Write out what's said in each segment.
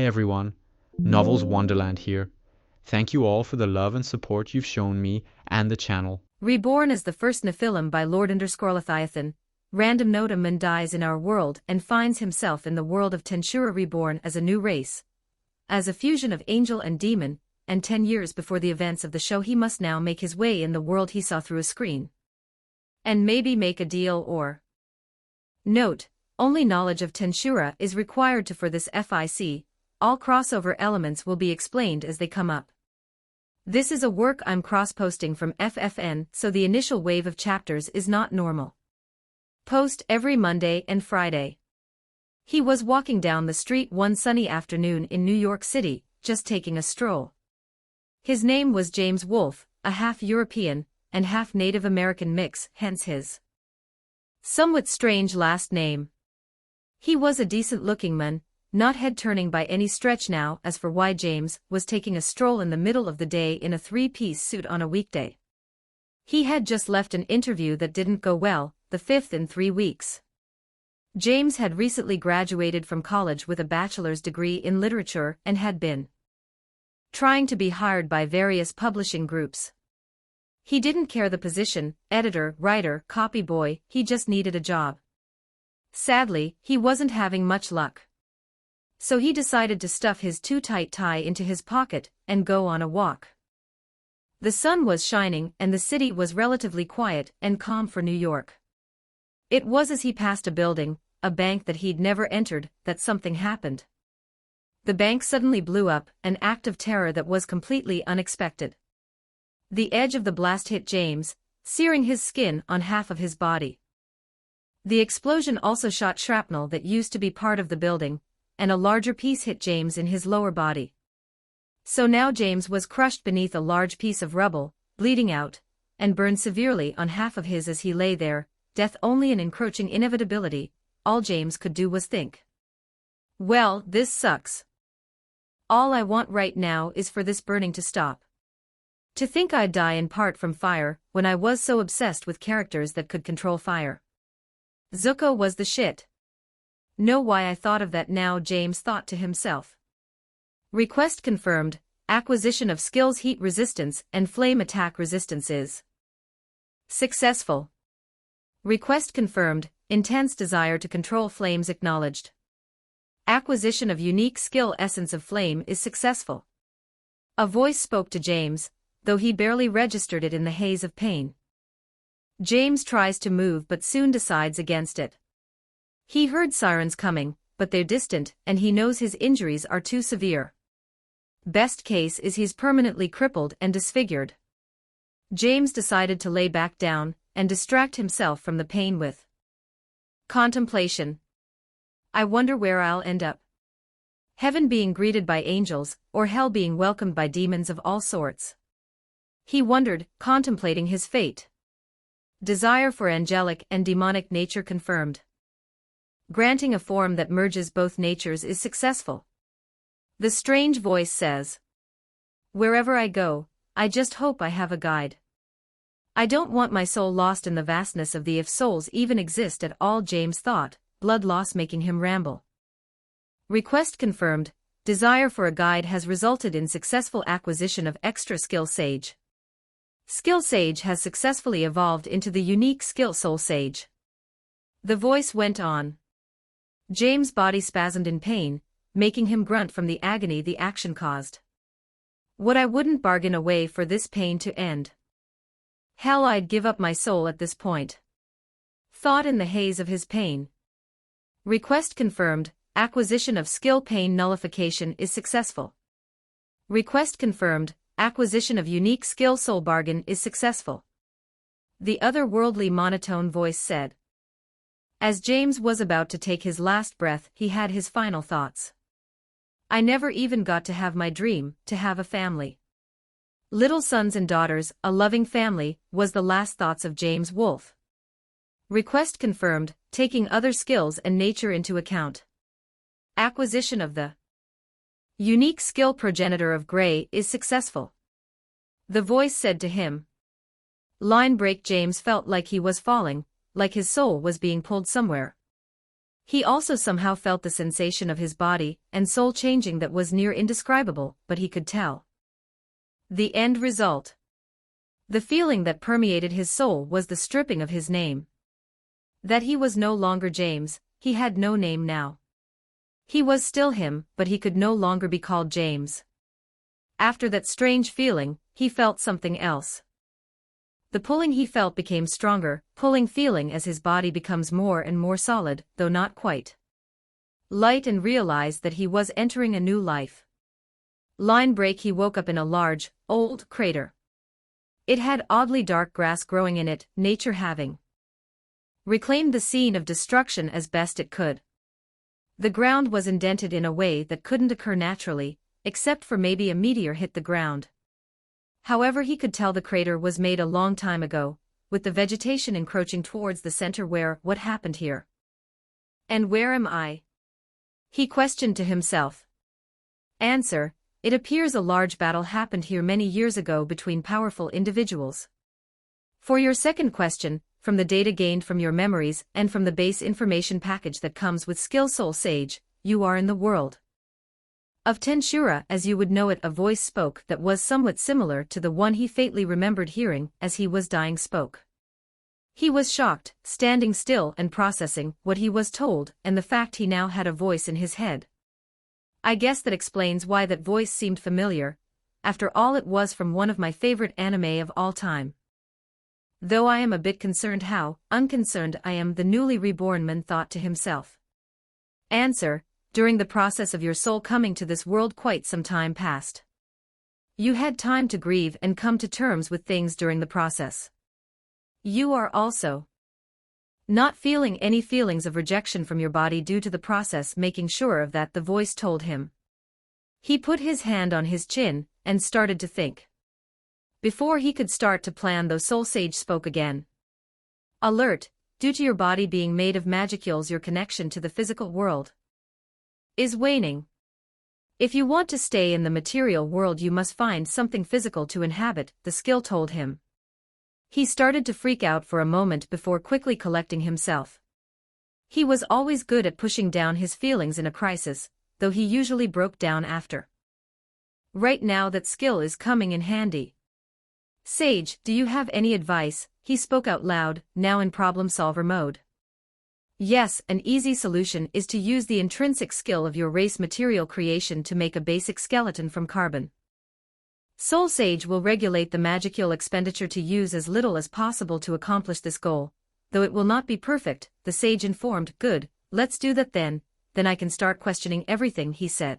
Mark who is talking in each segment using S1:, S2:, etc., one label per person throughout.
S1: everyone, Novels Wonderland here. Thank you all for the love and support you've shown me and the channel.
S2: Reborn as the first Nephilim by Lord_Leviathan. Random note: a man dies in our world and finds himself in the world of Tensura Reborn as a new race. As a fusion of angel and demon, and 10 years before the events of the show he must now make his way in the world he saw through a screen. And maybe make a deal or... Note: only knowledge of Tensura is required for this FIC, all crossover elements will be explained as they come up. This is a work I'm cross-posting from FFN, so the initial wave of chapters is not normal. Post every Monday and Friday. He was walking down the street one sunny afternoon in New York City, just taking a stroll. His name was James Wolfe, a half-European and half-Native American mix, hence his somewhat strange last name. He was a decent-looking man, not head-turning by any stretch now. As for why James was taking a stroll in the middle of the day in a three-piece suit on a weekday. He had just left an interview that didn't go well, the fifth in 3 weeks. James had recently graduated from college with a bachelor's degree in literature and had been trying to be hired by various publishing groups. He didn't care the position, editor, writer, copy boy, he just needed a job. Sadly, he wasn't having much luck. So he decided to stuff his too-tight tie into his pocket and go on a walk. The sun was shining and the city was relatively quiet and calm for New York. It was as he passed a building, a bank that he'd never entered, that something happened. The bank suddenly blew up, an act of terror that was completely unexpected. The edge of the blast hit James, searing his skin on half of his body. The explosion also shot shrapnel that used to be part of the building, and a larger piece hit James in his lower body. So now James was crushed beneath a large piece of rubble, bleeding out, and burned severely on half of his as he lay there, death only an encroaching inevitability. All James could do was think, well, this sucks. All I want right now is for this burning to stop. To think I'd die in part from fire, when I was so obsessed with characters that could control fire. Zuko was the shit. Know why I thought of that now? James thought to himself. Request confirmed. Acquisition of skills heat resistance and flame attack resistance is successful. Request confirmed. Intense desire to control flames acknowledged. Acquisition of unique skill essence of flame is successful. A voice spoke to James, though he barely registered it in the haze of pain. James tries to move but soon decides against it. He heard sirens coming, but they're distant and he knows his injuries are too severe. Best case is he's permanently crippled and disfigured. James decided to lay back down and distract himself from the pain with contemplation. I wonder where I'll end up. Heaven being greeted by angels, or hell being welcomed by demons of all sorts. He wondered, contemplating his fate. Desire for angelic and demonic nature confirmed. Granting a form that merges both natures is successful. The strange voice says, wherever I go, I just hope I have a guide. I don't want my soul lost in the vastness of the if souls even exist at all. James thought, blood loss making him ramble. Request confirmed. Desire for a guide has resulted in successful acquisition of extra skill sage. Skill sage has successfully evolved into the unique skill soul sage. The voice went on. James' body spasmed in pain, making him grunt from the agony the action caused. What I wouldn't bargain away for this pain to end. Hell, I'd give up my soul at this point. Thought in the haze of his pain. Request confirmed. Acquisition of skill pain nullification is successful. Request confirmed. Acquisition of unique skill soul bargain is successful. The otherworldly monotone voice said. As James was about to take his last breath, he had his final thoughts. I never even got to have my dream, to have a family. Little sons and daughters, a loving family, was the last thoughts of James Wolfe. Request confirmed, taking other skills and nature into account. Acquisition of the unique skill progenitor of Grey is successful. The voice said to him. Line break. James felt like he was falling, like his soul was being pulled somewhere. He also somehow felt the sensation of his body and soul changing that was near indescribable, but he could tell the end result. The feeling that permeated his soul was the stripping of his name. That he was no longer James, he had no name now. He was still him, but he could no longer be called James. After that strange feeling, he felt something else. The pulling he felt became stronger, pulling feeling as his body becomes more and more solid, though not quite light, and realized that he was entering a new life. Line break. He woke up in a large, old crater. It had oddly dark grass growing in it, nature having reclaimed the scene of destruction as best it could. The ground was indented in a way that couldn't occur naturally, except for maybe a meteor hit the ground. However, he could tell the crater was made a long time ago, with the vegetation encroaching towards the center. What happened here? And where am I? He questioned to himself. Answer: it appears a large battle happened here many years ago between powerful individuals. For your second question, from the data gained from your memories and from the base information package that comes with Skill Soul Sage, you are in the world of Tensura as you would know it. A voice spoke that was somewhat similar to the one he faintly remembered hearing as he was dying. Spoke. He was shocked, standing still and processing what he was told and the fact he now had a voice in his head. I guess that explains why that voice seemed familiar. After all, it was from one of my favorite anime of all time. Though I am a bit concerned how unconcerned I am, the newly reborn man thought to himself. Answer: during the process of your soul coming to this world, quite some time passed. You had time to grieve and come to terms with things during the process. You are also not feeling any feelings of rejection from your body due to the process. Making sure of that, the voice told him. He put his hand on his chin and started to think. Before he could start to plan, though, Soul Sage spoke again. Alert: due to your body being made of magicules, your connection to the physical world is waning. If you want to stay in the material world, you must find something physical to inhabit, the skill told him. He started to freak out for a moment before quickly collecting himself. He was always good at pushing down his feelings in a crisis, though he usually broke down after. Right now that skill is coming in handy. Sage, do you have any advice? He spoke out loud, now in problem solver mode. Yes, an easy solution is to use the intrinsic skill of your race material creation to make a basic skeleton from carbon. Soul Sage will regulate the magicule expenditure to use as little as possible to accomplish this goal, though it will not be perfect, the sage informed. Good, let's do that then I can start questioning everything, he said.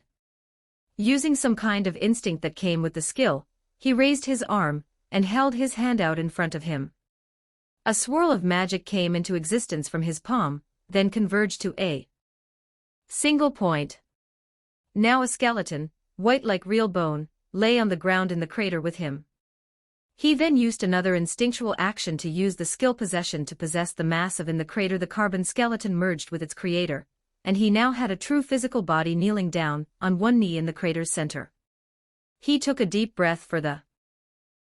S2: Using some kind of instinct that came with the skill, he raised his arm and held his hand out in front of him. A swirl of magic came into existence from his palm, then converged to a single point. Now a skeleton, white like real bone, lay on the ground in the crater with him. He then used another instinctual action to use the skill possession to possess the massive in the crater. The carbon skeleton merged with its creator, and he now had a true physical body kneeling down on one knee in the crater's center. He took a deep breath for the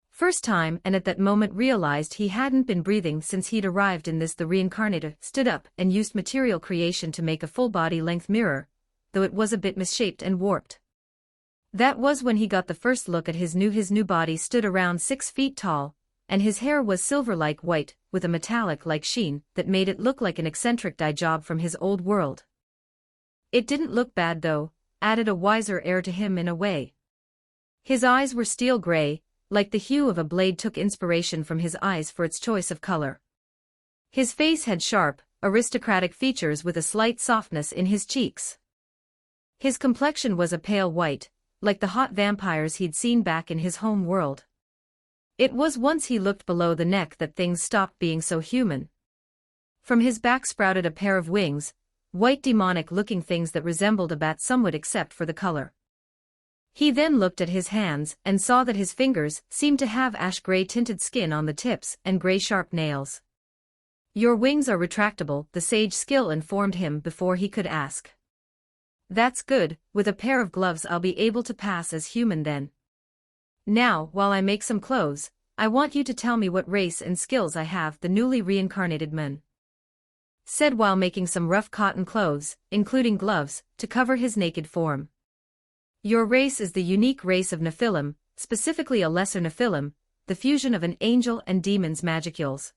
S2: first time, and at that moment realized he hadn't been breathing since he'd arrived in this. The reincarnator stood up and used material creation to make a full body-length mirror, though it was a bit misshaped and warped. That was when he got the first look at his new body stood around 6 feet tall, and his hair was silver-like white, with a metallic-like sheen that made it look like an eccentric dye job from his old world. It didn't look bad though, added a wiser air to him in a way. His eyes were steel gray, like the hue of a blade, took inspiration from his eyes for its choice of color. His face had sharp, aristocratic features with a slight softness in his cheeks. His complexion was a pale white, like the hot vampires he'd seen back in his home world. It was once he looked below the neck that things stopped being so human. From his back sprouted a pair of wings, white demonic-looking things that resembled a bat somewhat except for the color. He then looked at his hands and saw that his fingers seemed to have ash-gray tinted skin on the tips and gray sharp nails. Your wings are retractable, the sage skill informed him before he could ask. That's good, with a pair of gloves I'll be able to pass as human then. Now, while I make some clothes, I want you to tell me what race and skills I have. The newly reincarnated man said while making some rough cotton clothes, including gloves, to cover his naked form. Your race is the unique race of Nephilim, specifically a lesser Nephilim, the fusion of an angel and demon's magicules.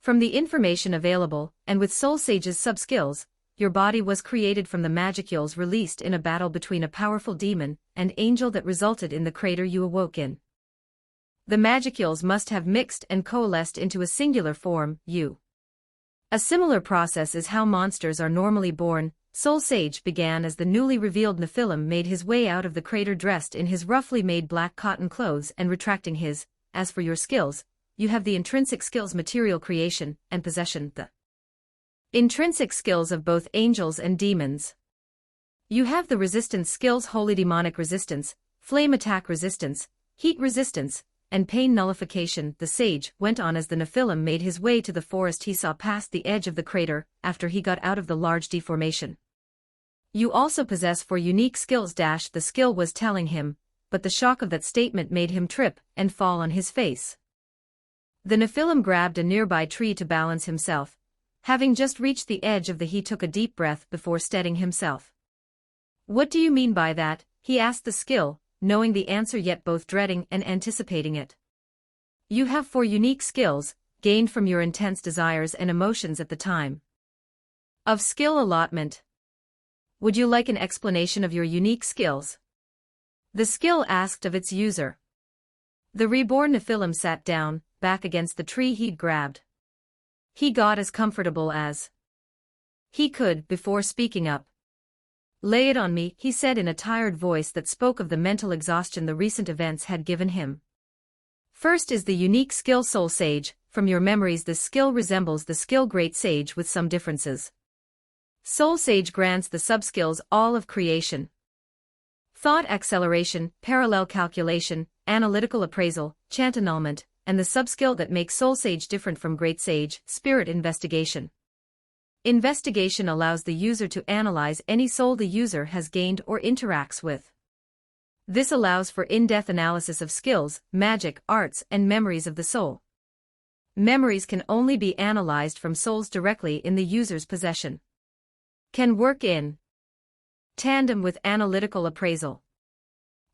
S2: From the information available, and with Soul Sage's sub-skills, your body was created from the magicules released in a battle between a powerful demon and angel that resulted in the crater you awoke in. The magicules must have mixed and coalesced into a singular form, you. A similar process is how monsters are normally born. Soul Sage began as the newly revealed Nephilim made his way out of the crater dressed in his roughly made black cotton clothes and retracting his. As for your skills, you have the intrinsic skills material creation and possession, the intrinsic skills of both angels and demons. You have the resistance skills holy demonic resistance, flame attack resistance, heat resistance, and pain nullification. The sage went on as the Nephilim made his way to the forest he saw past the edge of the crater after he got out of the large deformation. You also possess 4 unique skills. The skill was telling him, but the shock of that statement made him trip and fall on his face. The Nephilim grabbed a nearby tree to balance himself. Having just reached the edge of he took a deep breath before steadying himself. What do you mean by that? He asked the skill, knowing the answer yet both dreading and anticipating it. You have 4 unique skills, gained from your intense desires and emotions at the time of skill allotment. Would you like an explanation of your unique skills? The skill asked of its user. The reborn Nephilim sat down, back against the tree he'd grabbed. He got as comfortable as he could before speaking up. Lay it on me, he said in a tired voice that spoke of the mental exhaustion the recent events had given him. First is the unique skill Soul Sage. From your memories this skill resembles the skill Great Sage with some differences. Soul Sage grants the subskills all of creation, thought acceleration, parallel calculation, analytical appraisal, chant annulment, and the subskill that makes Soul Sage different from Great Sage, spirit investigation. Investigation allows the user to analyze any soul the user has gained or interacts with. This allows for in-depth analysis of skills, magic, arts, and memories of the soul. Memories can only be analyzed from souls directly in the user's possession. Can work in tandem with analytical appraisal.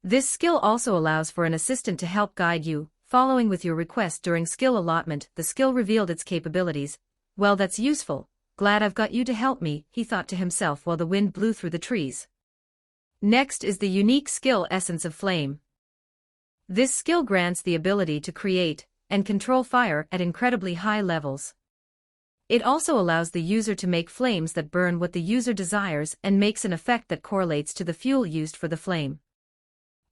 S2: This skill also allows for an assistant to help guide you, following with your request during skill allotment. The skill revealed its capabilities. Well, that's useful. Glad I've got you to help me, he thought to himself while the wind blew through the trees. Next is the unique skill Essence of Flame. This skill grants the ability to create and control fire at incredibly high levels. It also allows the user to make flames that burn what the user desires and makes an effect that correlates to the fuel used for the flame.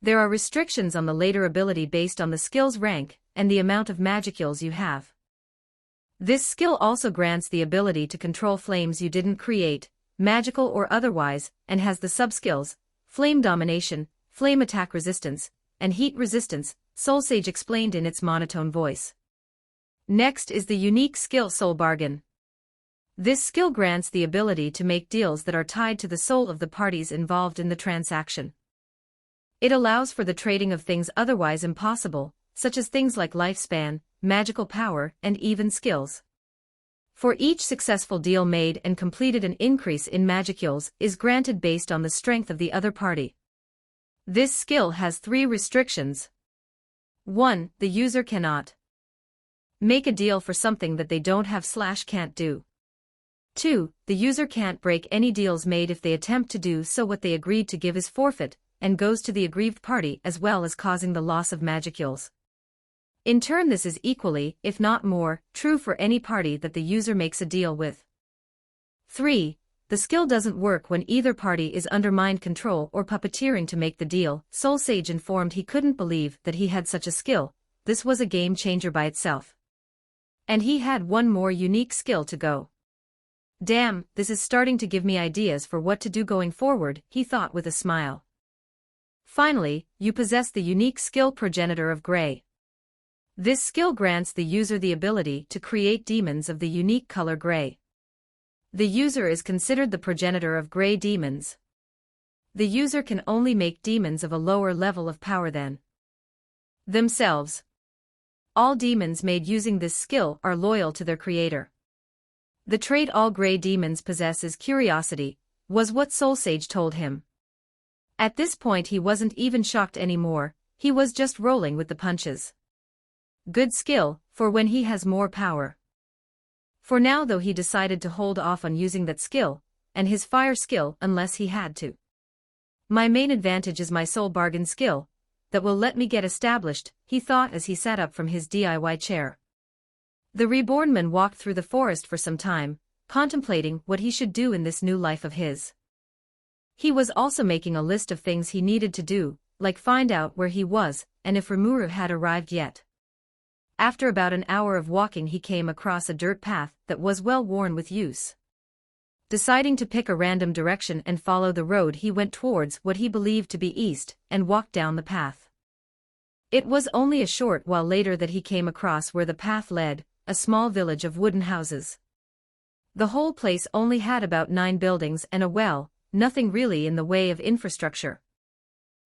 S2: There are restrictions on the later ability based on the skill's rank and the amount of magicules you have. This skill also grants the ability to control flames you didn't create, magical or otherwise, and has the subskills, flame domination, flame attack resistance, and heat resistance, Soul Sage explained in its monotone voice. Next is the unique skill Soul Bargain. This skill grants the ability to make deals that are tied to the soul of the parties involved in the transaction. It allows for the trading of things otherwise impossible, such as things like lifespan, magical power, and even skills. For each successful deal made and completed, an increase in magicules is granted based on the strength of the other party. This skill has 3 restrictions. 1. The user cannot make a deal for something that they don't have/can't do. 2. The user can't break any deals made. If they attempt to do so, what they agreed to give is forfeit, and goes to the aggrieved party as well as causing the loss of magicules. In turn, this is equally, if not more, true for any party that the user makes a deal with. 3. The skill doesn't work when either party is under mind control or puppeteering to make the deal. Soul Sage informed he couldn't believe that he had such a skill. This was a game changer by itself. And he had one more unique skill to go. Damn, this is starting to give me ideas for what to do going forward, he thought with a smile. Finally, you possess the unique skill Progenitor of Grey. This skill grants the user the ability to create demons of the unique color gray. The user is considered the progenitor of gray demons. The user can only make demons of a lower level of power than themselves. All demons made using this skill are loyal to their creator. The trait all gray demons possess is curiosity, was what Soul Sage told him. At this point he wasn't even shocked anymore, he was just rolling with the punches. Good skill, for when he has more power. For now though he decided to hold off on using that skill, and his fire skill unless he had to. My main advantage is my soul bargain skill, that will let me get established, he thought as he sat up from his DIY chair. The reborn man walked through the forest for some time, contemplating what he should do in this new life of his. He was also making a list of things he needed to do, like find out where he was, and if Rimuru had arrived yet. After about an hour of walking he came across a dirt path that was well worn with use. Deciding to pick a random direction and follow the road he went towards what he believed to be east, and walked down the path. It was only a short while later that he came across where the path led, a small village of wooden houses. The whole place only had about 9 buildings and a well, nothing really in the way of infrastructure.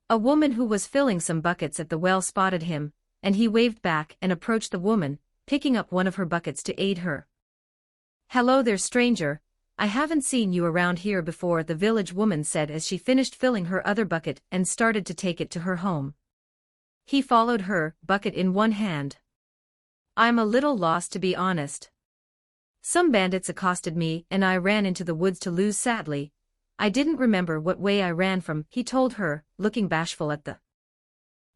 S2: A woman who was filling some buckets at the well spotted him, and he waved back and approached the woman, picking up one of her buckets to aid her. "Hello there, stranger, I haven't seen you around here before," the village woman said as she finished filling her other bucket and started to take it to her home. He followed her, bucket in one hand. "I'm a little lost to be honest. Some bandits accosted me and I ran into the woods to lose sadly. I didn't remember what way I ran from," he told her, looking bashful at the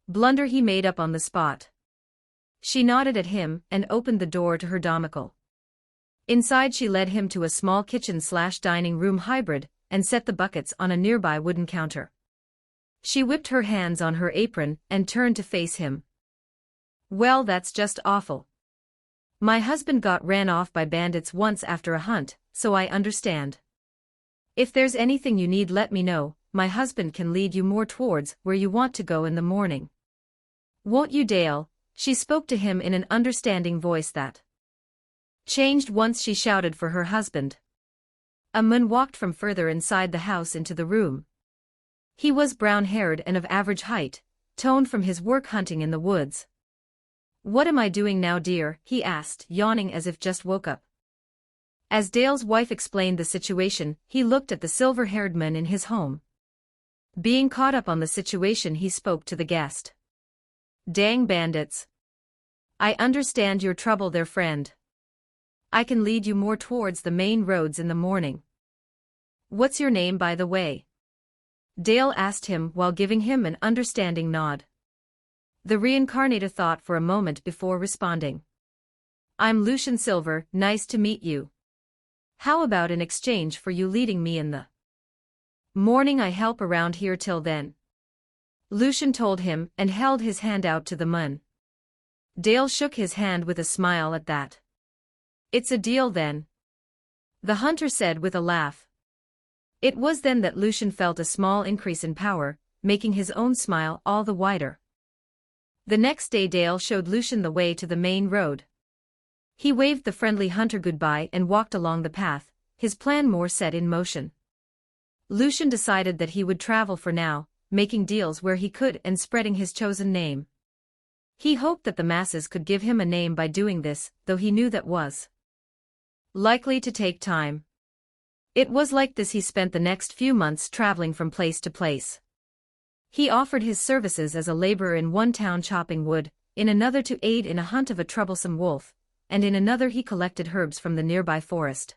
S2: blunder he made up on the spot. She nodded at him and opened the door to her domicile. Inside she led him to a small kitchen/dining room hybrid, and set the buckets on a nearby wooden counter. She whipped her hands on her apron and turned to face him. "Well, that's just awful. My husband got ran off by bandits once after a hunt, so I understand. If there's anything you need let me know, my husband can lead you more towards where you want to go in the morning. Won't you, Dale?" She spoke to him in an understanding voice that changed once she shouted for her husband. A man walked from further inside the house into the room. He was brown-haired and of average height, toned from his work hunting in the woods. "What am I doing now, dear?" he asked, yawning as if just woke up. As Dale's wife explained the situation, he looked at the silver-haired man in his home. Being caught up on the situation, he spoke to the guest. "Dang bandits. I understand your trouble there, friend. I can lead you more towards the main roads in the morning. What's your name, by the way?" Dale asked him while giving him an understanding nod. The reincarnator thought for a moment before responding. "I'm Lucian Silver, nice to meet you. How about in exchange for you leading me in the morning I help around here till then?" Lucian told him and held his hand out to the man. Dale shook his hand with a smile at that. "It's a deal then," the hunter said with a laugh. It was then that Lucian felt a small increase in power, making his own smile all the wider. The next day Dale showed Lucian the way to the main road. He waved the friendly hunter goodbye and walked along the path, his plan more set in motion. Lucian decided that he would travel for now, making deals where he could and spreading his chosen name. He hoped that the masses could give him a name by doing this, though he knew that was likely to take time. It was like this he spent the next few months traveling from place to place. He offered his services as a laborer in one town chopping wood, in another to aid in a hunt of a troublesome wolf, and in another he collected herbs from the nearby forest.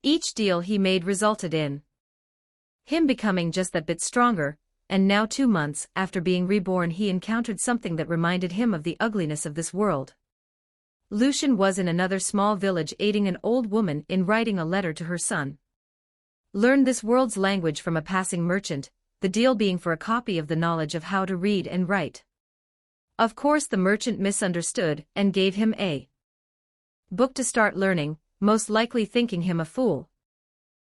S2: Each deal he made resulted in him becoming just that bit stronger, and now 2 months after being reborn he encountered something that reminded him of the ugliness of this world. Lucian was in another small village aiding an old woman in writing a letter to her son. Learned this world's language from a passing merchant, the deal being for a copy of the knowledge of how to read and write. Of course the merchant misunderstood and gave him a book to start learning, most likely thinking him a fool.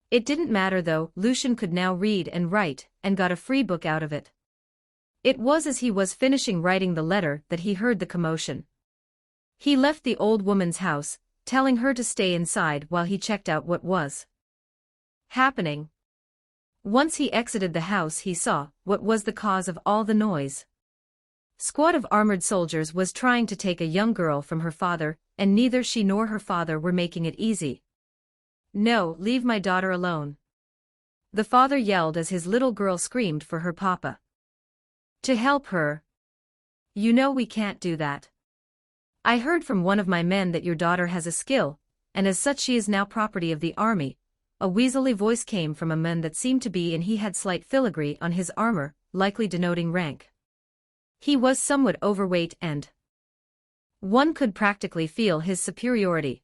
S2: It didn't matter though, Lucian could now read and write, and got a free book out of it. It was as he was finishing writing the letter that he heard the commotion. He left the old woman's house, telling her to stay inside while he checked out what was happening. Once he exited the house he saw what was the cause of all the noise. Squad of armored soldiers was trying to take a young girl from her father, and neither she nor her father were making it easy. No, leave my daughter alone. The father yelled as his little girl screamed for her papa. To help her. You know we can't do that. I heard from one of my men that your daughter has a skill, and as such she is now property of the army. A weaselly voice came from a man that seemed to be, and he had slight filigree on his armor, likely denoting rank. He was somewhat overweight and one could practically feel his superiority.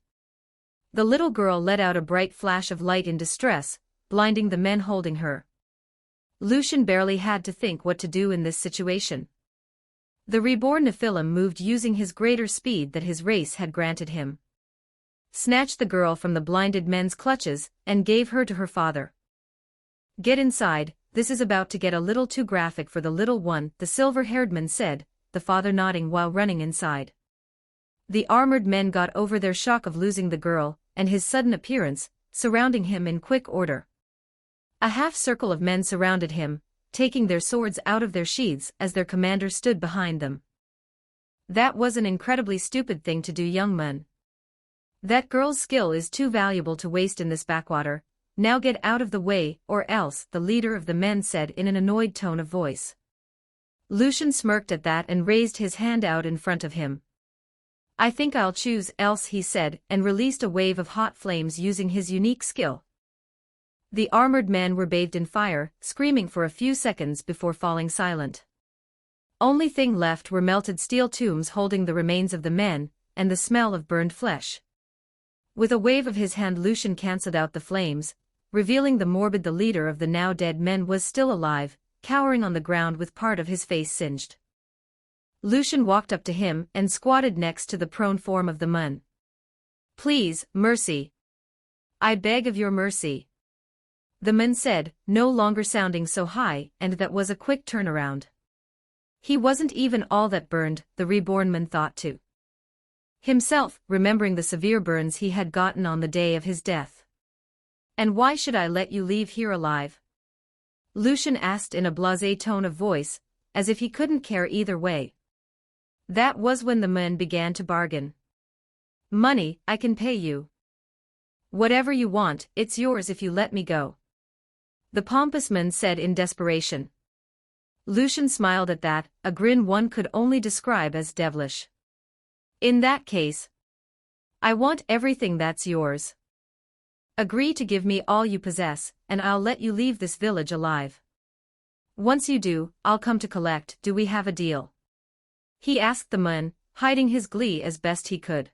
S2: The little girl let out a bright flash of light in distress, blinding the men holding her. Lucian barely had to think what to do in this situation. The reborn Nephilim moved using his greater speed that his race had granted him. Snatched the girl from the blinded men's clutches and gave her to her father. Get inside, this is about to get a little too graphic for the little one, the silver-haired man said, the father nodding while running inside. The armored men got over their shock of losing the girl and his sudden appearance, surrounding him in quick order. A half-circle of men surrounded him, taking their swords out of their sheaths as their commander stood behind them. That was an incredibly stupid thing to do, young man. That girl's skill is too valuable to waste in this backwater. Now get out of the way, or else, the leader of the men said in an annoyed tone of voice. Lucian smirked at that and raised his hand out in front of him. I think I'll choose else, he said, and released a wave of hot flames using his unique skill. The armored men were bathed in fire, screaming for a few seconds before falling silent. Only thing left were melted steel tombs holding the remains of the men, and the smell of burned flesh. With a wave of his hand Lucian cancelled out the flames, revealing the morbid the leader of the now dead men was still alive, cowering on the ground with part of his face singed. Lucian walked up to him and squatted next to the prone form of the man. Please, mercy. I beg of your mercy. The man said, no longer sounding so high, and that was a quick turnaround. He wasn't even all that burned, the reborn man thought to himself, remembering the severe burns he had gotten on the day of his death. And why should I let you leave here alive? Lucian asked in a blasé tone of voice, as if he couldn't care either way. That was when the man began to bargain. Money, I can pay you. Whatever you want, it's yours if you let me go. The pompous man said in desperation. Lucian smiled at that, a grin one could only describe as devilish. In that case, I want everything that's yours. Agree to give me all you possess, and I'll let you leave this village alive. Once you do, I'll come to collect. Do we have a deal? He asked the man, hiding his glee as best he could.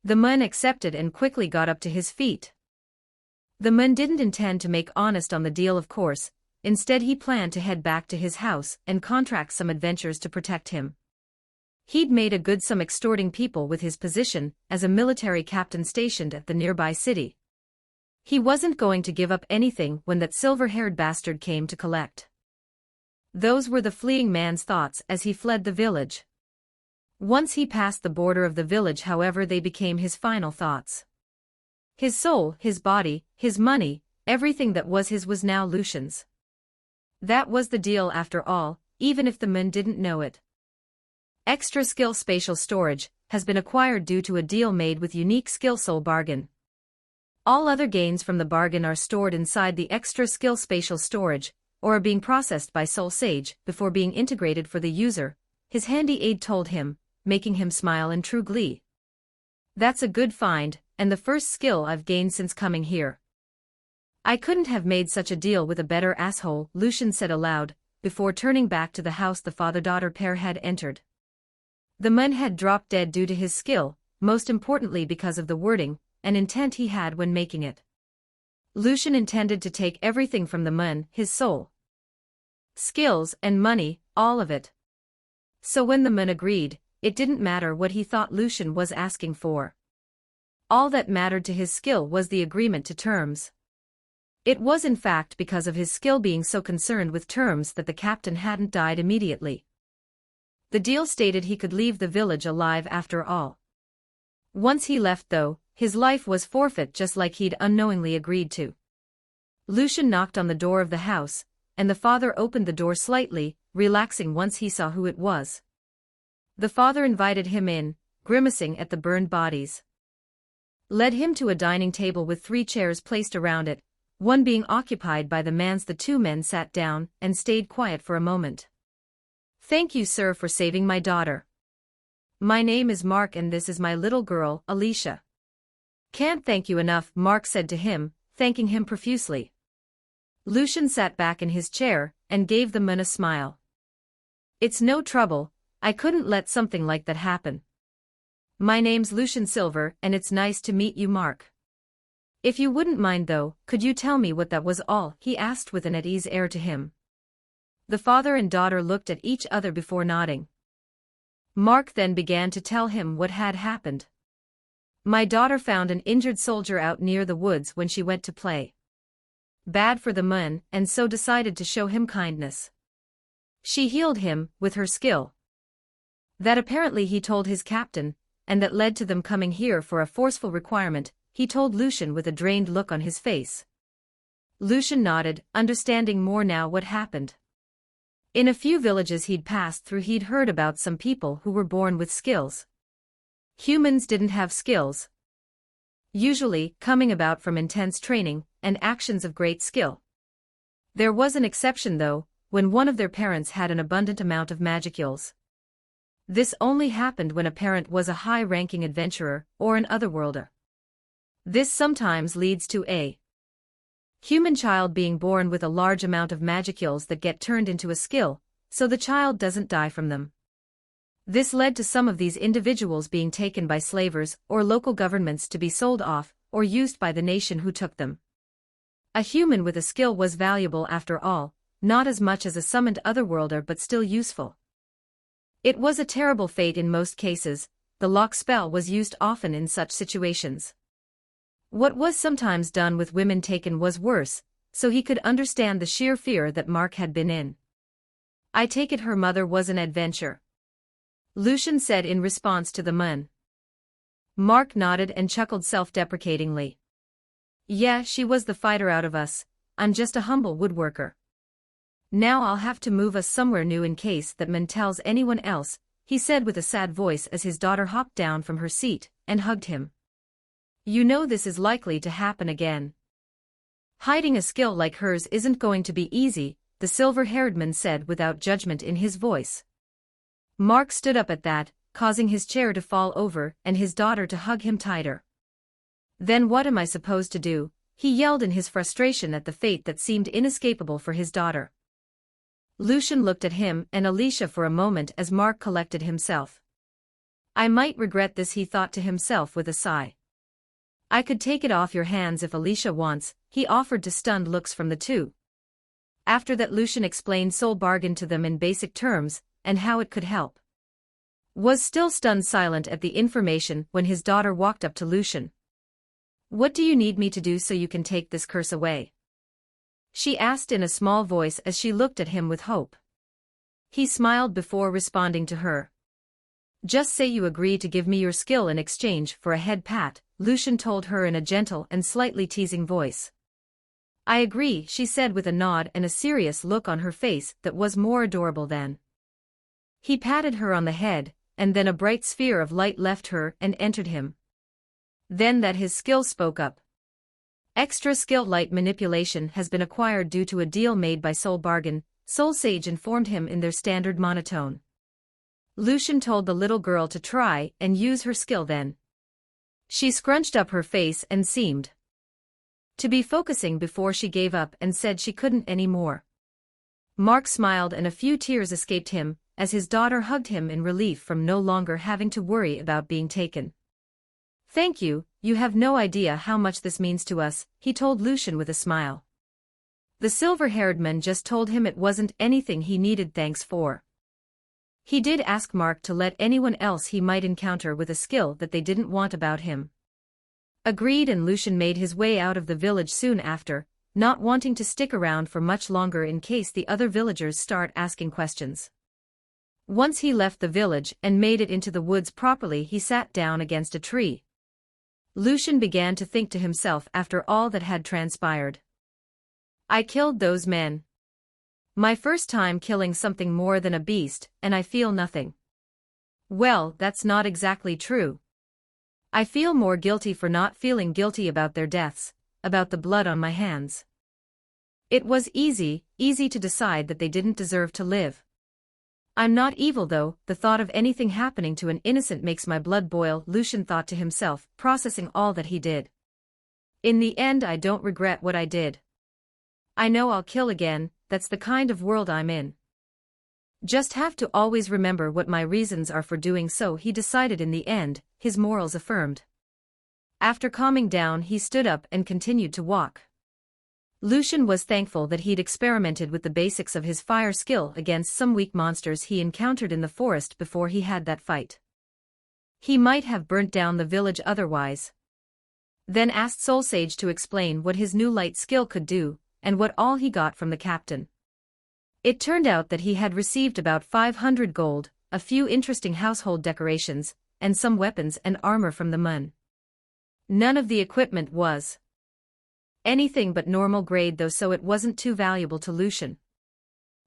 S2: The man accepted and quickly got up to his feet. The man didn't intend to make honest on the deal, of course. Instead he planned to head back to his house and contract some adventures to protect him. He'd made a good sum extorting people with his position as a military captain stationed at the nearby city. He wasn't going to give up anything when that silver-haired bastard came to collect. Those were the fleeing man's thoughts as he fled the village. Once he passed the border of the village, however, they became his final thoughts. His soul, his body, his money, everything that was his was now Lucian's. That was the deal after all, even if the man didn't know it. Extra skill spatial storage has been acquired due to a deal made with unique skill soul bargain. All other gains from the bargain are stored inside the extra skill spatial storage, or are being processed by Soul Sage before being integrated for the user, his handy aide told him, making him smile in true glee. That's a good find, and the first skill I've gained since coming here. I couldn't have made such a deal with a better asshole, Lucian said aloud, before turning back to the house the father-daughter pair had entered. The man had dropped dead due to his skill, most importantly because of the wording and intent he had when making it. Lucian intended to take everything from the man, his soul, skills, and money, all of it. So when the man agreed, it didn't matter what he thought Lucian was asking for. All that mattered to his skill was the agreement to terms. It was in fact because of his skill being so concerned with terms that the captain hadn't died immediately. The deal stated he could leave the village alive after all. Once he left though, his life was forfeit just like he'd unknowingly agreed to. Lucian knocked on the door of the house, and the father opened the door slightly, relaxing once he saw who it was. The father invited him in, grimacing at the burned bodies. led him to a dining table with 3 chairs placed around it, one being occupied by the man's. The 2 men sat down and stayed quiet for a moment. "Thank you, sir, for saving my daughter. My name is Mark and this is my little girl, Alicia." "Can't thank you enough," Mark said to him, thanking him profusely. Lucian sat back in his chair and gave the man a smile. "It's no trouble, I couldn't let something like that happen. My name's Lucian Silver and it's nice to meet you, Mark. If you wouldn't mind though, could you tell me what that was all?" he asked with an at-ease air to him. The father and daughter looked at each other before nodding. Mark then began to tell him what had happened. "My daughter found an injured soldier out near the woods when she went to play. Bad for the man, and so decided to show him kindness. She healed him with her skill. That apparently he told his captain, and that led to them coming here for a forceful requirement," he told Lucian with a drained look on his face. Lucian nodded, understanding more now what happened. In a few villages he'd passed through he'd heard about some people who were born with skills. Humans didn't have skills. Usually, coming about from intense training and actions of great skill. There was an exception though, when one of their parents had an abundant amount of magicules. This only happened when a parent was a high-ranking adventurer or an otherworlder. This sometimes leads to a human child being born with a large amount of magicules that get turned into a skill, so the child doesn't die from them. This led to some of these individuals being taken by slavers or local governments to be sold off or used by the nation who took them. A human with a skill was valuable after all, not as much as a summoned otherworlder but still useful. It was a terrible fate in most cases. The lock spell was used often in such situations. What was sometimes done with women taken was worse, so he could understand the sheer fear that Mark had been in. "I take it her mother was an adventure," Lucian said in response to the man. Mark nodded and chuckled self-deprecatingly. "Yeah, she was the fighter out of us, I'm just a humble woodworker. Now I'll have to move us somewhere new in case that man tells anyone else," he said with a sad voice as his daughter hopped down from her seat and hugged him. "You know this is likely to happen again. Hiding a skill like hers isn't going to be easy," the silver-haired man said without judgment in his voice. Mark stood up at that, causing his chair to fall over and his daughter to hug him tighter. "Then what am I supposed to do?" he yelled in his frustration at the fate that seemed inescapable for his daughter. Lucian looked at him and Alicia for a moment as Mark collected himself. "I might regret this," he thought to himself with a sigh. "I could take it off your hands if Alicia wants," he offered to stunned looks from the 2. After that Lucian explained Soul Bargain to them in basic terms, and how it could help. Was still stunned silent at the information when his daughter walked up to Lucian. "What do you need me to do so you can take this curse away?" she asked in a small voice as she looked at him with hope. He smiled before responding to her. "Just say you agree to give me your skill in exchange for a head pat," Lucian told her in a gentle and slightly teasing voice. "I agree," she said with a nod and a serious look on her face that was more adorable than. He patted her on the head, and then a bright sphere of light left her and entered him. Then that his skill spoke up. "Extra skill light manipulation has been acquired due to a deal made by Soul Bargain," Soul Sage informed him in their standard monotone. Lucian told the little girl to try and use her skill then. She scrunched up her face and seemed to be focusing before she gave up and said she couldn't anymore. Mark smiled and a few tears escaped him, as his daughter hugged him in relief from no longer having to worry about being taken. "Thank you, you have no idea how much this means to us," he told Lucian with a smile. The silver-haired man just told him it wasn't anything he needed thanks for. He did ask Mark to let anyone else he might encounter with a skill that they didn't want about him. Agreed, and Lucian made his way out of the village soon after, not wanting to stick around for much longer in case the other villagers start asking questions. Once he left the village and made it into the woods properly, he sat down against a tree. Lucian began to think to himself after all that had transpired. "I killed those men. My first time killing something more than a beast, and I feel nothing." Well, that's not exactly true. I feel more guilty for not feeling guilty about their deaths, about the blood on my hands. It was easy to decide that they didn't deserve to live. I'm not evil though, the thought of anything happening to an innocent makes my blood boil, Lucian thought to himself, processing all that he did. In the end I don't regret what I did. I know I'll kill again, that's the kind of world I'm in. Just have to always remember what my reasons are for doing so, he decided in the end, his morals affirmed. After calming down he stood up and continued to walk. Lucian was thankful that he'd experimented with the basics of his fire skill against some weak monsters he encountered in the forest before he had that fight. He might have burnt down the village otherwise. Then asked Soul Sage to explain what his new light skill could do, and what all he got from the captain. It turned out that he had received about 500 gold, a few interesting household decorations, and some weapons and armor from the mun. None of the equipment was anything but normal grade though, so it wasn't too valuable to Lucian.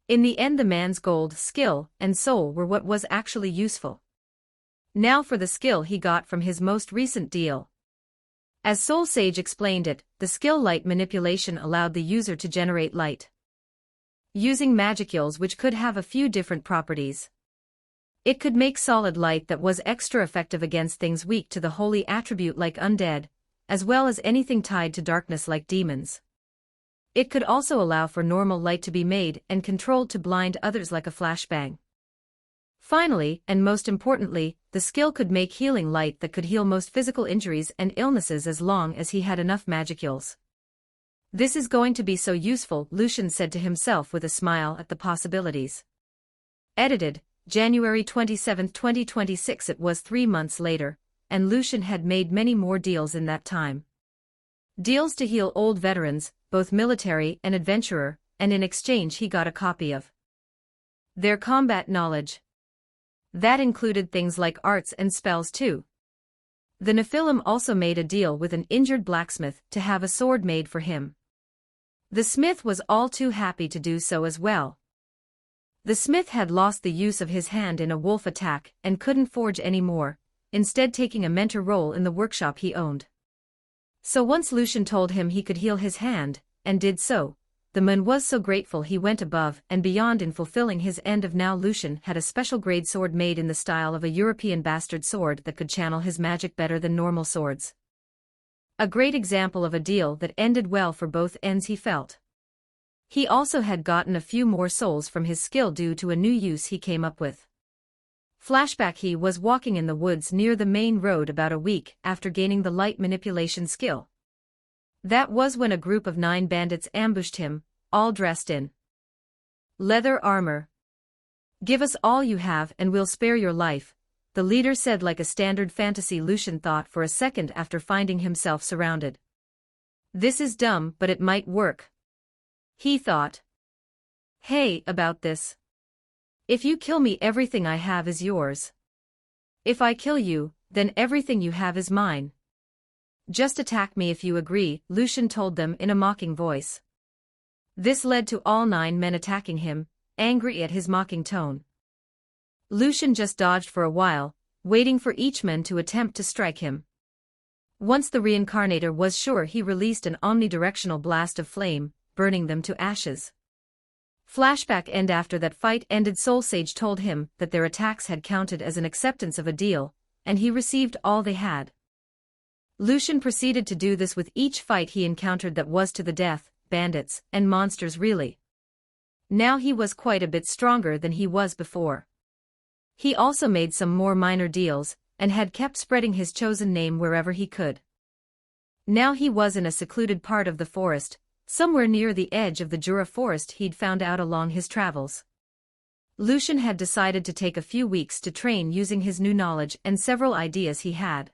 S2: In the end the man's gold, skill, and soul were what was actually useful. Now for the skill he got from his most recent deal. As Soul Sage explained it, the skill light manipulation allowed the user to generate light using magicals which could have a few different properties. It could make solid light that was extra effective against things weak to the holy attribute like undead, as well as anything tied to darkness like demons. It could also allow for normal light to be made and controlled to blind others like a flashbang. Finally, and most importantly, the skill could make healing light that could heal most physical injuries and illnesses as long as he had enough magicals. This is going to be so useful, Lucian said to himself with a smile at the possibilities. Edited, January 27, 2026. It was 3 months later, and Lucian had made many more deals in that time. Deals to heal old veterans, both military and adventurer, and in exchange he got a copy of their combat knowledge. That included things like arts and spells too. The Nephilim also made a deal with an injured blacksmith to have a sword made for him. The smith was all too happy to do so as well. The smith had lost the use of his hand in a wolf attack and couldn't forge anymore, instead taking a mentor role in the workshop he owned. So once Lucian told him he could heal his hand, and did so, the man was so grateful he went above and beyond in fulfilling his end of. Now Lucian had a special grade sword made in the style of a European bastard sword that could channel his magic better than normal swords. A great example of a deal that ended well for both ends, he felt. He also had gotten a few more souls from his skill due to a new use he came up with. Flashback: he was walking in the woods near the main road about a week after gaining the light manipulation skill. That was when a group of 9 bandits ambushed him, all dressed in leather armor. "Give us all you have and we'll spare your life," the leader said like a standard fantasy. Lucian thought for a second after finding himself surrounded. This is dumb, but it might work, he thought. "Hey, about this. If you kill me, everything I have is yours. If I kill you, then everything you have is mine. Just attack me if you agree," Lucian told them in a mocking voice. This led to all 9 men attacking him, angry at his mocking tone. Lucian just dodged for a while, waiting for each man to attempt to strike him. Once the reincarnator was sure, he released an omnidirectional blast of flame, burning them to ashes. Flashback: and after that fight ended, Soul Sage told him that their attacks had counted as an acceptance of a deal, and he received all they had. Lucian proceeded to do this with each fight he encountered that was to the death, bandits and monsters really. Now he was quite a bit stronger than he was before. He also made some more minor deals, and had kept spreading his chosen name wherever he could. Now he was in a secluded part of the forest, somewhere near the edge of the Jura forest he'd found out along his travels. Lucian had decided to take a few weeks to train using his new knowledge and several ideas he had.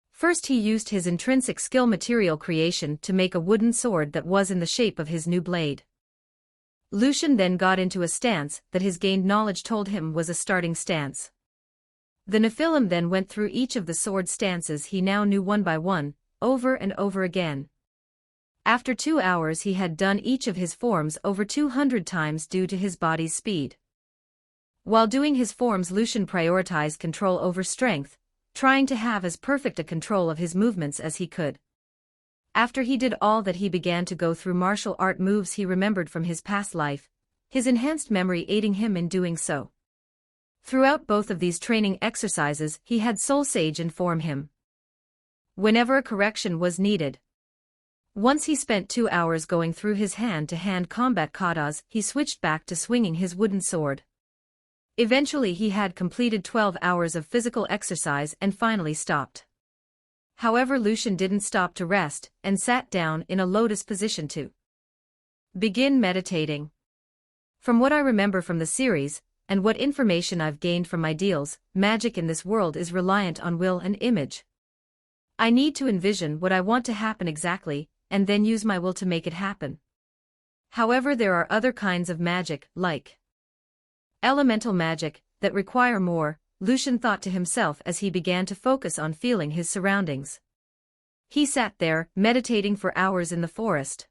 S2: First, he used his intrinsic skill material creation to make a wooden sword that was in the shape of his new blade. Lucian then got into a stance that his gained knowledge told him was a starting stance. The Nephilim then went through each of the sword stances he now knew one by one, over and over again. After 2 hours he had done each of his forms over 200 times due to his body's speed. While doing his forms, Lucian prioritized control over strength, trying to have as perfect a control of his movements as he could. After he did all that, he began to go through martial art moves he remembered from his past life, his enhanced memory aiding him in doing so. Throughout both of these training exercises, he had Soul Sage inform him whenever a correction was needed. Once he spent 2 hours going through his hand-to-hand combat katas, he switched back to swinging his wooden sword. Eventually he had completed 12 hours of physical exercise and finally stopped. However, Lucian didn't stop to rest, and sat down in a lotus position to begin meditating. From what I remember from the series, and what information I've gained from my deals, magic in this world is reliant on will and image. I need to envision what I want to happen exactly, and then use my will to make it happen. However, there are other kinds of magic, like elemental magic, that require more, Lucian thought to himself as he began to focus on feeling his surroundings. He sat there, meditating for hours in the forest.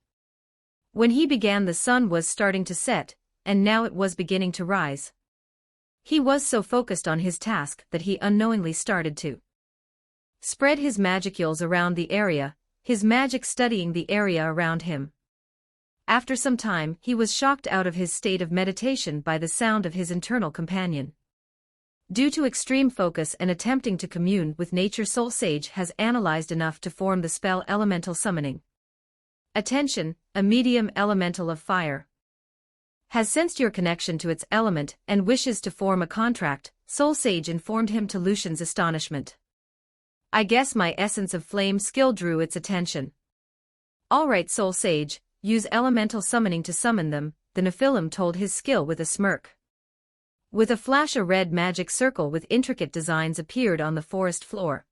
S2: When he began, the sun was starting to set, and now it was beginning to rise. He was so focused on his task that he unknowingly started to spread his magicules around the area, his magic studying the area around him. After some time, he was shocked out of his state of meditation by the sound of his internal companion. Due to extreme focus and attempting to commune with nature, Soul Sage has analyzed enough to form the spell Elemental Summoning. Attention, a medium elemental of fire has sensed your connection to its element and wishes to form a contract, Soul Sage informed him to Lucian's astonishment. I guess my essence of flame skill drew its attention. Alright, Soul Sage, use elemental summoning to summon them, the Nephilim told his skill with a smirk. With a flash, a red magic circle with intricate designs appeared on the forest floor.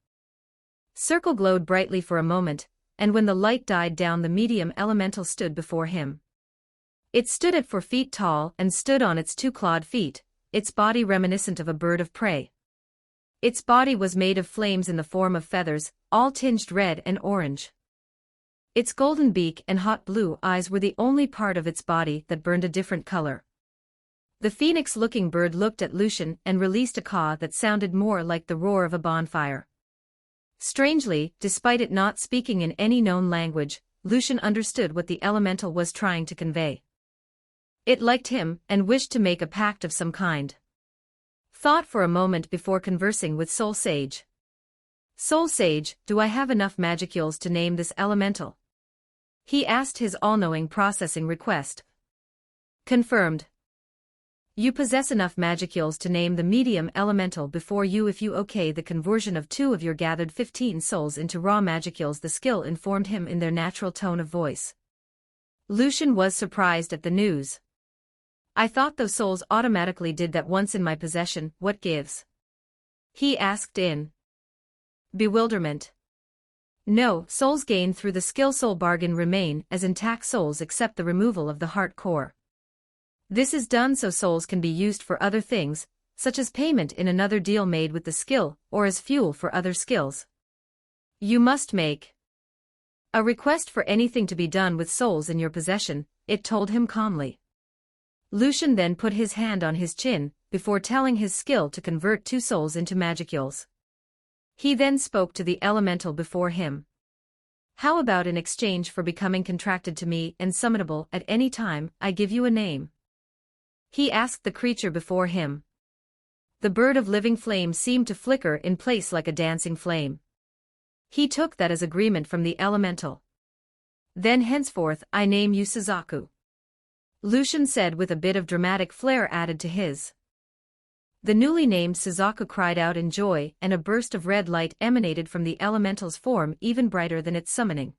S2: Circle glowed brightly for a moment, and when the light died down, the medium elemental stood before him. It stood at 4 feet tall and stood on its 2 clawed feet, its body reminiscent of a bird of prey. Its body was made of flames in the form of feathers, all tinged red and orange. Its golden beak and hot blue eyes were the only part of its body that burned a different color. The phoenix-looking bird looked at Lucian and released a caw that sounded more like the roar of a bonfire. Strangely, despite it not speaking in any known language, Lucian understood what the elemental was trying to convey. It liked him and wished to make a pact of some kind. Thought for a moment before conversing with Soul Sage. Soul Sage, do I have enough magicules to name this elemental? He asked, his all-knowing processing request confirmed. You possess enough magicules to name the medium elemental before you if you okay the conversion of 2 of your gathered 15 souls into raw magicules, the skill informed him in their natural tone of voice. Lucian was surprised at the news. I thought those souls automatically did that once in my possession. What gives? He asked in bewilderment. No, souls gained through the skill soul bargain remain as intact souls except the removal of the heart core. This is done so souls can be used for other things, such as payment in another deal made with the skill, or as fuel for other skills. You must make a request for anything to be done with souls in your possession, it told him calmly. Lucian then put his hand on his chin, before telling his skill to convert 2 souls into magicules. He then spoke to the elemental before him. How about in exchange for becoming contracted to me and summonable at any time, I give you a name? He asked the creature before him. The bird of living flame seemed to flicker in place like a dancing flame. He took that as agreement from the elemental. Then henceforth I name you Suzaku. Lucian said with a bit of dramatic flair added to his. The newly named Suzaku cried out in joy, and a burst of red light emanated from the elemental's form, even brighter than its summoning.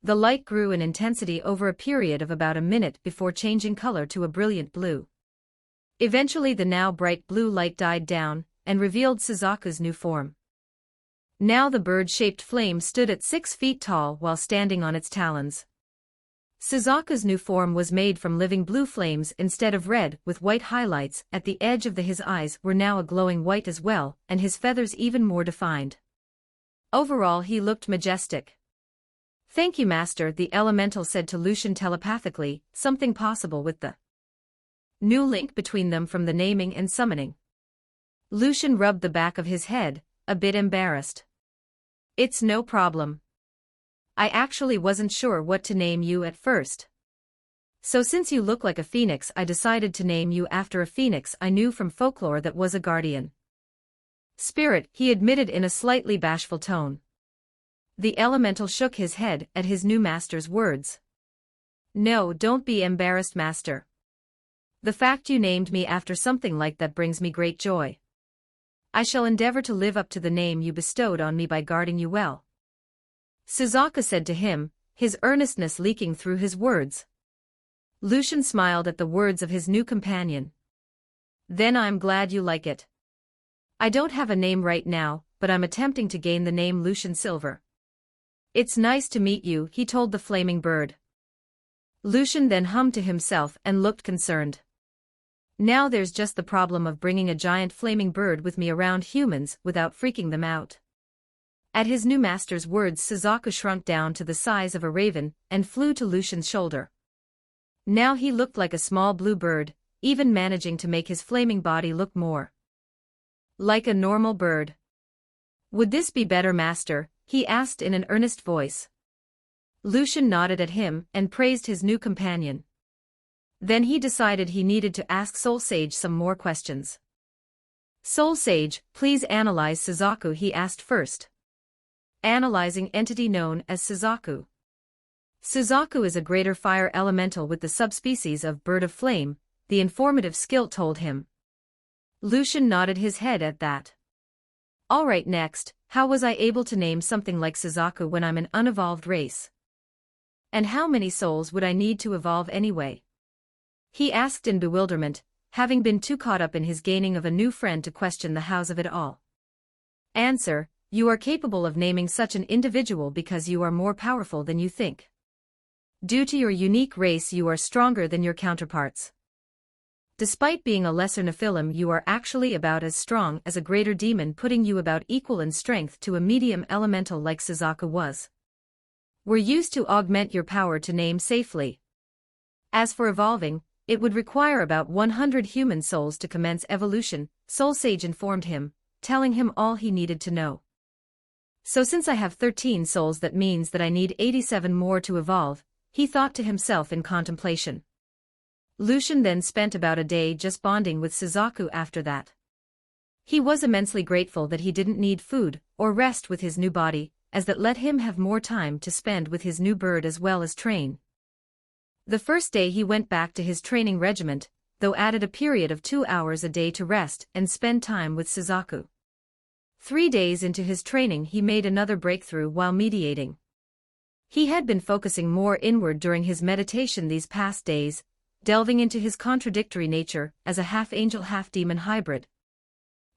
S2: The light grew in intensity over a period of about a minute before changing color to a brilliant blue. Eventually the now bright blue light died down, and revealed Suzaku's new form. Now the bird-shaped flame stood at 6 feet tall while standing on its talons. Suzaku's new form was made from living blue flames instead of red, with white highlights at the edge of his eyes were now a glowing white as well, and his feathers even more defined. Overall he looked majestic. Thank you, Master, the elemental said to Lucian telepathically, something possible with the new link between them from the naming and summoning. Lucian rubbed the back of his head, a bit embarrassed. "It's no problem. I actually wasn't sure what to name you at first. So since you look like a phoenix, I decided to name you after a phoenix I knew from folklore that was a guardian spirit," he admitted in a slightly bashful tone. The elemental shook his head at his new master's words. "No, don't be embarrassed, master. The fact you named me after something like that brings me great joy. I shall endeavor to live up to the name you bestowed on me by guarding you well," Suzaku said to him, his earnestness leaking through his words. Lucian smiled at the words of his new companion. "Then I'm glad you like it. I don't have a name right now, but I'm attempting to gain the name Lucian Silver." "It's nice to meet you," he told the flaming bird. Lucian then hummed to himself and looked concerned. Now there's just the problem of bringing a giant flaming bird with me around humans without freaking them out. At his new master's words, Suzaku shrunk down to the size of a raven and flew to Lucian's shoulder. Now he looked like a small blue bird, even managing to make his flaming body look more like a normal bird. "Would this be better, master?" he asked in an earnest voice. Lucian nodded at him and praised his new companion. Then he decided he needed to ask Soul Sage some more questions. "Soul Sage, please analyze Suzaku," he asked first. Analyzing entity known as Suzaku. Suzaku is a greater fire elemental with the subspecies of Bird of Flame, the informative skill told him. Lucian nodded his head at that. "Alright, next, how was I able to name something like Suzaku when I'm an unevolved race? And how many souls would I need to evolve anyway?" he asked in bewilderment, having been too caught up in his gaining of a new friend to question the hows of it all. Answer: you are capable of naming such an individual because you are more powerful than you think. Due to your unique race, you are stronger than your counterparts. Despite being a lesser Nephilim, you are actually about as strong as a greater demon, putting you about equal in strength to a medium elemental like Suzaku was. We're used to augment your power to name safely. As for evolving, it would require about 100 human souls to commence evolution, Soul Sage informed him, telling him all he needed to know. So since I have 13 souls, that means that I need 87 more to evolve, he thought to himself in contemplation. Lucian then spent about a day just bonding with Suzaku after that. He was immensely grateful that he didn't need food or rest with his new body, as that let him have more time to spend with his new bird as well as train. The first day he went back to his training regiment, though added a period of 2 hours a day to rest and spend time with Suzaku. 3 days into his training he made another breakthrough while mediating. He had been focusing more inward during his meditation these past days, delving into his contradictory nature as a half-angel half-demon hybrid.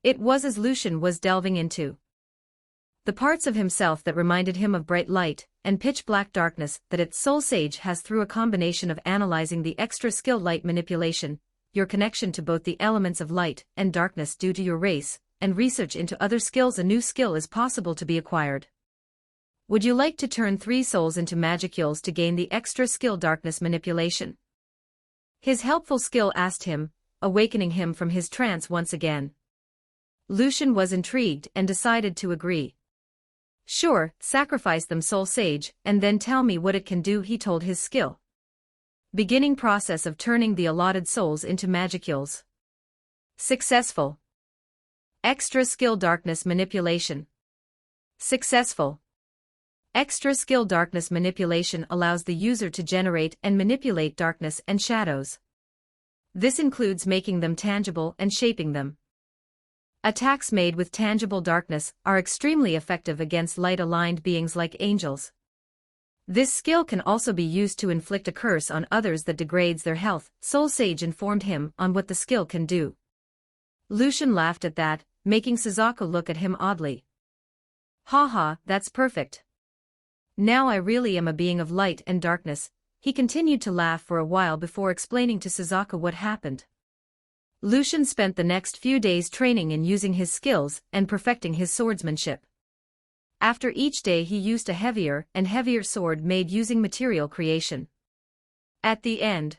S2: It was as Lucian was delving into the parts of himself that reminded him of bright light and pitch-black darkness that its Soul Sage has through a combination of analyzing the extra skill light manipulation, your connection to both the elements of light and darkness due to your race, and research into other skills. A new skill is possible to be acquired. Would you like to turn 3 souls into magicules to gain the extra skill darkness manipulation? His helpful skill asked him, awakening him from his trance once again. Lucian was intrigued and decided to agree. Sure, sacrifice them, Soul Sage, and then tell me what it can do, he told his skill. Beginning process of turning the allotted souls into magicules. Successful. Extra skill darkness manipulation. Successful. Extra skill darkness manipulation allows the user to generate and manipulate darkness and shadows. This includes making them tangible and shaping them. Attacks made with tangible darkness are extremely effective against light-aligned beings like angels. This skill can also be used to inflict a curse on others that degrades their health, Soul Sage informed him on what the skill can do. Lucian laughed at that, making Suzaku look at him oddly. Haha, that's perfect. Now I really am a being of light and darkness. He continued to laugh for a while before explaining to Suzaku what happened. Lucian spent the next few days training in using his skills and perfecting his swordsmanship. After each day he used a heavier and heavier sword made using material creation. At the end,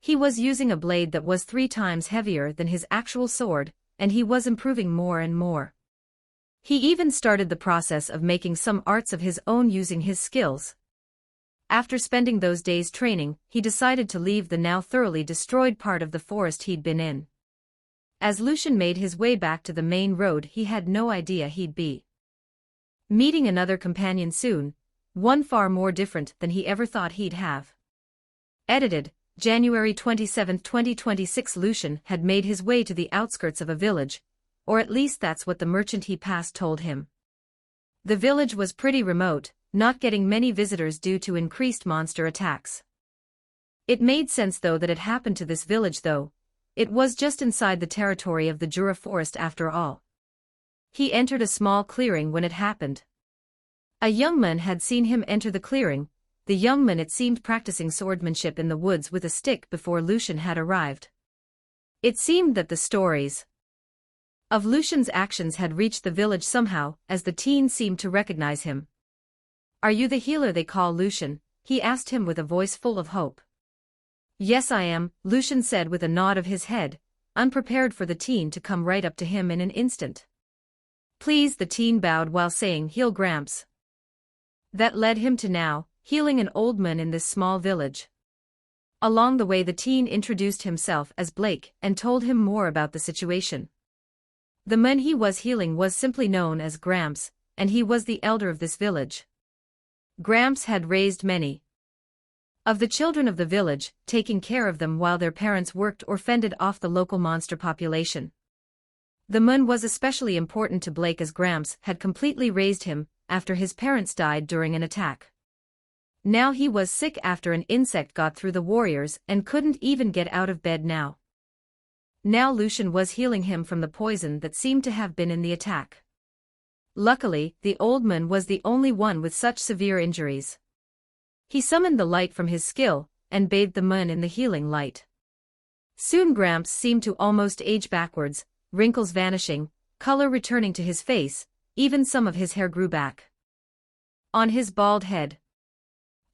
S2: he was using a blade that was 3 times heavier than his actual sword, and he was improving more and more. He even started the process of making some arts of his own using his skills. After spending those days training, he decided to leave the now thoroughly destroyed part of the forest he'd been in. As Lucian made his way back to the main road, he had no idea he'd be meeting another companion soon, one far more different than he ever thought he'd have. Edited, January 27, 2026. Lucian had made his way to the outskirts of a village, or at least that's what the merchant he passed told him. The village was pretty remote, not getting many visitors due to increased monster attacks. It made sense though that it happened to this village though. It was just inside the territory of the Jura forest after all. He entered a small clearing when it happened. A young man had seen him enter the clearing. The young man, it seemed, practicing swordsmanship in the woods with a stick before Lucian had arrived. It seemed that the stories of Lucian's actions had reached the village somehow, as the teen seemed to recognize him. "Are you the healer they call Lucian?" he asked him with a voice full of hope. "Yes, I am," Lucian said with a nod of his head, unprepared for the teen to come right up to him in an instant. "Please," the teen bowed while saying, "Heal Gramps." That led him to now healing an old man in this small village. Along the way, the teen introduced himself as Blake and told him more about the situation. The man he was healing was simply known as Gramps, and he was the elder of this village. Gramps had raised many of the children of the village, taking care of them while their parents worked or fended off the local monster population. The man was especially important to Blake as Gramps had completely raised him after his parents died during an attack. Now he was sick after an insect got through the warriors and couldn't even get out of bed now. Now Lucian was healing him from the poison that seemed to have been in the attack. Luckily, the old man was the only one with such severe injuries. He summoned the light from his skill and bathed the man in the healing light. Soon Gramps seemed to almost age backwards, wrinkles vanishing, color returning to his face, even some of his hair grew back on his bald head.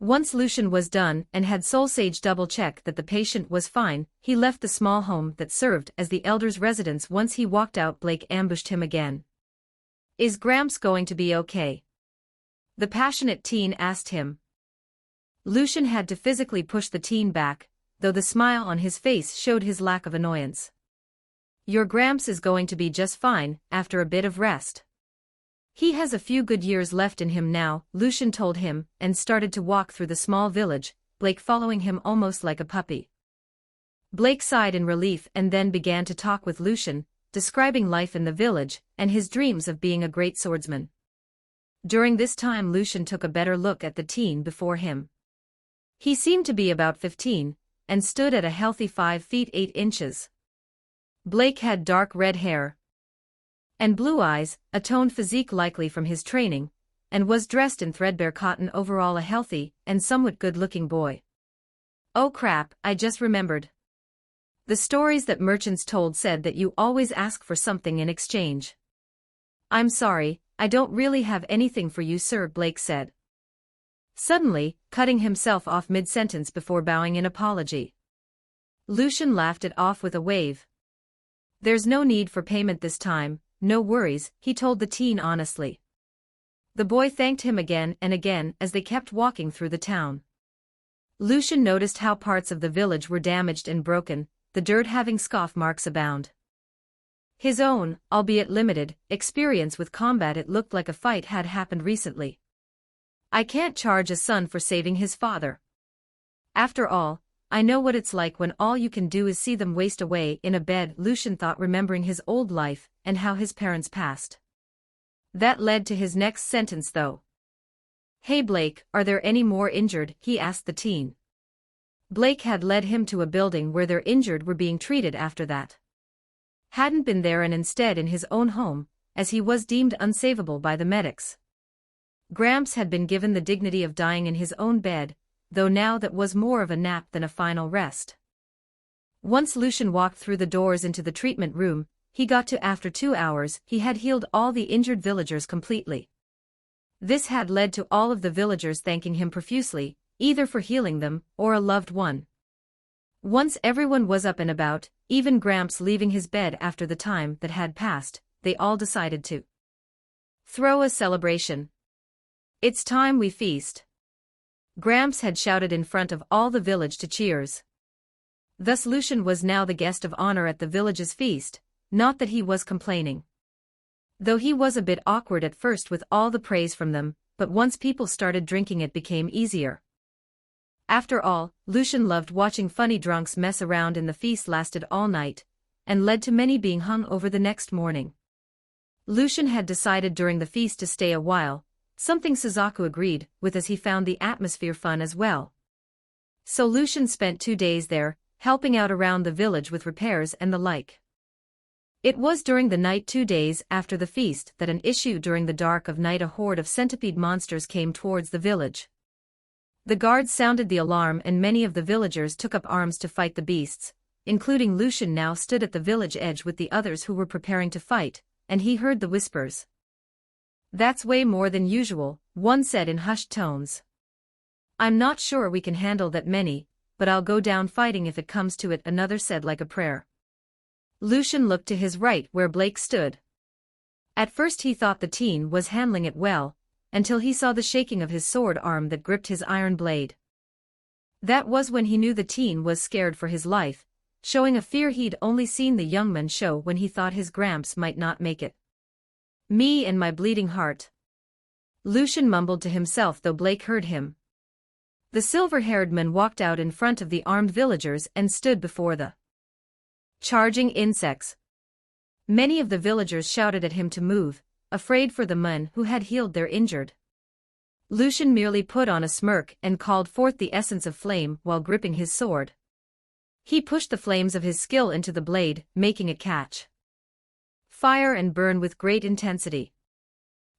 S2: Once Lucian was done and had Soul Sage double-check that the patient was fine, he left the small home that served as the elder's residence. Once he walked out, Blake ambushed him again. "Is Gramps going to be okay?" the passionate teen asked him. Lucian had to physically push the teen back, though the smile on his face showed his lack of annoyance. "Your Gramps is going to be just fine, after a bit of rest. He has a few good years left in him now," Lucian told him, and started to walk through the small village, Blake following him almost like a puppy. Blake sighed in relief and then began to talk with Lucian, describing life in the village and his dreams of being a great swordsman. During this time, Lucian took a better look at the teen before him. He seemed to be about 15, and stood at a healthy 5 feet 8 inches. Blake had dark red hair and blue eyes, a toned physique likely from his training, and was dressed in threadbare cotton overall, a healthy and somewhat good-looking boy. "Oh crap, I just remembered. The stories that merchants told said that you always ask for something in exchange." "I'm sorry, I don't really have anything for you, sir," Blake said, suddenly cutting himself off mid-sentence before bowing in apology. Lucian laughed it off with a wave. "There's no need for payment this time, no worries," he told the teen honestly. The boy thanked him again and again as they kept walking through the town. Lucian noticed how parts of the village were damaged and broken, the dirt having scoff marks abound. His own, albeit limited, experience with combat, it looked like a fight had happened recently. "I can't charge a son for saving his father. After all, I know what it's like when all you can do is see them waste away in a bed," Lucian thought, remembering his old life and how his parents passed. That led to his next sentence though. "Hey Blake, are there any more injured?" he asked the teen. Blake had led him to a building where their injured were being treated after that hadn't been there, and instead in his own home, as he was deemed unsavable by the medics. Gramps had been given the dignity of dying in his own bed, though now that was more of a nap than a final rest. Once Lucian walked through the doors into the treatment room, he got to after 2 hours, he had healed all the injured villagers completely. This had led to all of the villagers thanking him profusely, either for healing them or a loved one. Once everyone was up and about, even Gramps leaving his bed after the time that had passed, they all decided to Throw a celebration. It's time we feast. Gramps had shouted in front of all the village to cheers. Thus Lucian was now the guest of honor at the village's feast, not that he was complaining. Though he was a bit awkward at first with all the praise from them, but once people started drinking it became easier. After all, Lucian loved watching funny drunks mess around and the feast lasted all night, and led to many being hung over the next morning. Lucian had decided during the feast to stay a while, something Suzaku agreed with as he found the atmosphere fun as well. So Lucian spent 2 days there, helping out around the village with repairs and the like. It was during the night 2 days after the feast that an issue during the dark of night a horde of centipede monsters came towards the village. The guards sounded the alarm and many of the villagers took up arms to fight the beasts, including Lucian now stood at the village edge with the others who were preparing to fight, and he heard the whispers. "That's way more than usual," one said in hushed tones. "I'm not sure we can handle that many, but I'll go down fighting if it comes to it," another said like a prayer. Lucian looked to his right where Blake stood. At first he thought the teen was handling it well, until he saw the shaking of his sword arm that gripped his iron blade. That was when he knew the teen was scared for his life, showing a fear he'd only seen the young man show when he thought his Gramps might not make it. "Me and my bleeding heart," Lucian mumbled to himself though Blake heard him. The silver-haired man walked out in front of the armed villagers and stood before the charging insects. Many of the villagers shouted at him to move, afraid for the men who had healed their injured. Lucian merely put on a smirk and called forth the essence of flame while gripping his sword. He pushed the flames of his skill into the blade, making it catch fire and burn with great intensity.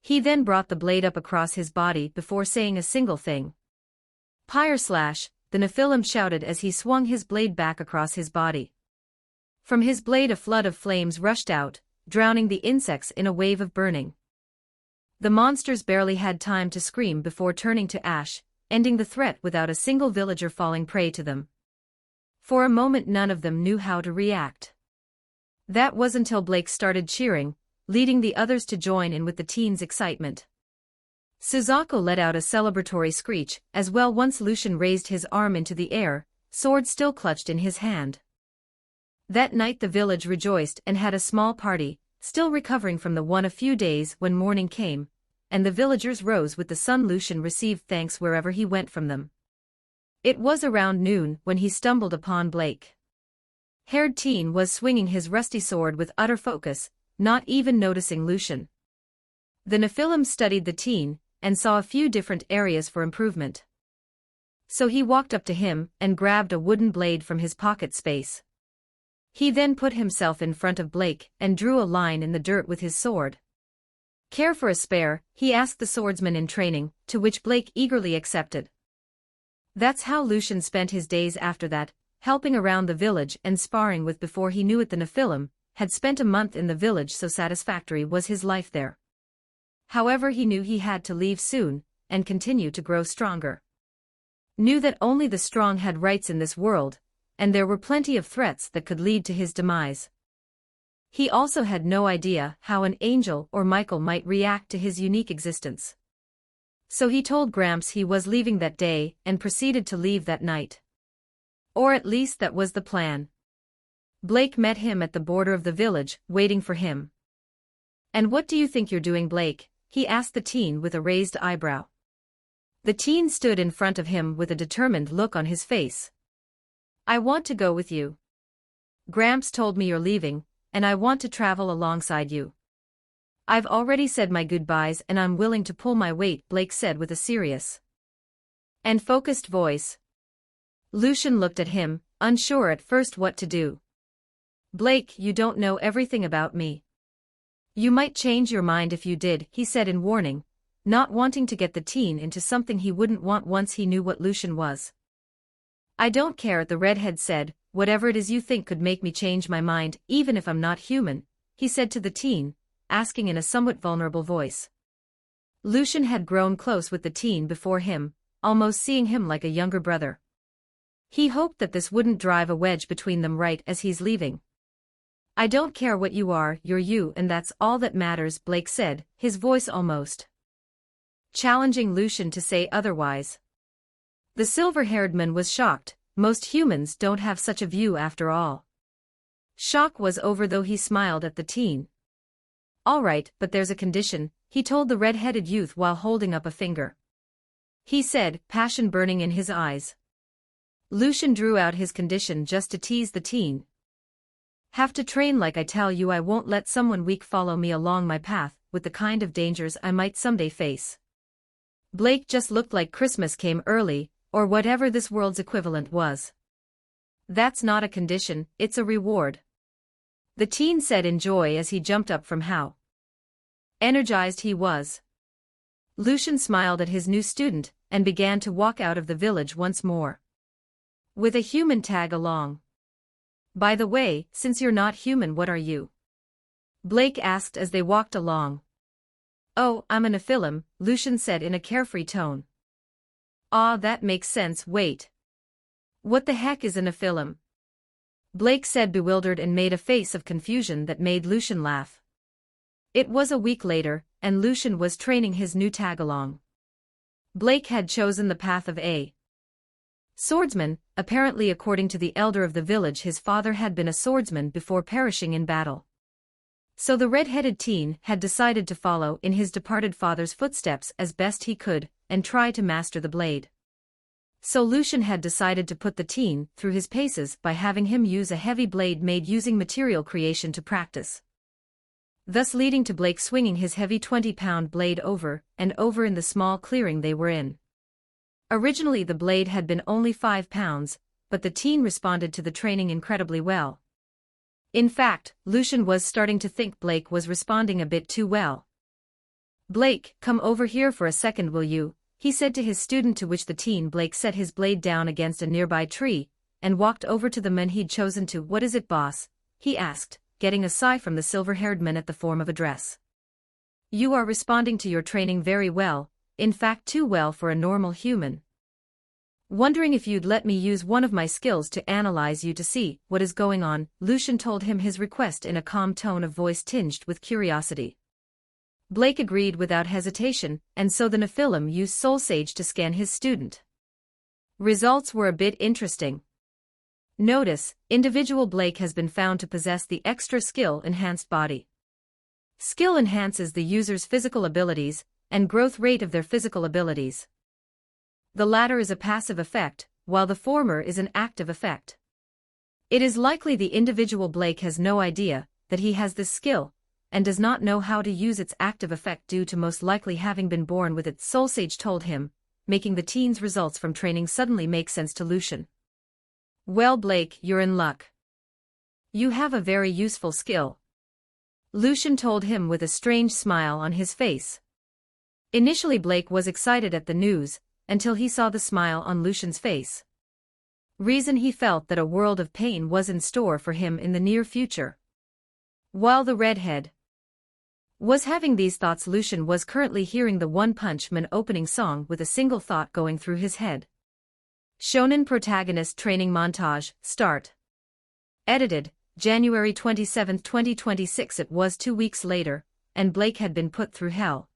S2: He then brought the blade up across his body before saying a single thing. "Pyre slash," the Nephilim shouted as he swung his blade back across his body. From his blade a flood of flames rushed out, drowning the insects in a wave of burning. The monsters barely had time to scream before turning to ash, ending the threat without a single villager falling prey to them. For a moment none of them knew how to react. That was until Blake started cheering, leading the others to join in with the teens' excitement. Suzaku let out a celebratory screech as well once Lucian raised his arm into the air, sword still clutched in his hand. That night the village rejoiced and had a small party, still recovering from the one a few days when morning came, and the villagers rose with the sun. Lucian received thanks wherever he went from them. It was around noon when he stumbled upon Blake. Haired teen was swinging his rusty sword with utter focus, not even noticing Lucian. The Nephilim studied the teen, and saw a few different areas for improvement. So he walked up to him and grabbed a wooden blade from his pocket space. He then put himself in front of Blake and drew a line in the dirt with his sword. "Care for a spare?" he asked the swordsman in training, to which Blake eagerly accepted. That's how Lucian spent his days after that, helping around the village and sparring with. Before he knew it the Nephilim had spent a month in the village, so satisfactory was his life there. However, he knew he had to leave soon, and continue to grow stronger. Knew that only the strong had rights in this world, and there were plenty of threats that could lead to his demise. He also had no idea how an angel or Michael might react to his unique existence. So he told Gramps he was leaving that day and proceeded to leave that night. Or at least that was the plan. Blake met him at the border of the village, waiting for him. "And what do you think you're doing, Blake?" he asked the teen with a raised eyebrow. The teen stood in front of him with a determined look on his face. "I want to go with you. Gramps told me you're leaving, and I want to travel alongside you. I've already said my goodbyes and I'm willing to pull my weight," Blake said with a serious and focused voice. Lucian looked at him, unsure at first what to do. "Blake, you don't know everything about me. You might change your mind if you did," he said in warning, not wanting to get the teen into something he wouldn't want once he knew what Lucian was. "I don't care," the redhead said, "whatever it is you think could make me change my mind, even if I'm not human," he said to the teen, asking in a somewhat vulnerable voice. Lucian had grown close with the teen before him, almost seeing him like a younger brother. He hoped that this wouldn't drive a wedge between them right as he's leaving. I don't care what you are, you're you and that's all that matters, Blake said, his voice almost challenging Lucian to say otherwise. The silver-haired man was shocked. Most humans don't have such a view after all. Shock was over though he smiled at the teen. All right, but there's a condition, he told the red-headed youth while holding up a finger. He said, passion burning in his eyes. Lucian drew out his condition just to tease the teen. Have to train like I tell you. I won't let someone weak follow me along my path, with the kind of dangers I might someday face. Blake just looked like Christmas came early, or whatever this world's equivalent was. That's not a condition, it's a reward. The teen said in joy as he jumped up from how energized he was. Lucian smiled at his new student, and began to walk out of the village once more. With a human tag along. By the way, since you're not human, what are you? Blake asked as they walked along. Oh, I'm a Nephilim, Lucian said in a carefree tone. Ah, that makes sense. Wait. What the heck is a Nephilim? Blake said, bewildered, and made a face of confusion that made Lucian laugh. It was a week later, and Lucian was training his new tag-along. Blake had chosen the path of a swordsman, apparently according to the elder of the village. His father had been a swordsman before perishing in battle. So the red-headed teen had decided to follow in his departed father's footsteps as best he could, and try to master the blade. So Lucian had decided to put the teen through his paces by having him use a heavy blade made using material creation to practice. Thus leading to Blake swinging his heavy 20-pound blade over and over in the small clearing they were in. Originally the blade had been only 5 pounds, but the teen responded to the training incredibly well. In fact, Lucian was starting to think Blake was responding a bit too well. Blake, come over here for a second, will you? He said to his student, to which the teen Blake set his blade down against a nearby tree, and walked over to the man he'd chosen to. What is it, boss? He asked, getting a sigh from the silver-haired man at the form of address. You are responding to your training very well, in fact too well for a normal human. Wondering if you'd let me use one of my skills to analyze you to see what is going on, Lucian told him his request in a calm tone of voice tinged with curiosity. Blake agreed without hesitation, and so the Nephilim used Soul Sage to scan his student. Results were a bit interesting. Notice, individual Blake has been found to possess the extra skill-enhanced body. Skill enhances the user's physical abilities, and growth rate of their physical abilities. The latter is a passive effect, while the former is an active effect. It is likely the individual Blake has no idea that he has this skill, and does not know how to use its active effect due to most likely having been born with it, Soul Sage told him, making the teen's results from training suddenly make sense to Lucian. Well, Blake, you're in luck. You have a very useful skill. Lucian told him with a strange smile on his face. Initially Blake was excited at the news, until he saw the smile on Lucian's face. Reason he felt that a world of pain was in store for him in the near future. While the redhead was having these thoughts, Lucian was currently hearing the One Punch Man opening song with a single thought going through his head. Shonen Protagonist Training Montage, Start. Edited, January 27, 2026. It was 2 weeks later, and Blake had been put through hell.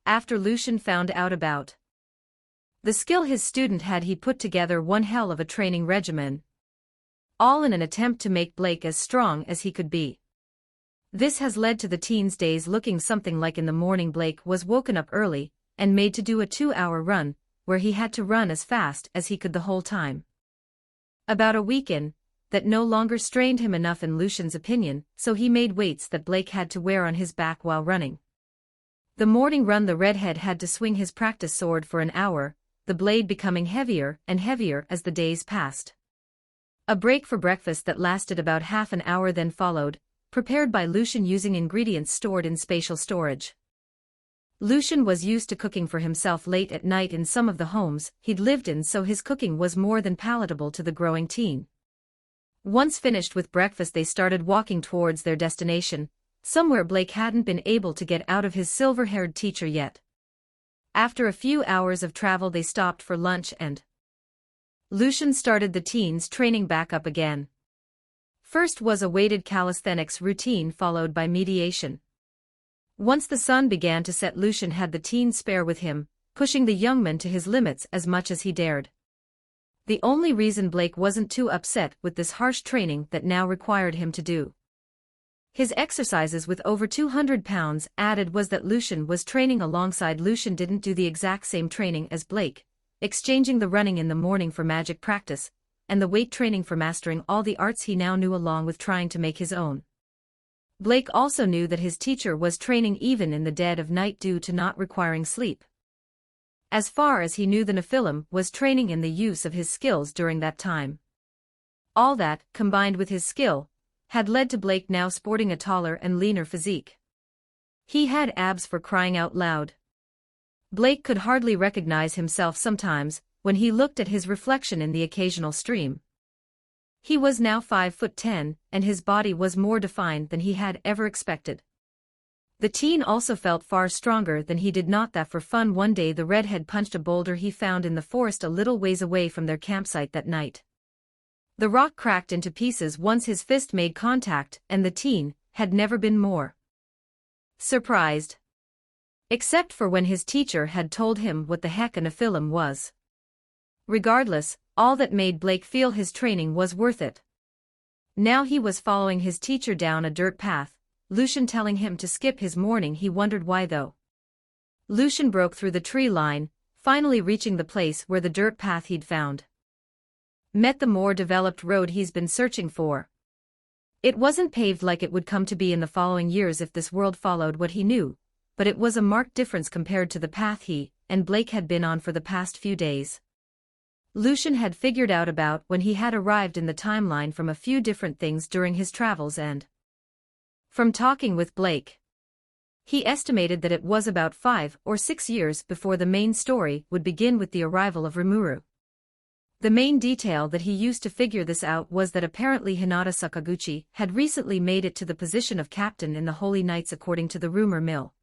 S2: After Lucian found out about the skill his student had, he put together one hell of a training regimen. All in an attempt to make Blake as strong as he could be. This has led to the teen's days looking something like in the morning. Blake was woken up early, and made to do a 2-hour run, where he had to run as fast as he could the whole time. About a week in, that no longer strained him enough in Lucian's opinion, so he made weights that Blake had to wear on his back while running. The morning run, the redhead had to swing his practice sword for an hour, the blade becoming heavier and heavier as the days passed. A break for breakfast that lasted about half an hour then followed, prepared by Lucian using ingredients stored in spatial storage. Lucian was used to cooking for himself late at night in some of the homes he'd lived in, so his cooking was more than palatable to the growing teen. Once finished with breakfast, they started walking towards their destination, somewhere Blake hadn't been able to get out of his silver-haired teacher yet. After a few hours of travel they stopped for lunch and Lucian started the teens' training back up again. First was a weighted calisthenics routine followed by mediation. Once the sun began to set, Lucian had the teen spare with him, pushing the young man to his limits as much as he dared. The only reason Blake wasn't too upset with this harsh training that now required him to do his exercises with over 200 pounds added was that Lucian was training alongside. Lucian didn't do the exact same training as Blake, exchanging the running in the morning for magic practice, and the weight training for mastering all the arts he now knew along with trying to make his own. Blake also knew that his teacher was training even in the dead of night due to not requiring sleep. As far as he knew, the Nephilim was training in the use of his skills during that time. All that, combined with his skill, had led to Blake now sporting a taller and leaner physique. He had abs for crying out loud. Blake could hardly recognize himself sometimes when he looked at his reflection in the occasional stream. He was now 5'10", and his body was more defined than he had ever expected. The teen also felt far stronger than he did. Not that for fun. One day the redhead punched a boulder he found in the forest a little ways away from their campsite that night. The rock cracked into pieces once his fist made contact, and the teen had never been more surprised. Except for when his teacher had told him what the heck a Nephilim was. Regardless, all that made Blake feel his training was worth it. Now he was following his teacher down a dirt path, Lucian telling him to skip his morning. He wondered why though. Lucian broke through the tree line, finally reaching the place where the dirt path he'd found met the more developed road he's been searching for. It wasn't paved like it would come to be in the following years if this world followed what he knew, but it was a marked difference compared to the path he and Blake had been on for the past few days. Lucian had figured out about when he had arrived in the timeline from a few different things during his travels and from talking with Blake. He estimated that it was about 5 or 6 years before the main story would begin with the arrival of Rimuru. The main detail that he used to figure this out was that apparently Hinata Sakaguchi had recently made it to the position of captain in the Holy Knights according to the rumor mill.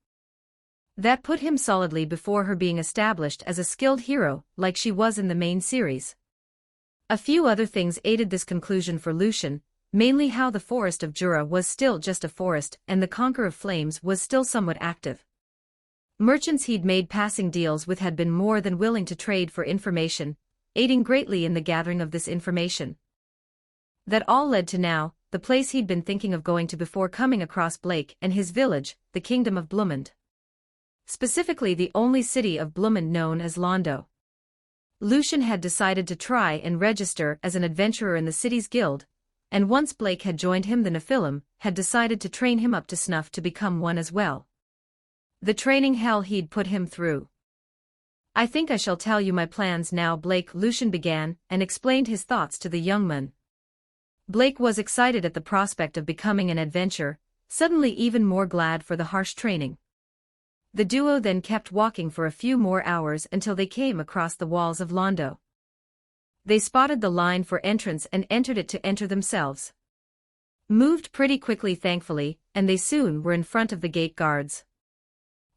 S2: That put him solidly before her being established as a skilled hero like she was in the main series. A few other things aided this conclusion for Lucian, mainly how the Forest of Jura was still just a forest and the Conqueror of Flames was still somewhat active. Merchants he'd made passing deals with had been more than willing to trade for information, aiding greatly in the gathering of this information. That all led to now, the place he'd been thinking of going to before coming across Blake and his village, the Kingdom of Blumend. Specifically the only city of Blumend known as Londo. Lucian had decided to try and register as an adventurer in the city's guild, and once Blake had joined him, the Nephilim had decided to train him up to snuff to become one as well. The training hell he'd put him through. I think I shall tell you my plans now, Blake. Lucian began and explained his thoughts to the young man. Blake was excited at the prospect of becoming an adventurer, suddenly even more glad for the harsh training. The duo then kept walking for a few more hours until they came across the walls of Londo. They spotted the line for entrance and entered it to enter themselves. Moved pretty quickly thankfully, and they soon were in front of the gate guards.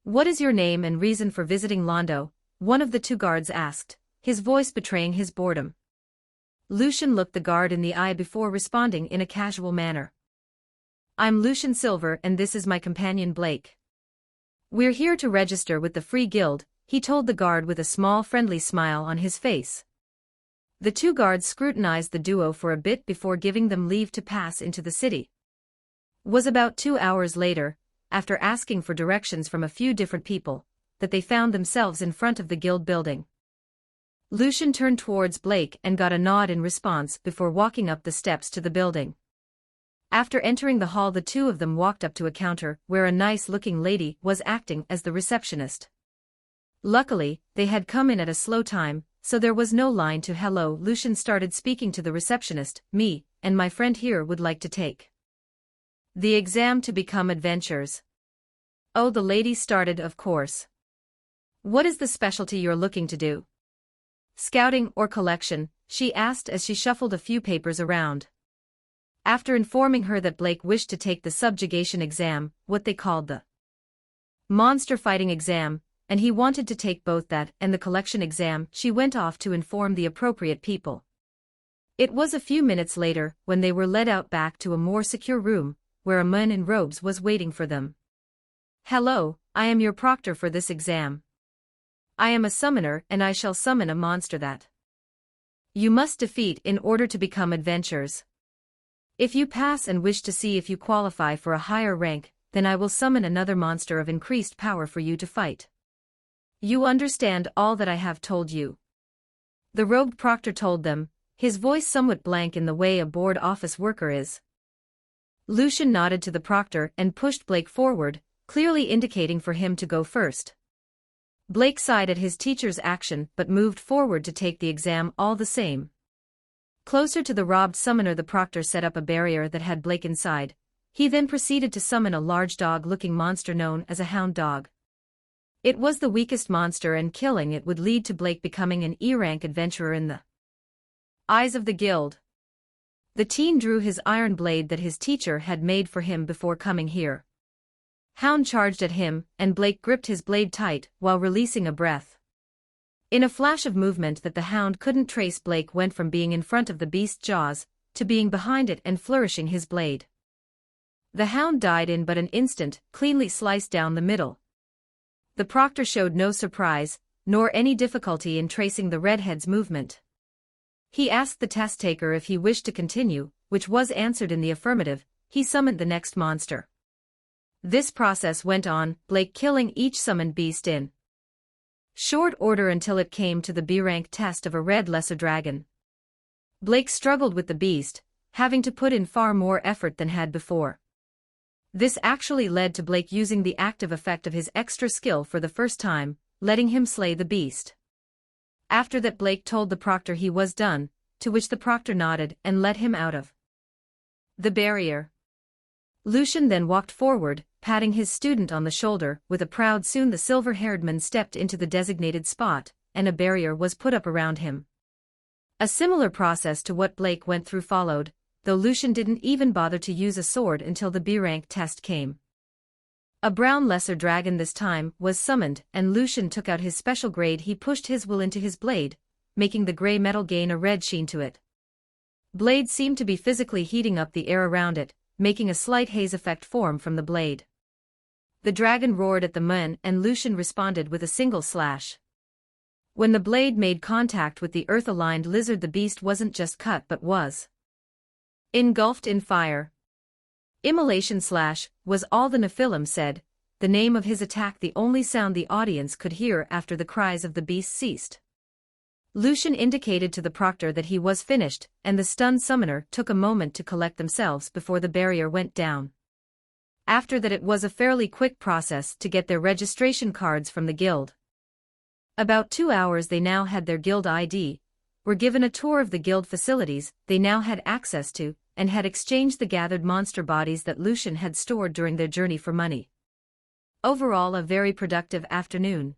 S2: What is your name and reason for visiting Londo? One of the two guards asked, his voice betraying his boredom. Lucian looked the guard in the eye before responding in a casual manner. I'm Lucian Silver and this is my companion Blake. We're here to register with the Free Guild, he told the guard with a small friendly smile on his face. The two guards scrutinized the duo for a bit before giving them leave to pass into the city. Was about 2 hours later, after asking for directions from a few different people, that they found themselves in front of the guild building. Lucian turned towards Blake and got a nod in response before walking up the steps to the building. After entering the hall, the two of them walked up to a counter where a nice-looking lady was acting as the receptionist. Luckily, they had come in at a slow time, so there was no line to hello. Lucian started speaking to the receptionist. Me and my friend here would like to take the exam to become adventurers. Oh, the lady started, of course. What is the specialty you're looking to do? Scouting or collection? She asked as she shuffled a few papers around. After informing her that Blake wished to take the subjugation exam, what they called the monster fighting exam, and he wanted to take both that and the collection exam, she went off to inform the appropriate people. It was a few minutes later when they were led out back to a more secure room, where a man in robes was waiting for them. "Hello, I am your proctor for this exam. I am a summoner and I shall summon a monster that you must defeat in order to become adventurers. If you pass and wish to see if you qualify for a higher rank, then I will summon another monster of increased power for you to fight. You understand all that I have told you?" The robed proctor told them, his voice somewhat blank in the way a bored office worker is. Lucian nodded to the proctor and pushed Blake forward, clearly indicating for him to go first. Blake sighed at his teacher's action but moved forward to take the exam all the same. Closer to the robbed summoner, the proctor set up a barrier that had Blake inside. He then proceeded to summon a large dog-looking monster known as a hound dog. It was the weakest monster, and killing it would lead to Blake becoming an E-rank adventurer in the eyes of the guild. The teen drew his iron blade that his teacher had made for him before coming here. Hound charged at him, and Blake gripped his blade tight while releasing a breath. In a flash of movement that the hound couldn't trace, Blake went from being in front of the beast's jaws to being behind it and flourishing his blade. The hound died in but an instant, cleanly sliced down the middle. The proctor showed no surprise, nor any difficulty in tracing the redhead's movement. He asked the test taker if he wished to continue, which was answered in the affirmative. He summoned the next monster. This process went on, Blake killing each summoned beast in short order until it came to the B-rank test of a red lesser dragon. Blake struggled with the beast, having to put in far more effort than had before. This actually led to Blake using the active effect of his extra skill for the first time, letting him slay the beast. After that, Blake told the proctor he was done, to which the proctor nodded and let him out of the barrier. Lucian then walked forward, patting his student on the shoulder with a proud soon. The silver-haired man stepped into the designated spot, and a barrier was put up around him. A similar process to what Blake went through followed, though Lucian didn't even bother to use a sword until the B-rank test came. A brown lesser dragon this time was summoned, and Lucian took out his special grade. He pushed his will into his blade, making the gray metal gain a red sheen to it. Blade seemed to be physically heating up the air around it, making a slight haze effect form from the blade. The dragon roared at the man, and Lucian responded with a single slash. When the blade made contact with the earth-aligned lizard, the beast wasn't just cut but was engulfed in fire. Immolation slash was all the Nephilim said, the name of his attack the only sound the audience could hear after the cries of the beast ceased. Lucian indicated to the proctor that he was finished, and the stunned summoner took a moment to collect themselves before the barrier went down. After that, it was a fairly quick process to get their registration cards from the guild. About 2 hours they now had their guild ID, were given a tour of the guild facilities they now had access to, and had exchanged the gathered monster bodies that Lucian had stored during their journey for money. Overall, a very productive afternoon.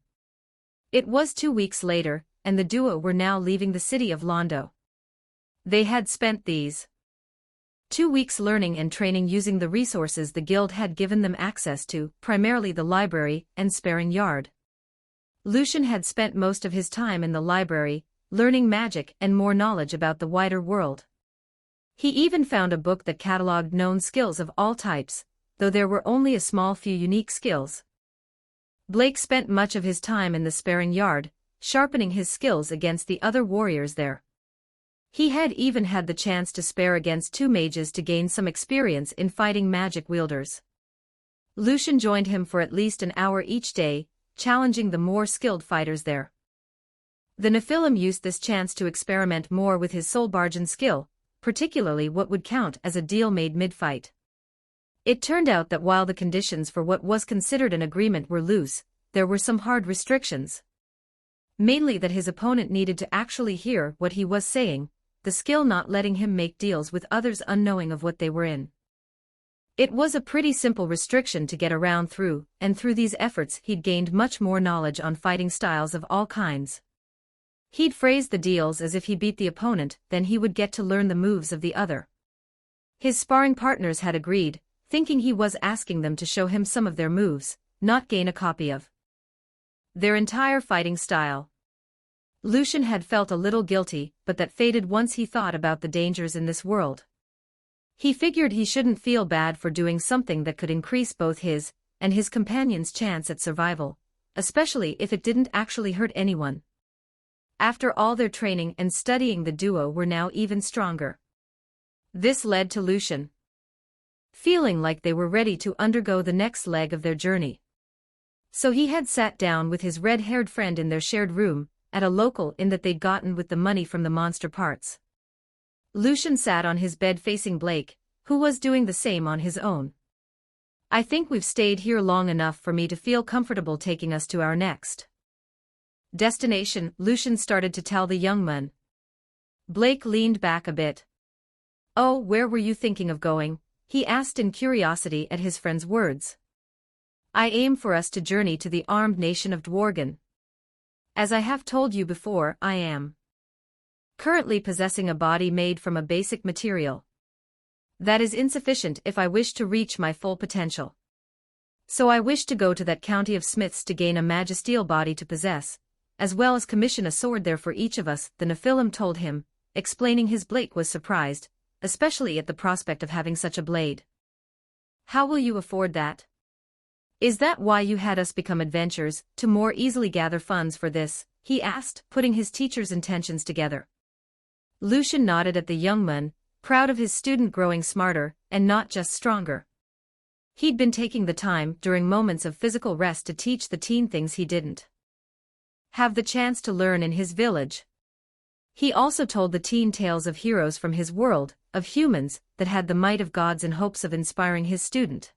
S2: It was 2 weeks later, and the duo were now leaving the city of Londo. They had spent these 2 weeks learning and training using the resources the guild had given them access to, primarily the library and sparring yard. Lucian had spent most of his time in the library, learning magic and more knowledge about the wider world. He even found a book that catalogued known skills of all types, though there were only a small few unique skills. Blake spent much of his time in the sparring yard, sharpening his skills against the other warriors there. He had even had the chance to spar against 2 mages to gain some experience in fighting magic wielders. Lucian joined him for at least an hour each day, challenging the more skilled fighters there. The Nephilim used this chance to experiment more with his soulbargain skill, particularly what would count as a deal made mid-fight. It turned out that while the conditions for what was considered an agreement were loose, there were some hard restrictions. Mainly that his opponent needed to actually hear what he was saying, the skill not letting him make deals with others unknowing of what they were in. It was a pretty simple restriction to get around through, and through these efforts he'd gained much more knowledge on fighting styles of all kinds. He'd phrase the deals as if he beat the opponent, then he would get to learn the moves of the other. His sparring partners had agreed, thinking he was asking them to show him some of their moves, not gain a copy of their entire fighting style. Lucian had felt a little guilty, but that faded once he thought about the dangers in this world. He figured he shouldn't feel bad for doing something that could increase both his and his companion's chance at survival, especially if it didn't actually hurt anyone. After all their training and studying, the duo were now even stronger. This led to Lucian feeling like they were ready to undergo the next leg of their journey. So he had sat down with his red-haired friend in their shared room, at a local inn that they'd gotten with the money from the monster parts. Lucian sat on his bed facing Blake, who was doing the same on his own. "I think we've stayed here long enough for me to feel comfortable taking us to our next destination," Lucian started to tell the young man. Blake leaned back a bit. "Oh, where were you thinking of going?" he asked in curiosity at his friend's words. "I aim for us to journey to the armed nation of Dworgen. As I have told you before, I am currently possessing a body made from a basic material. That is insufficient if I wish to reach my full potential. So I wish to go to that county of smiths to gain a magisteel body to possess, as well as commission a sword there for each of us," the Nephilim told him, explaining his. Blake was surprised, especially at the prospect of having such a blade. "How will you afford that? Is that why you had us become adventurers, to more easily gather funds for this?" he asked, putting his teacher's intentions together. Lucian nodded at the young man, proud of his student growing smarter, and not just stronger. He'd been taking the time during moments of physical rest to teach the teen things he didn't have the chance to learn in his village. He also told the teen tales of heroes from his world, of humans that had the might of gods in hopes of inspiring his student.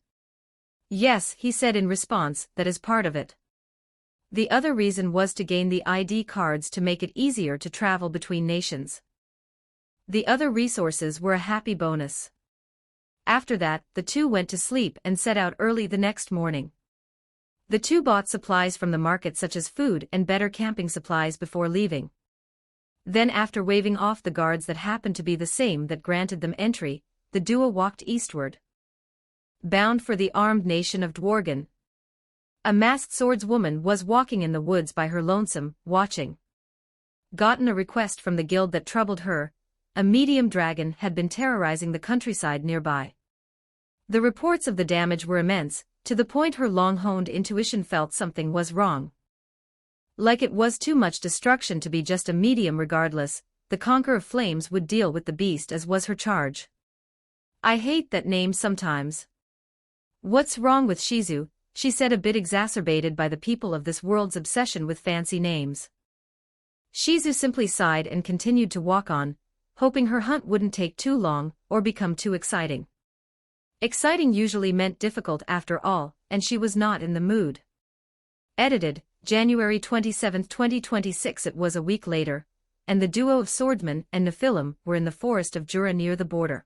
S2: "Yes," he said in response, "that is part of it. The other reason was to gain the ID cards to make it easier to travel between nations. The other resources were a happy bonus." After that, the two went to sleep and set out early the next morning. The two bought supplies from the market such as food and better camping supplies before leaving. Then, after waving off the guards that happened to be the same that granted them entry, the duo walked eastward, bound for the armed nation of Dworgen. A masked swordswoman was walking in the woods by her lonesome, watching. Gotten a request from the guild that troubled her. A medium dragon had been terrorizing the countryside nearby. The reports of the damage were immense, to the point her long-honed intuition felt something was wrong. Like it was too much destruction to be just a medium. Regardless, the Conqueror of Flames would deal with the beast, as was her charge. "I hate that name sometimes. What's wrong with Shizu?" she said, a bit exacerbated by the people of this world's obsession with fancy names. Shizu simply sighed and continued to walk on, hoping her hunt wouldn't take too long or become too exciting. Exciting usually meant difficult after all, and she was not in the mood. Edited, January 27, 2026. It was a week later, and the duo of swordsmen and Nephilim were in the forest of Jura near the border.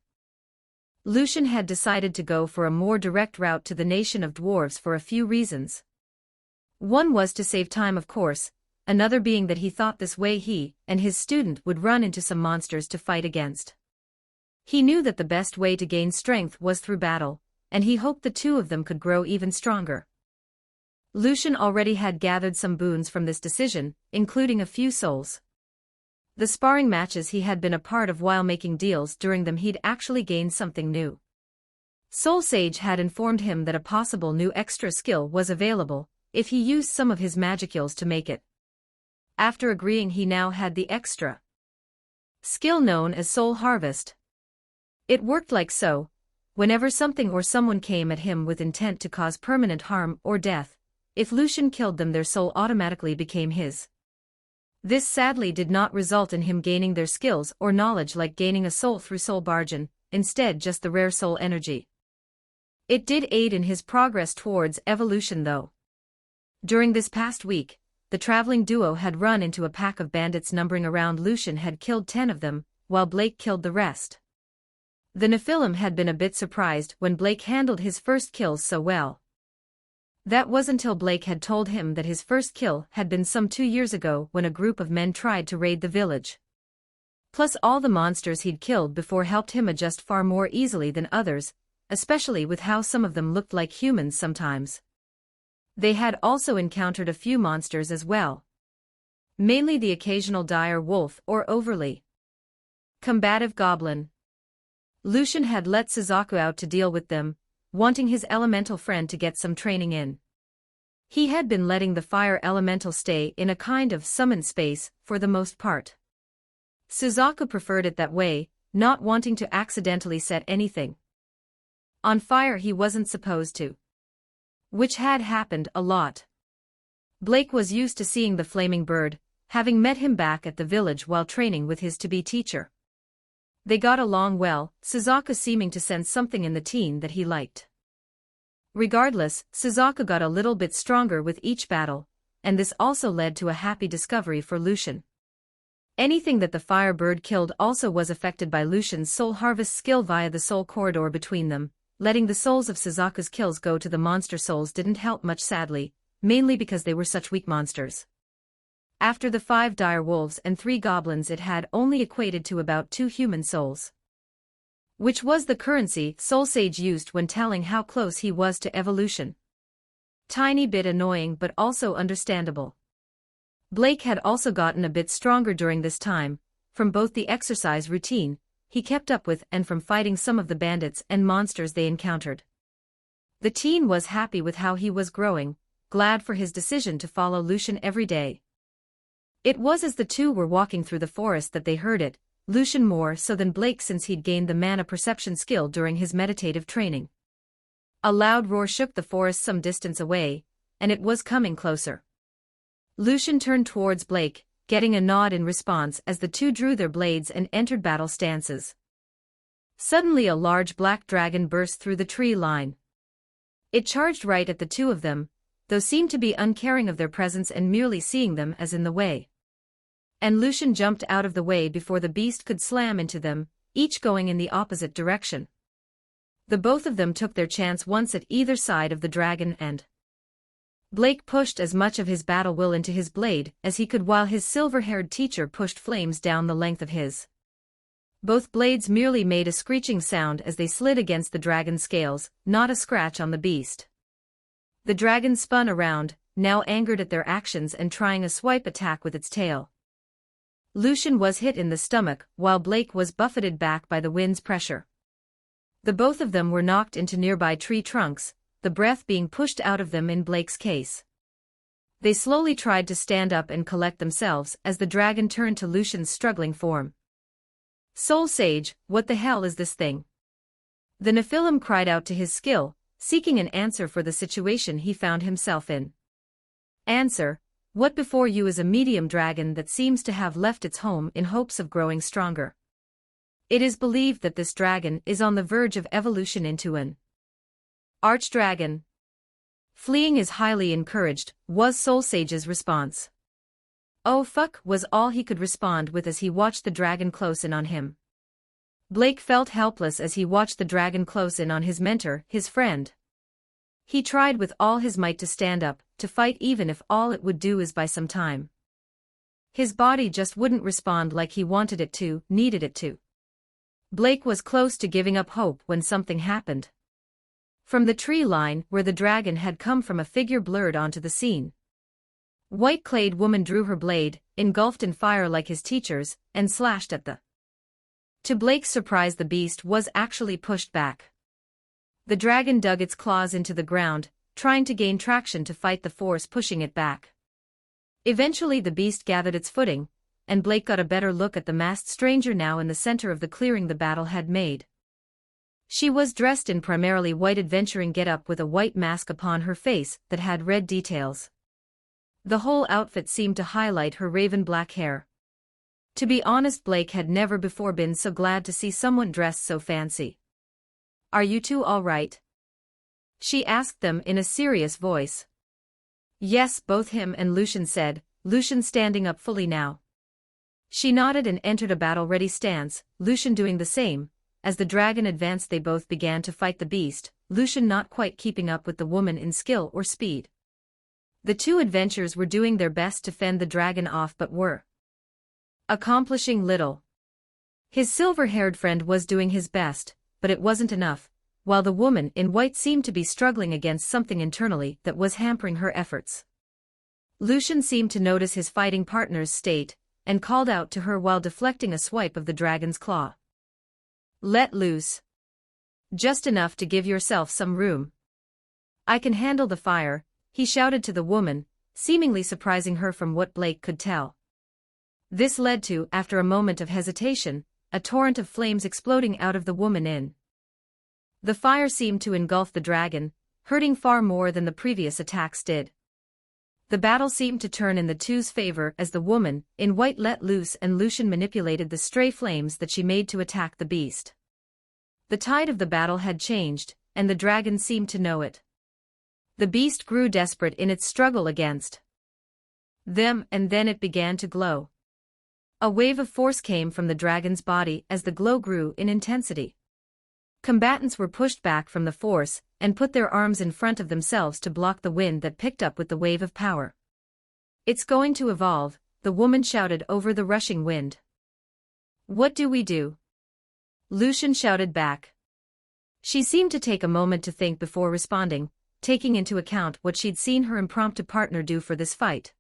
S2: Lucian had decided to go for a more direct route to the nation of dwarves for a few reasons. One was to save time, of course, another being that he thought this way he and his student would run into some monsters to fight against. He knew that the best way to gain strength was through battle, and he hoped the two of them could grow even stronger. Lucian already had gathered some boons from this decision, including a few souls. The sparring matches he had been a part of while making deals, during them he'd actually gained something new. Soul Sage had informed him that a possible new extra skill was available, if he used some of his magicules to make it. After agreeing, he now had the extra skill known as Soul Harvest. It worked like so: whenever something or someone came at him with intent to cause permanent harm or death, if Lucian killed them, their soul automatically became his. This sadly did not result in him gaining their skills or knowledge like gaining a soul through soul bargain, instead just the rare soul energy. It did aid in his progress towards evolution though. During this past week, the traveling duo had run into a pack of bandits numbering around. Lucian had killed 10 of them, while Blake killed the rest. The Nephilim had been a bit surprised when Blake handled his first kills so well. That was until Blake had told him that his first kill had been some 2 years ago when a group of men tried to raid the village. Plus all the monsters he'd killed before helped him adjust far more easily than others, especially with how some of them looked like humans sometimes. They had also encountered a few monsters as well. mainly the occasional dire wolf or overly combative goblin. Lucian had let Suzaku out to deal with them, wanting his elemental friend to get some training in. He had been letting the fire elemental stay in a kind of summon space for the most part. Suzaku preferred it that way, not wanting to accidentally set anything on fire he wasn't supposed to. Which had happened a lot. Blake was used to seeing the flaming bird, having met him back at the village while training with his to-be teacher. They got along well, Suzaku seeming to sense something in the teen that he liked. Regardless, Suzaku got a little bit stronger with each battle, and this also led to a happy discovery for Lucian. Anything that the fire bird killed also was affected by Lucian's soul harvest skill via the soul corridor between them. Letting the souls of Suzaku's kills go to the monster souls didn't help much sadly, mainly because they were such weak monsters. After the 5 dire wolves and 3 goblins it had only equated to about 2 human souls. Which was the currency Soul Sage used when telling how close he was to evolution. Tiny bit annoying but also understandable. Blake had also gotten a bit stronger during this time, from both the exercise routine he kept up with and from fighting some of the bandits and monsters they encountered. The teen was happy with how he was growing, glad for his decision to follow Lucian every day. It was as the two were walking through the forest that they heard it, Lucian more so than Blake since he'd gained the mana perception skill during his meditative training. A loud roar shook the forest some distance away, and it was coming closer. Lucian turned towards Blake, getting a nod in response as the two drew their blades and entered battle stances. Suddenly a large black dragon burst through the tree line. It charged right at the two of them, though seemed to be uncaring of their presence and merely seeing them as in the way. And Lucian jumped out of the way before the beast could slam into them, each going in the opposite direction. The both of them took their chance once at either side of the dragon and Blake pushed as much of his battle will into his blade as he could while his silver-haired teacher pushed flames down the length of his. Both blades merely made a screeching sound as they slid against the dragon's scales, not a scratch on the beast. The dragon spun around, now angered at their actions and trying a swipe attack with its tail. Lucian was hit in the stomach while Blake was buffeted back by the wind's pressure. The both of them were knocked into nearby tree trunks, the breath being pushed out of them in Blake's case. They slowly tried to stand up and collect themselves as the dragon turned to Lucian's struggling form. Soul Sage, what the hell is this thing? The Nephilim cried out to his skill, seeking an answer for the situation he found himself in. Answer, what before you is a medium dragon that seems to have left its home in hopes of growing stronger. It is believed that this dragon is on the verge of evolution into an Archdragon. Fleeing is highly encouraged, was Soul Sage's response. Oh fuck was all he could respond with as he watched the dragon close in on him. Blake felt helpless as he watched the dragon close in on his mentor, his friend. He tried with all his might to stand up, to fight even if all it would do is buy some time. His body just wouldn't respond like he wanted it to, needed it to. Blake was close to giving up hope when something happened. From the tree line where the dragon had come from a figure blurred onto the scene. White-clad woman drew her blade, engulfed in fire like his teacher's, and slashed at the. To Blake's surprise the beast was actually pushed back. The dragon dug its claws into the ground, trying to gain traction to fight the force pushing it back. Eventually the beast gathered its footing, and Blake got a better look at the masked stranger now in the center of the clearing the battle had made. She was dressed in primarily white adventuring get-up with a white mask upon her face that had red details. The whole outfit seemed to highlight her raven black hair. To be honest, Blake had never before been so glad to see someone dressed so fancy. Are you two all right? She asked them in a serious voice. Yes, both him and Lucian said, Lucian standing up fully now. She nodded and entered a battle-ready stance, Lucian doing the same. As the dragon advanced they both began to fight the beast, Lucian not quite keeping up with the woman in skill or speed. The two adventurers were doing their best to fend the dragon off but were accomplishing little. His silver-haired friend was doing his best, but it wasn't enough, while the woman in white seemed to be struggling against something internally that was hampering her efforts. Lucian seemed to notice his fighting partner's state, and called out to her while deflecting a swipe of the dragon's claw. "Let loose. Just enough to give yourself some room. I can handle the fire," he shouted to the woman, seemingly surprising her from what Blake could tell. This led to, after a moment of hesitation, a torrent of flames exploding out of the woman. The fire seemed to engulf the dragon, hurting far more than the previous attacks did. The battle seemed to turn in the two's favor as the woman in white let loose and Lucian manipulated the stray flames that she made to attack the beast. The tide of the battle had changed, and the dragon seemed to know it. The beast grew desperate in its struggle against them, and then it began to glow. A wave of force came from the dragon's body as the glow grew in intensity. Combatants were pushed back from the force and put their arms in front of themselves to block the wind that picked up with the wave of power. "It's going to evolve," the woman shouted over the rushing wind. "What do we do?" Lucian shouted back. She seemed to take a moment to think before responding, taking into account what she'd seen her impromptu partner do for this fight.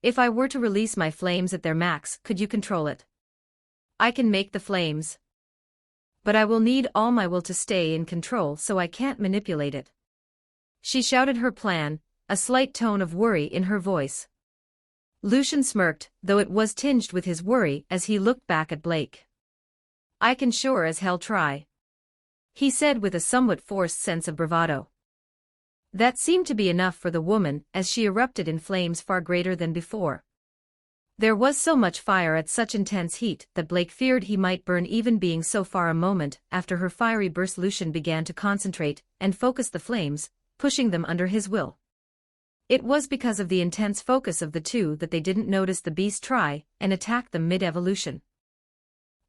S2: "If I were to release my flames at their max, could you control it?" "I can make the flames. But I will need all my will to stay in control, so I can't manipulate it." She shouted her plan, a slight tone of worry in her voice. Lucian smirked, though it was tinged with his worry as he looked back at Blake. "I can sure as hell try," he said with a somewhat forced sense of bravado. That seemed to be enough for the woman as she erupted in flames far greater than before. There was so much fire at such intense heat that Blake feared he might burn even being so far. A moment after her fiery burst, Lucian began to concentrate and focus the flames, pushing them under his will. It was because of the intense focus of the two that they didn't notice the beast try and attack them mid-evolution.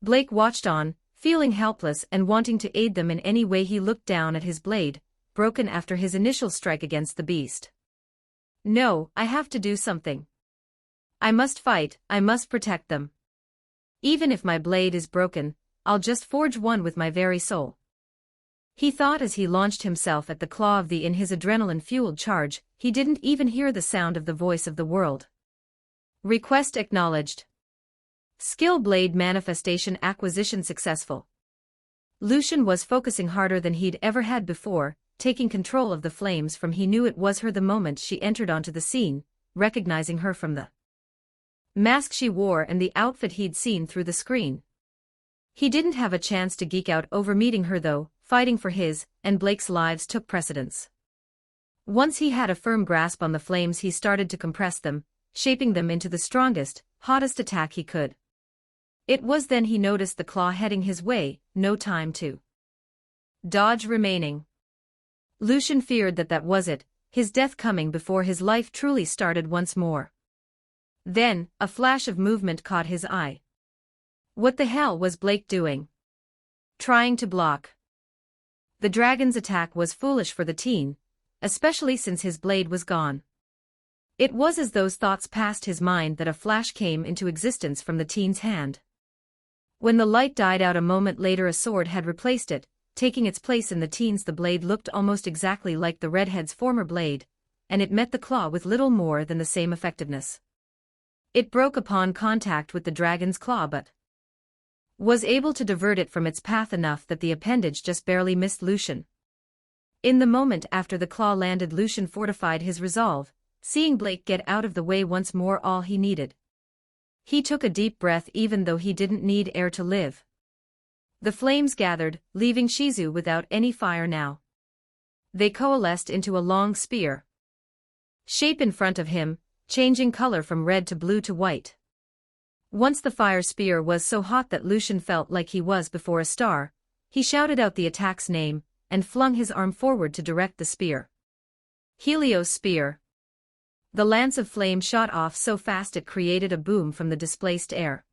S2: Blake watched on, feeling helpless and wanting to aid them in any way. He looked down at his blade, broken after his initial strike against the beast. "No, I have to do something. I must fight, I must protect them. Even if my blade is broken, I'll just forge one with my very soul," he thought as he launched himself at the claw of the in his adrenaline-fueled charge. He didn't even hear the sound of the voice of the world. "Request acknowledged. Skill blade manifestation acquisition successful." Lucian was focusing harder than he'd ever had before, taking control of the flames from he knew it was her the moment she entered onto the scene, recognizing her from the mask she wore and the outfit he'd seen through the screen. He didn't have a chance to geek out over meeting her though. Fighting for his and Blake's lives took precedence. Once he had a firm grasp on the flames, he started to compress them, shaping them into the strongest, hottest attack he could. It was then he noticed the claw heading his way, no time to dodge remaining. Lucian feared that was it, his death coming before his life truly started once more. Then, a flash of movement caught his eye. What the hell was Blake doing? Trying to block the dragon's attack was foolish for the teen, especially since his blade was gone. It was as those thoughts passed his mind that a flash came into existence from the teen's hand. When the light died out a moment later, a sword had replaced it, taking its place in the teen's. The blade looked almost exactly like the redhead's former blade, and it met the claw with little more than the same effectiveness. It broke upon contact with the dragon's claw but was able to divert it from its path enough that the appendage just barely missed Lucian. In the moment after the claw landed, Lucian fortified his resolve, seeing Blake get out of the way once more all he needed. He took a deep breath even though he didn't need air to live. The flames gathered, leaving Shizu without any fire now. They coalesced into a long spear shape in front of him, changing color from red to blue to white. Once the fire spear was so hot that Lucian felt like he was before a star, he shouted out the attack's name and flung his arm forward to direct the spear. Helios spear. The lance of flame shot off so fast it created a boom from the displaced air.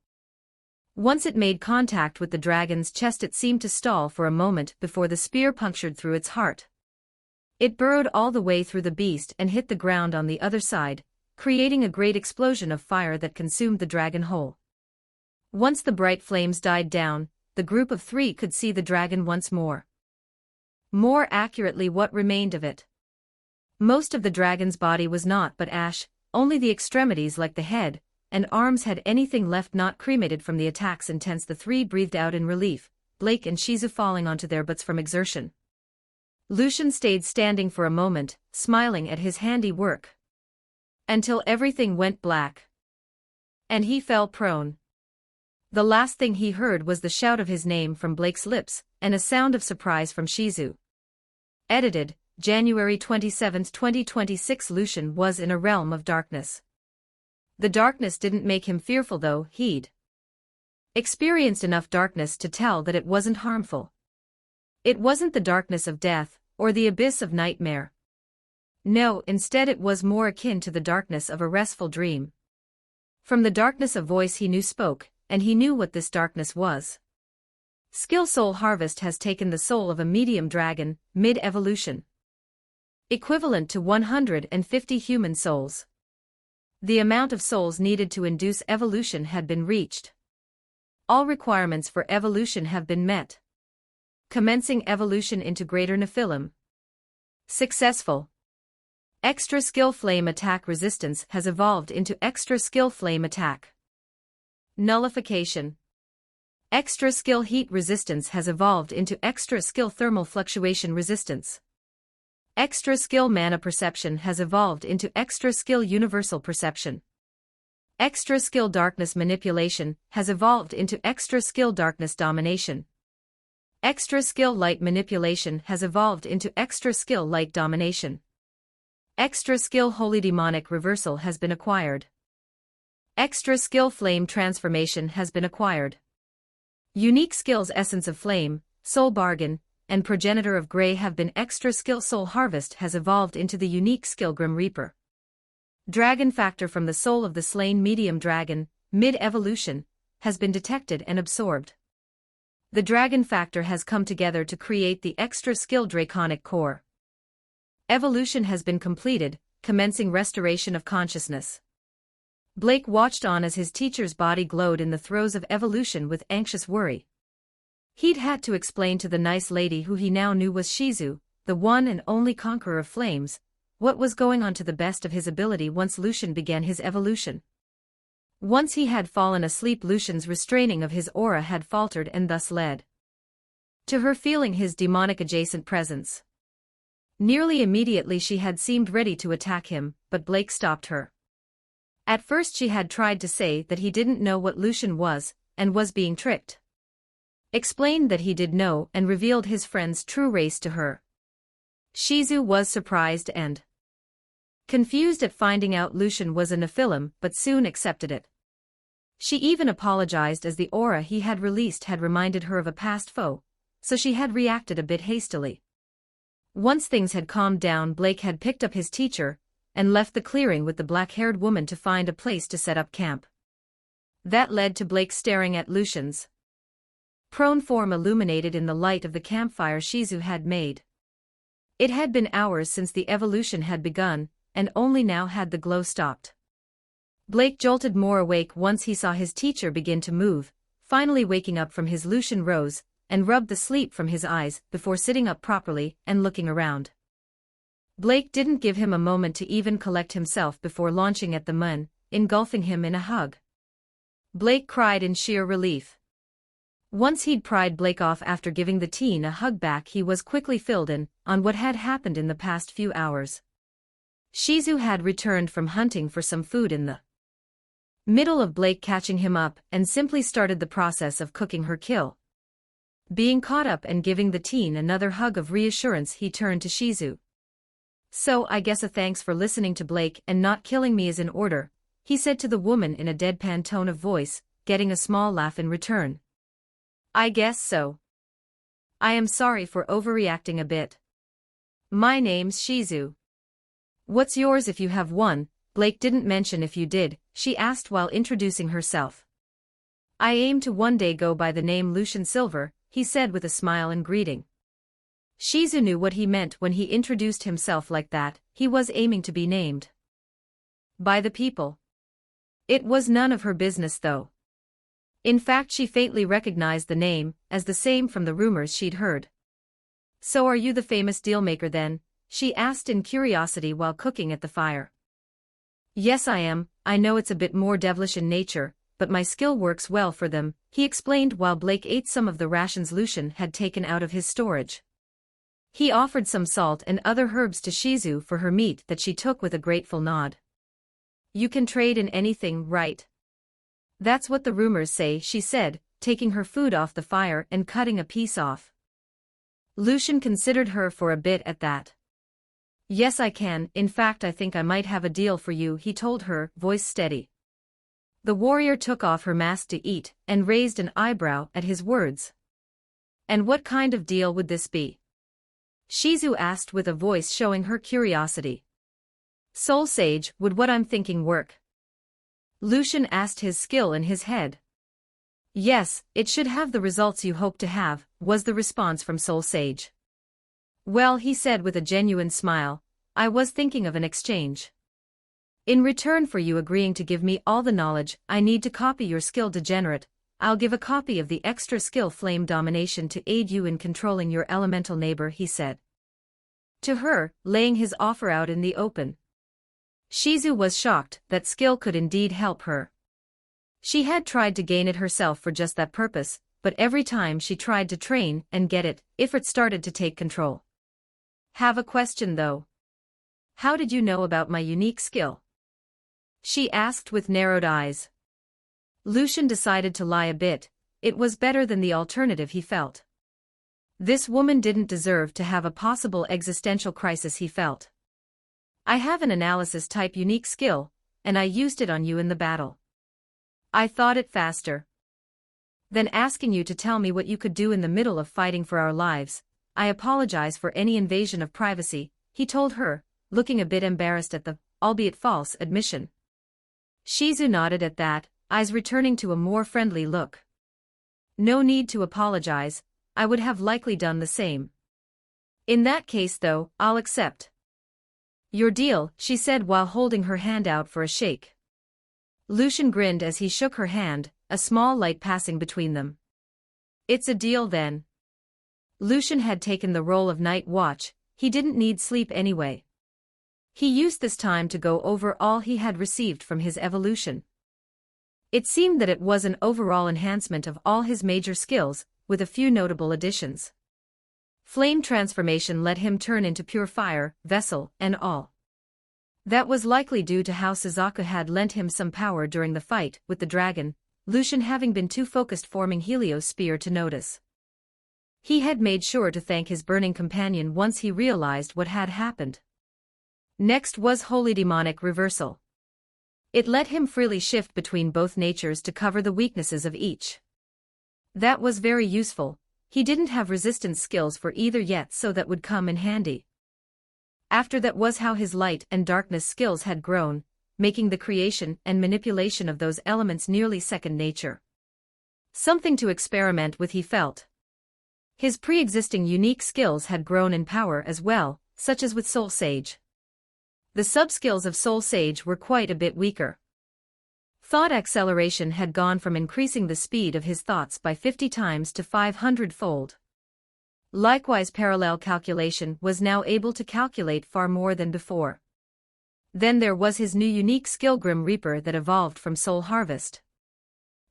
S2: Once it made contact with the dragon's chest, it seemed to stall for a moment before the spear punctured through its heart. It burrowed all the way through the beast and hit the ground on the other side, creating a great explosion of fire that consumed the dragon whole. Once the bright flames died down, the group of three could see the dragon once more. More accurately, what remained of it. Most of the dragon's body was naught but ash, only the extremities like the head and arms had anything left not cremated from the attack's intense. The three breathed out in relief, Blake and Shizu falling onto their butts from exertion. Lucian stayed standing for a moment, smiling at his handiwork. Until everything went black. And he fell prone. The last thing he heard was the shout of his name from Blake's lips, and a sound of surprise from Shizu. Edited, January 27, 2026. Lucian was in a realm of darkness. The darkness didn't make him fearful though, he'd experienced enough darkness to tell that it wasn't harmful. It wasn't the darkness of death, or the abyss of nightmare. No, instead it was more akin to the darkness of a restful dream. From the darkness a voice he knew spoke, and he knew what this darkness was. Skill Soul Harvest has taken the soul of a medium dragon, mid-evolution. Equivalent to 150 human souls. The amount of souls needed to induce evolution had been reached. All requirements for evolution have been met. Commencing evolution into Greater Nephilim. Successful. Extra Skill Flame Attack Resistance has evolved into Extra Skill Flame Attack. Nullification. Extra Skill Heat Resistance has evolved into Extra Skill Thermal Fluctuation Resistance. Extra Skill Mana Perception has evolved into Extra Skill Universal Perception. Extra Skill Darkness Manipulation has evolved into Extra Skill Darkness Domination. Extra Skill Light Manipulation has evolved into Extra Skill Light Domination. Extra Skill Holy Demonic Reversal has been acquired. Extra Skill Flame Transformation has been acquired. Unique Skills Essence of Flame, Soul Bargain, and Progenitor of Grey have been Extra Skill Soul Harvest has evolved into the unique skill Grim Reaper. Dragon Factor from the soul of the slain medium dragon, mid-evolution, has been detected and absorbed. The Dragon Factor has come together to create the Extra Skill Draconic Core. Evolution has been completed, commencing restoration of consciousness. Blake watched on as his teacher's body glowed in the throes of evolution with anxious worry. He'd had to explain to the nice lady who he now knew was Shizu, the one and only conqueror of flames, what was going on to the best of his ability once Lucian began his evolution. Once he had fallen asleep, Lucian's restraining of his aura had faltered and thus led to her feeling his demonic adjacent presence. Nearly immediately she had seemed ready to attack him, but Blake stopped her. At first she had tried to say that he didn't know what Lucian was, and was being tricked. Explained that he did know and revealed his friend's true race to her. Shizu was surprised and confused at finding out Lucian was a Nephilim, but soon accepted it. She even apologized as the aura he had released had reminded her of a past foe, so she had reacted a bit hastily. Once things had calmed down, Blake had picked up his teacher and left the clearing with the black-haired woman to find a place to set up camp. That led to Blake staring at Lucian's prone form illuminated in the light of the campfire Shizu had made. It had been hours since the evolution had begun, and only now had the glow stopped. Blake jolted more awake once he saw his teacher begin to move, finally waking up from his Lucian rose, and rubbed the sleep from his eyes before sitting up properly and looking around. Blake didn't give him a moment to even collect himself before launching at the man, engulfing him in a hug. Blake cried in sheer relief. Once he'd pried Blake off after giving the teen a hug back, he was quickly filled in on what had happened in the past few hours. Shizu had returned from hunting for some food in the middle of Blake catching him up and simply started the process of cooking her kill. Being caught up and giving the teen another hug of reassurance, he turned to Shizu. "So I guess a thanks for listening to Blake and not killing me is in order," he said to the woman in a deadpan tone of voice, getting a small laugh in return. "I guess so. I am sorry for overreacting a bit. My name's Shizu." "What's yours if you have one?" Blake didn't mention if you did, she asked while introducing herself. "I aim to one day go by the name Lucian Silver," he said with a smile and greeting. Shizu knew what he meant when he introduced himself like that. He was aiming to be named by the people. It was none of her business though. In fact, she faintly recognized the name as the same from the rumors she'd heard. "So are you the famous dealmaker then?" she asked in curiosity while cooking at the fire. Yes, I am. I know it's a bit more devilish in nature, but my skill works well for them, he explained while Blake ate some of the rations Lucian had taken out of his storage. He offered some salt and other herbs to Shizu for her meat that she took with a grateful nod. You can trade in anything, right? That's what the rumors say, she said, taking her food off the fire and cutting a piece off. Lucian considered her for a bit at that. Yes, I can. In fact, I think I might have a deal for you, he told her, voice steady. The warrior took off her mask to eat and raised an eyebrow at his words. And what kind of deal would this be? Shizu asked with a voice showing her curiosity. Soul Sage, would what I'm thinking work? Lucian asked, his skill in his head. Yes, it should have the results you hope to have, was the response from Soul Sage. Well, he said with a genuine smile, I was thinking of an exchange. In return for you agreeing to give me all the knowledge I need to copy your skill Degenerate, I'll give a copy of the extra skill Flame Domination to aid you in controlling your elemental neighbor, he said. To her, laying his offer out in the open. Shizu was shocked that skill could indeed help her. She had tried to gain it herself for just that purpose, but every time she tried to train and get it, Ifrit started to take control. Have a question though. How did you know about my unique skill? She asked with narrowed eyes. Lucian decided to lie a bit. It was better than the alternative, he felt. This woman didn't deserve to have a possible existential crisis, he felt. I have an analysis-type unique skill, and I used it on you in the battle. I thought it faster than asking you to tell me what you could do in the middle of fighting for our lives. I apologize for any invasion of privacy, he told her, looking a bit embarrassed at the, albeit false, admission. Shizu nodded at that, eyes returning to a more friendly look. No need to apologize, I would have likely done the same. In that case though, I'll accept your deal, she said while holding her hand out for a shake. Lucian grinned as he shook her hand, a small light passing between them. It's a deal then. Lucian had taken the role of night watch, he didn't need sleep anyway. He used this time to go over all he had received from his evolution. It seemed that it was an overall enhancement of all his major skills, with a few notable additions. Flame transformation let him turn into pure fire, vessel, and all. That was likely due to how Suzaku had lent him some power during the fight with the dragon, Lucian having been too focused forming Helios Spear to notice. He had made sure to thank his burning companion once he realized what had happened. Next was Holy Demonic Reversal. It let him freely shift between both natures to cover the weaknesses of each. That was very useful. He didn't have resistance skills for either yet, so that would come in handy. After that was how his light and darkness skills had grown, making the creation and manipulation of those elements nearly second nature. Something to experiment with, he felt. His pre-existing unique skills had grown in power as well, such as with Soul Sage. The sub-skills of Soul Sage were quite a bit weaker. Thought acceleration had gone from increasing the speed of his thoughts by 50 times to 500-fold. Likewise, parallel calculation was now able to calculate far more than before. Then there was his new unique skill Grim Reaper that evolved from Soul Harvest.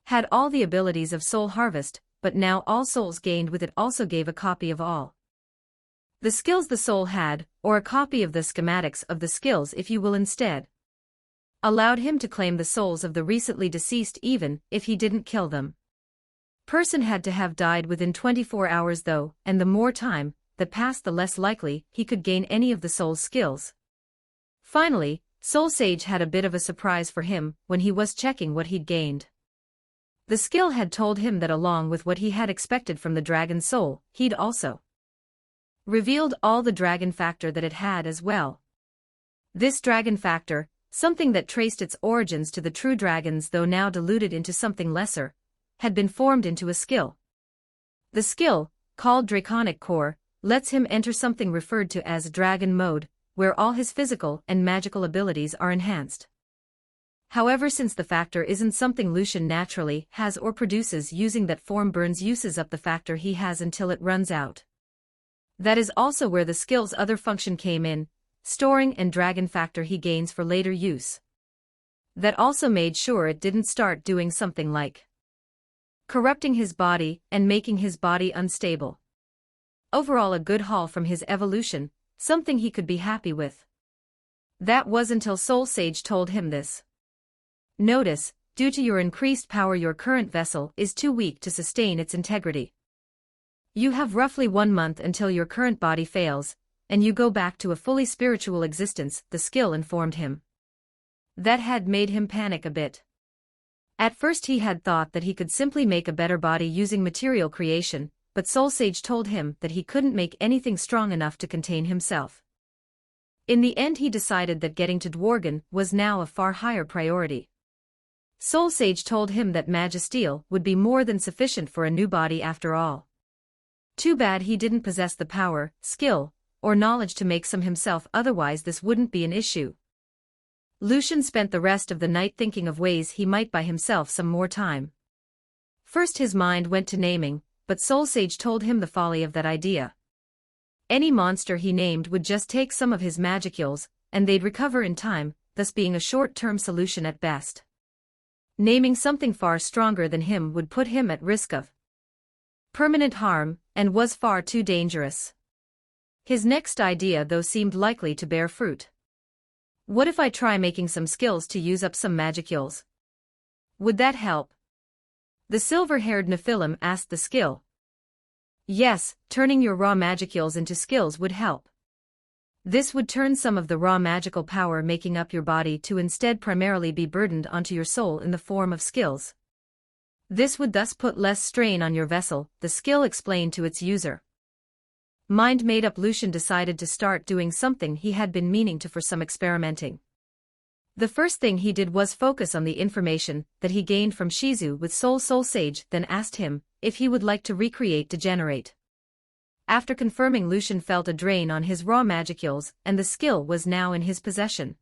S2: Had all the abilities of Soul Harvest, but now all souls gained with it also gave a copy of all the skills the soul had, or a copy of the schematics of the skills if you will instead. Allowed him to claim the souls of the recently deceased even if he didn't kill them. Person had to have died within 24 hours though, and the more time that passed the less likely he could gain any of the soul's skills. Finally, Soul Sage had a bit of a surprise for him when he was checking what he'd gained. The skill had told him that along with what he had expected from the dragon's soul, he'd also revealed all the dragon factor that it had as well. This dragon factor, something that traced its origins to the true dragons though now diluted into something lesser, had been formed into a skill. The skill, called Draconic Core, lets him enter something referred to as Dragon Mode, where all his physical and magical abilities are enhanced. However, since the factor isn't something Lucian naturally has or produces using that form, burns uses up the factor he has until it runs out. That is also where the skill's other function came in, storing and dragon factor he gains for later use. That also made sure it didn't start doing something like corrupting his body and making his body unstable. Overall a good haul from his evolution, something he could be happy with. That was until Soul Sage told him this. Notice, due to your increased power your current vessel is too weak to sustain its integrity. You have roughly 1 month until your current body fails, and you go back to a fully spiritual existence, the skill informed him. That had made him panic a bit. At first he had thought that he could simply make a better body using material creation, but Soul Sage told him that he couldn't make anything strong enough to contain himself. In the end he decided that getting to Dworgen was now a far higher priority. Soul Sage told him that Magisteel would be more than sufficient for a new body after all. Too bad he didn't possess the power, skill, or knowledge to make some himself, otherwise this wouldn't be an issue. Lucian spent the rest of the night thinking of ways he might buy himself some more time. First his mind went to naming, but Soul Sage told him the folly of that idea. Any monster he named would just take some of his magicules, and they'd recover in time, thus being a short-term solution at best. Naming something far stronger than him would put him at risk of permanent harm, and was far too dangerous. His next idea though seemed likely to bear fruit. What if I try making some skills to use up some magicules? Would that help? The silver-haired Nephilim asked the skill. Yes, turning your raw magicules into skills would help. This would turn some of the raw magical power making up your body to instead primarily be burdened onto your soul in the form of skills. This would thus put less strain on your vessel, the skill explained to its user. Mind made up, Lucian decided to start doing something he had been meaning to for some experimenting. The first thing he did was focus on the information that he gained from Shizu with Soul Sage, then asked him if he would like to recreate Degenerate. After confirming, Lucian felt a drain on his raw magicules, and the skill was now in his possession.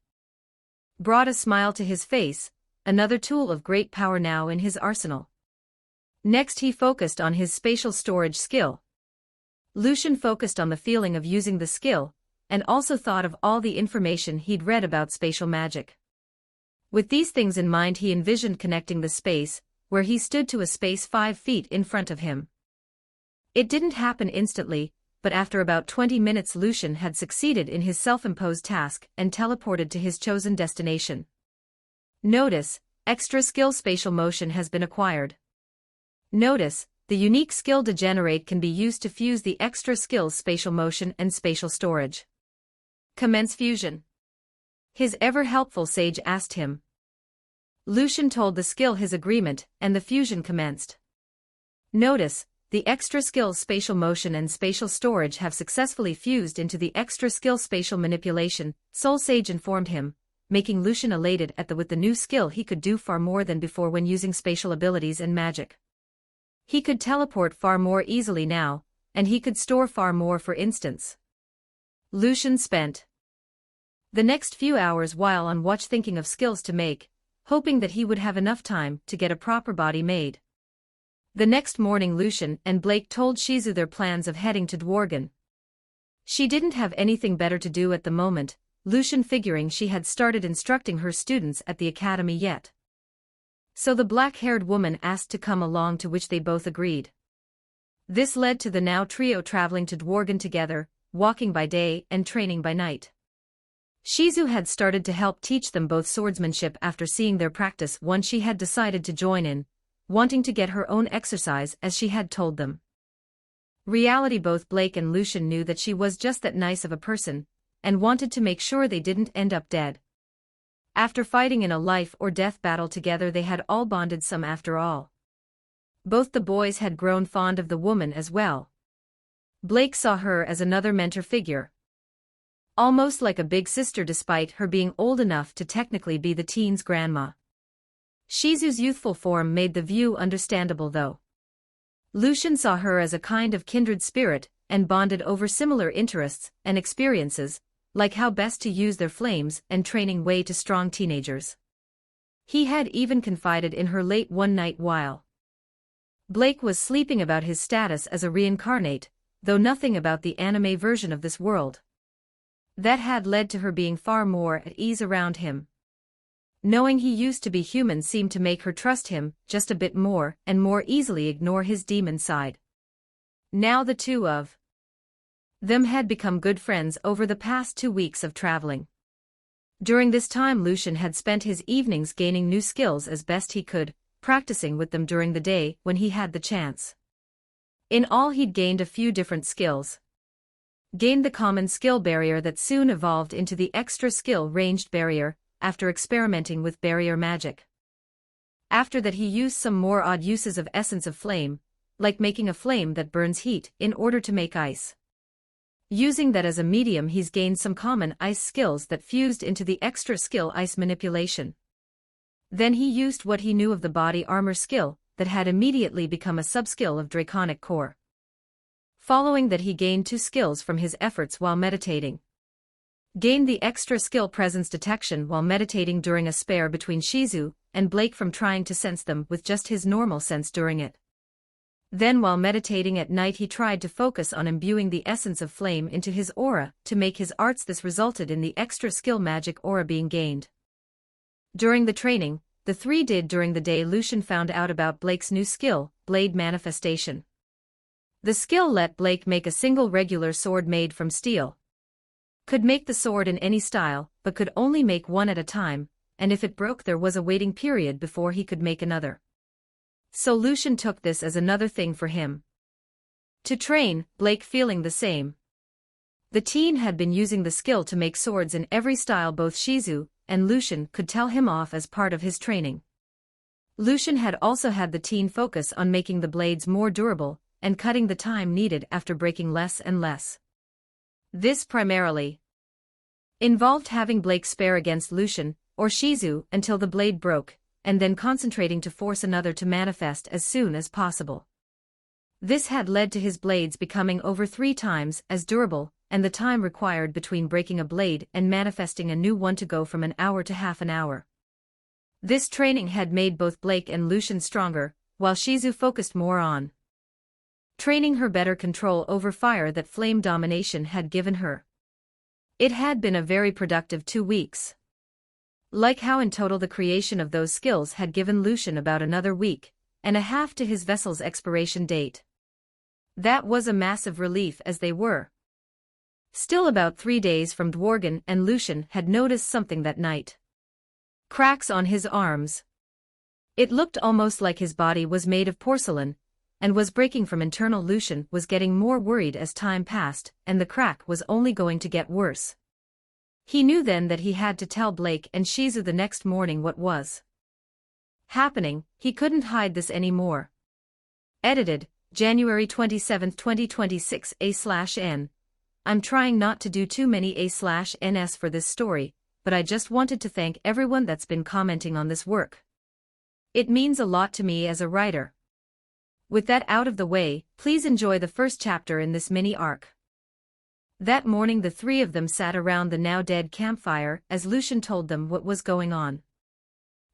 S2: Brought a smile to his face, another tool of great power now in his arsenal. Next he focused on his spatial storage skill. Lucian focused on the feeling of using the skill, and also thought of all the information he'd read about spatial magic. With these things in mind he envisioned connecting the space, where he stood, to a space 5 feet in front of him. It didn't happen instantly, but after about 20 minutes Lucian had succeeded in his self-imposed task and teleported to his chosen destination. Notice, extra skill spatial motion has been acquired. Notice, the unique skill Degenerate can be used to fuse the extra skills spatial motion and spatial storage. Commence fusion. His ever-helpful sage asked him. Lucian told the skill his agreement, and the fusion commenced. Notice, the extra skills spatial motion and spatial storage have successfully fused into the extra skill spatial manipulation, Soul Sage informed him, making Lucian elated with the new skill he could do far more than before when using spatial abilities and magic. He could teleport far more easily now, and he could store far more. For instance, Lucian spent the next few hours while on watch thinking of skills to make, hoping that he would have enough time to get a proper body made. The next morning Lucian and Blake told Shizu their plans of heading to Dworgen. She didn't have anything better to do at the moment, Lucian figuring she had started instructing her students at the academy yet. So the black-haired woman asked to come along, to which they both agreed. This led to the now trio traveling to Dworgen together, walking by day and training by night. Shizu had started to help teach them both swordsmanship after seeing their practice once she had decided to join in, wanting to get her own exercise as she had told them. Reality, both Blake and Lucian knew that she was just that nice of a person, and wanted to make sure they didn't end up dead. After fighting in a life-or-death battle together they had all bonded some after all. Both the boys had grown fond of the woman as well. Blake saw her as another mentor figure. Almost like a big sister despite her being old enough to technically be the teen's grandma. Shizu's youthful form made the view understandable though. Lucian saw her as a kind of kindred spirit, and bonded over similar interests and experiences, like how best to use their flames and training way to strong teenagers. He had even confided in her late one night while Blake was sleeping about his status as a reincarnate, though nothing about the anime version of this world. That had led to her being far more at ease around him. Knowing he used to be human seemed to make her trust him just a bit more and more easily ignore his demon side. Now the two of them had become good friends over the past 2 weeks of traveling. During this time Lucian had spent his evenings gaining new skills as best he could, practicing with them during the day when he had the chance. In all he'd gained a few different skills. Gained the common skill barrier that soon evolved into the extra skill ranged barrier, after experimenting with barrier magic. After that he used some more odd uses of essence of flame, like making a flame that burns heat in order to make ice. Using that as a medium he's gained some common ice skills that fused into the extra skill ice manipulation. Then he used what he knew of the body armor skill, that had immediately become a sub-skill of Draconic Core. Following that he gained 2 skills from his efforts while meditating. Gained the extra skill presence detection while meditating during a spare between Shizu and Blake from trying to sense them with just his normal sense during it. Then while meditating at night he tried to focus on imbuing the essence of flame into his aura to make his arts. This resulted in the extra skill magic aura being gained. During the training, the three did during the day Lucian found out about Blake's new skill, Blade Manifestation. The skill let Blake make a single regular sword made from steel. Could make the sword in any style, but could only make one at a time, and if it broke there was a waiting period before he could make another. So Lucian took this as another thing for him to train, Blake feeling the same. The teen had been using the skill to make swords in every style. Both Shizu and Lucian could tell him off as part of his training. Lucian had also had the teen focus on making the blades more durable and cutting the time needed after breaking less and less. This primarily involved having Blake spare against Lucian or Shizu until the blade broke, and then concentrating to force another to manifest as soon as possible. This had led to his blades becoming over 3 times as durable, and the time required between breaking a blade and manifesting a new one to go from an hour to half an hour. This training had made both Blake and Lucian stronger, while Shizu focused more on training her better control over fire that flame domination had given her. It had been a very productive 2 weeks. Like how in total the creation of those skills had given Lucian about another week and a half to his vessel's expiration date. That was a massive relief as they were still about 3 days from Dworgen, and Lucian had noticed something that night. Cracks on his arms. It looked almost like his body was made of porcelain and was breaking from internal. Lucian was getting more worried as time passed, and the crack was only going to get worse. He knew then that he had to tell Blake and Shizu the next morning what was happening. He couldn't hide this anymore. Edited, January 27, 2026 A/N. I'm trying not to do too many A/Ns for this story, but I just wanted to thank everyone that's been commenting on this work. It means a lot to me as a writer. With that out of the way, please enjoy the first chapter in this mini arc. That morning the three of them sat around the now dead campfire as Lucian told them what was going on.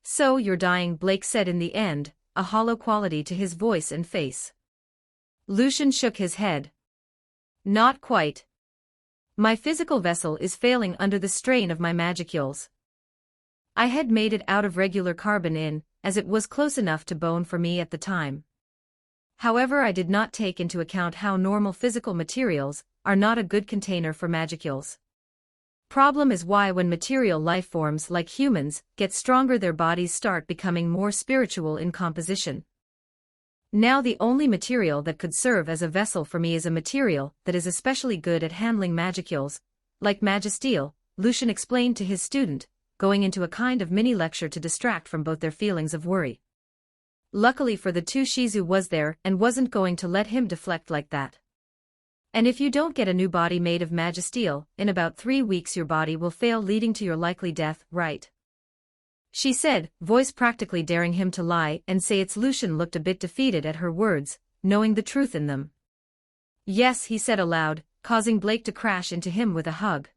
S2: So you're dying, Blake said in the end, a hollow quality to his voice and face. Lucian shook his head. Not quite. My physical vessel is failing under the strain of my magicules. I had made it out of regular carbon as it was close enough to bone for me at the time. However, I did not take into account how normal physical materials are not a good container for magicules. Problem is why when material life forms like humans get stronger their bodies start becoming more spiritual in composition. Now the only material that could serve as a vessel for me is a material that is especially good at handling magicules, like magisteel, Lucian explained to his student, going into a kind of mini-lecture to distract from both their feelings of worry. Luckily for the two, Shizu was there and wasn't going to let him deflect like that. And if you don't get a new body made of magisteel, in about 3 weeks your body will fail, leading to your likely death, right? She said, voice practically daring him to lie and say it's. Lucian looked a bit defeated at her words, knowing the truth in them. Yes, he said aloud, causing Blake to crash into him with a hug.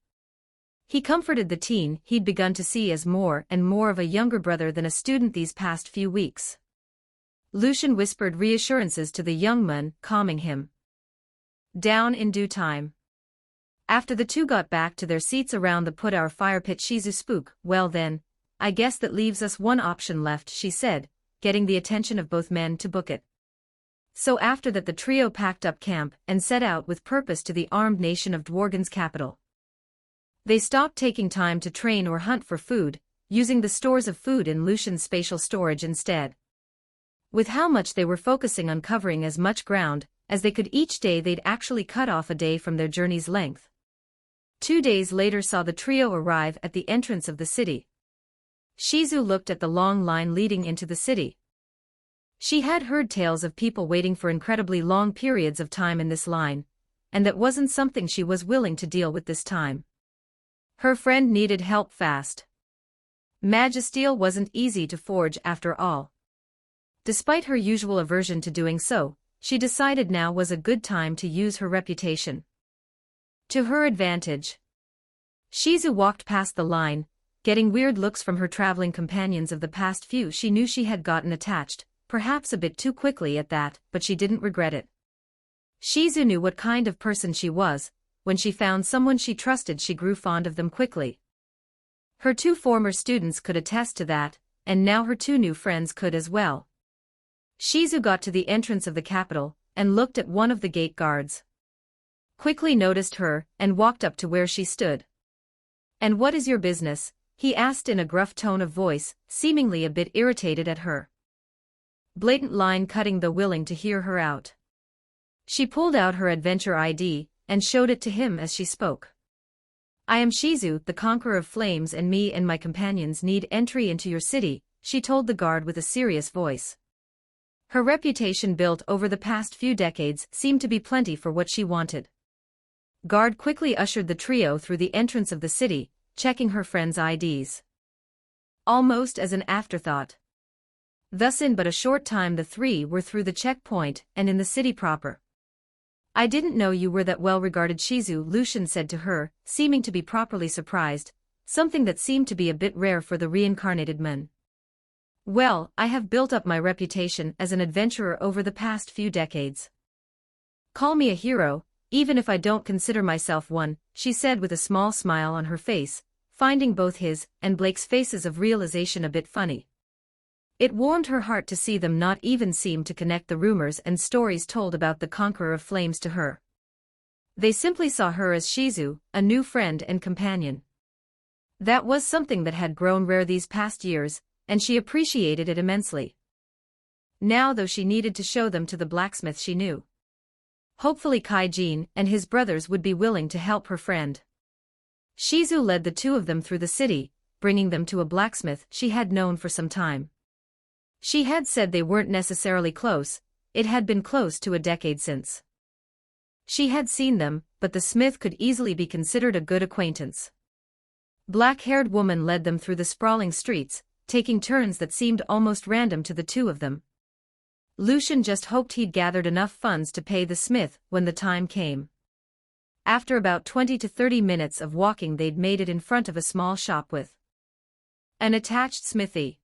S2: He comforted the teen he'd begun to see as more and more of a younger brother than a student these past few weeks. Lucian whispered reassurances to the young man, calming him down in due time. After the two got back to their seats around the put-our fire pit, Shizu spoke, well then, I guess that leaves us one option left, she said, getting the attention of both men to book it. So after that the trio packed up camp and set out with purpose to the armed nation of Dworgen's capital. They stopped taking time to train or hunt for food, using the stores of food in Lucian's spatial storage instead. With how much they were focusing on covering as much ground as they could each day, they'd actually cut off a day from their journey's length. 2 days later saw the trio arrive at the entrance of the city. Shizu looked at the long line leading into the city. She had heard tales of people waiting for incredibly long periods of time in this line, and that wasn't something she was willing to deal with this time. Her friend needed help fast. Magisteel wasn't easy to forge after all. Despite her usual aversion to doing so, she decided now was a good time to use her reputation to her advantage. Shizu walked past the line, getting weird looks from her traveling companions of the past few. She knew she had gotten attached, perhaps a bit too quickly at that, but she didn't regret it. Shizu knew what kind of person she was. When she found someone she trusted, she grew fond of them quickly. Her 2 former students could attest to that, and now her 2 new friends could as well. Shizu got to the entrance of the capital, and looked at one of the gate guards. Quickly noticed her, and walked up to where she stood. "And what is your business?" he asked in a gruff tone of voice, seemingly a bit irritated at her blatant line cutting, though willing to hear her out. She pulled out her adventure ID, and showed it to him as she spoke. "I am Shizu, the Conqueror of Flames, and me and my companions need entry into your city," she told the guard with a serious voice. Her reputation built over the past few decades seemed to be plenty for what she wanted. Guard quickly ushered the trio through the entrance of the city, checking her friends' IDs. Almost as an afterthought. Thus in but a short time the 3 were through the checkpoint and in the city proper. "I didn't know you were that well-regarded, Shizu," Lucian said to her, seeming to be properly surprised, something that seemed to be a bit rare for the reincarnated man. "Well, I have built up my reputation as an adventurer over the past few decades. Call me a hero, even if I don't consider myself one," she said with a small smile on her face, finding both his and Blake's faces of realization a bit funny. It warmed her heart to see them not even seem to connect the rumors and stories told about the Conqueror of Flames to her. They simply saw her as Shizu, a new friend and companion. That was something that had grown rare these past years, and she appreciated it immensely. Now though she needed to show them to the blacksmith she knew. Hopefully Kaijin and his brothers would be willing to help her friend. Shizu led the 2 of them through the city, bringing them to a blacksmith she had known for some time. She had said they weren't necessarily close, it had been close to a decade since she had seen them, but the smith could easily be considered a good acquaintance. Black-haired woman led them through the sprawling streets, taking turns that seemed almost random to the 2 of them. Lucian just hoped he'd gathered enough funds to pay the smith when the time came. After about 20 to 30 minutes of walking they'd made it in front of a small shop with an attached smithy.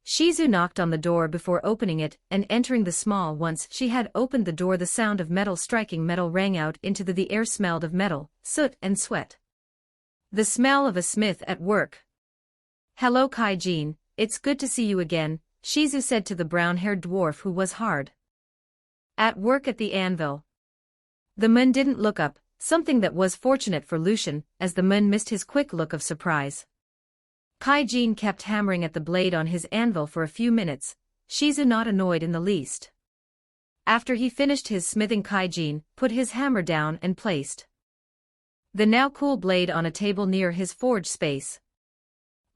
S2: Shizu knocked on the door before opening it and entering the small. Once she had opened the door the sound of metal striking metal rang out into the air, smelled of metal, soot and sweat. The smell of a smith at work. "Hello Kaijin, it's good to see you again," Shizu said to the brown-haired dwarf who was hard at work at the anvil. The man didn't look up, something that was fortunate for Lucian, as the man missed his quick look of surprise. Kaijin kept hammering at the blade on his anvil for a few minutes, Shizu not annoyed in the least. After he finished his smithing, Kaijin put his hammer down and placed the now cool blade on a table near his forge space.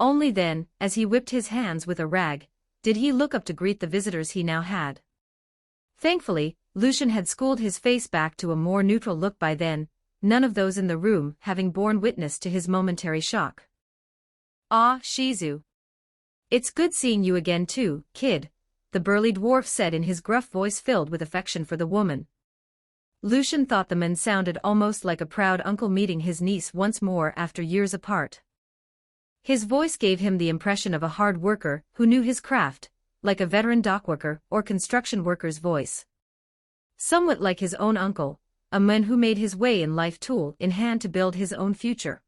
S2: Only then, as he whipped his hands with a rag, did he look up to greet the visitors he now had. Thankfully, Lucian had schooled his face back to a more neutral look by then, none of those in the room having borne witness to his momentary shock. "Ah, Shizu. It's good seeing you again too, kid," the burly dwarf said in his gruff voice filled with affection for the woman. Lucian thought the man sounded almost like a proud uncle meeting his niece once more after years apart. His voice gave him the impression of a hard worker who knew his craft, like a veteran dockworker or construction worker's voice. Somewhat like his own uncle, a man who made his way in life tool in hand to build his own future.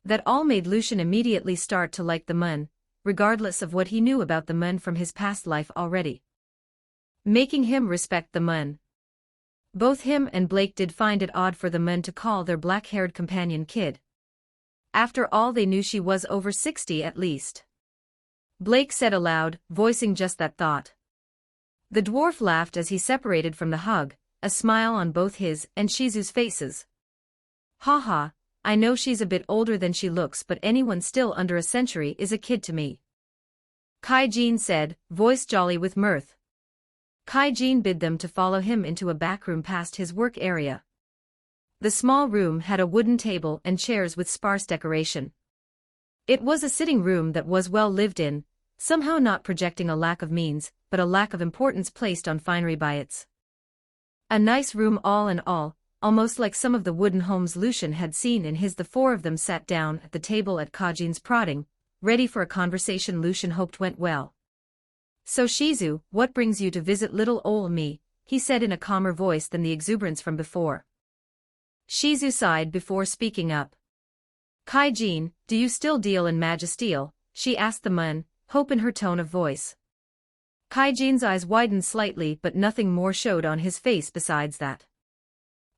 S2: That all made Lucian immediately start to like the Mun, regardless of what he knew about the Mun from his past life already. Making him respect the Mun. Both him and Blake did find it odd for the Mun to call their black-haired companion kid. After all, they knew she was over 60 at least. Blake said aloud, voicing just that thought. The dwarf laughed as he separated from the hug, a smile on both his and Shizu's faces. "Ha ha, I know she's a bit older than she looks, but anyone still under a century is a kid to me," Kai-Jin said, voice jolly with mirth. Kai-Jin bid them to follow him into a back room past his work area. The small room had a wooden table and chairs with sparse decoration. It was a sitting room that was well lived in, somehow not projecting a lack of means, but a lack of importance placed on finery by its. A nice room all in all, almost like some of the wooden homes Lucian had seen in his. The four of them sat down at the table at Kai-Jin's prodding, ready for a conversation Lucian hoped went well. "So Shizu, what brings you to visit little ol' me?" he said in a calmer voice than the exuberance from before. Shizu sighed before speaking up. "Kai-Jin, do you still deal in magisteel?" she asked the Mun, hope in her tone of voice. Kai-Jin's eyes widened slightly, but nothing more showed on his face besides that.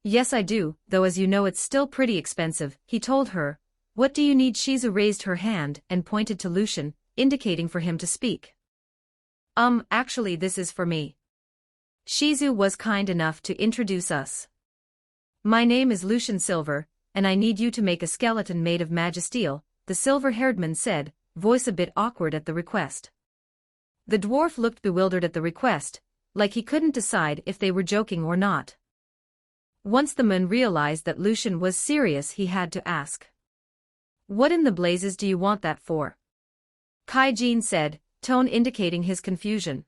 S2: "Yes I do, though as you know it's still pretty expensive," he told her. "What do you need?" Shizu raised her hand and pointed to Lucian, indicating for him to speak. Actually this is for me." Shizu was kind enough to introduce us. "My name is Lucian Silver, and I need you to make a skeleton made of magisteel," the silver-haired man said, voice a bit awkward at the request. The dwarf looked bewildered at the request, like he couldn't decide if they were joking or not. Once the man realized that Lucian was serious, he had to ask. "What in the blazes do you want that for?" Kai-Jin said, tone indicating his confusion.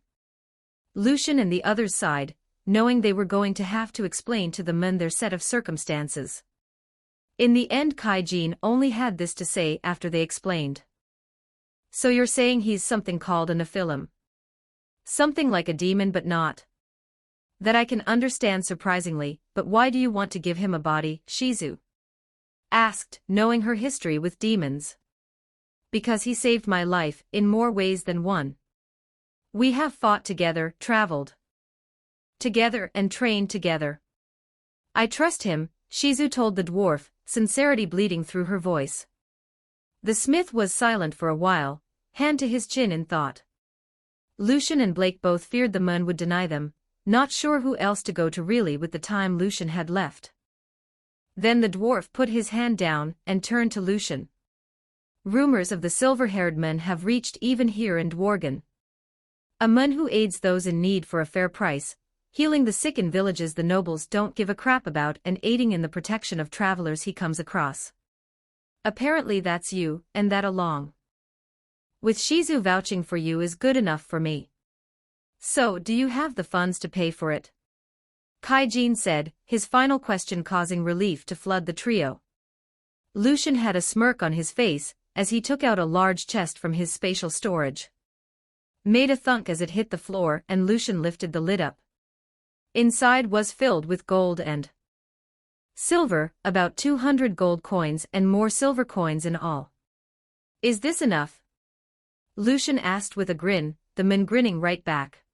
S2: Lucian and the others sighed, knowing they were going to have to explain to the men their set of circumstances. In the end Kai-Jin only had this to say after they explained. "So you're saying he's something called a Nephilim? Something like a demon but not?" "That I can understand surprisingly, but why do you want to give him a body?" Shizu asked, knowing her history with demons. "Because he saved my life, in more ways than one. We have fought together, traveled together and trained together. I trust him," Shizu told the dwarf, sincerity bleeding through her voice. The smith was silent for a while, hand to his chin in thought. Lucian and Blake both feared the Mun would deny them, not sure who else to go to really with the time Lucian had left. Then the dwarf put his hand down and turned to Lucian. "Rumors of the silver-haired man have reached even here in Dworgen. A man who aids those in need for a fair price, healing the sick in villages the nobles don't give a crap about, and aiding in the protection of travelers he comes across. Apparently that's you, and that along with Shizu vouching for you is good enough for me. So, do you have the funds to pay for it?" Kai-Jin said, his final question causing relief to flood the trio. Lucian had a smirk on his face, as he took out a large chest from his spatial storage. Made a thunk as it hit the floor, and Lucian lifted the lid up. Inside was filled with gold and silver, about 200 gold coins and more silver coins in all. "Is this enough?" Lucian asked with a grin, the man grinning right back.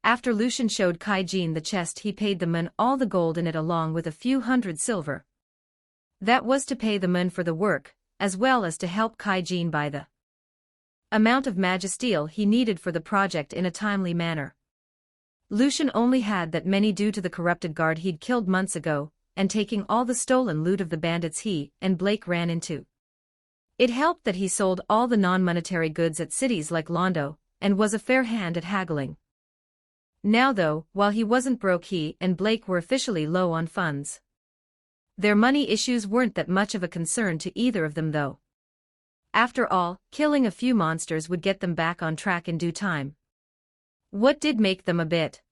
S2: After Lucian showed Kai-Jin the chest, he paid the man all the gold in it along with a few hundred silver. That was to pay the man for the work, as well as to help Kai-Jin buy the amount of magisteel he needed for the project in a timely manner. Lucian only had that many due to the corrupted guard he'd killed months ago, and taking all the stolen loot of the bandits he and Blake ran into. It helped that he sold all the non-monetary goods at cities like Londo, and was a fair hand at haggling. Now though, while he wasn't broke, he and Blake were officially low on funds. Their money issues weren't that much of a concern to either of them though. After all, killing a few monsters would get them back on track in due time. What did make them a bit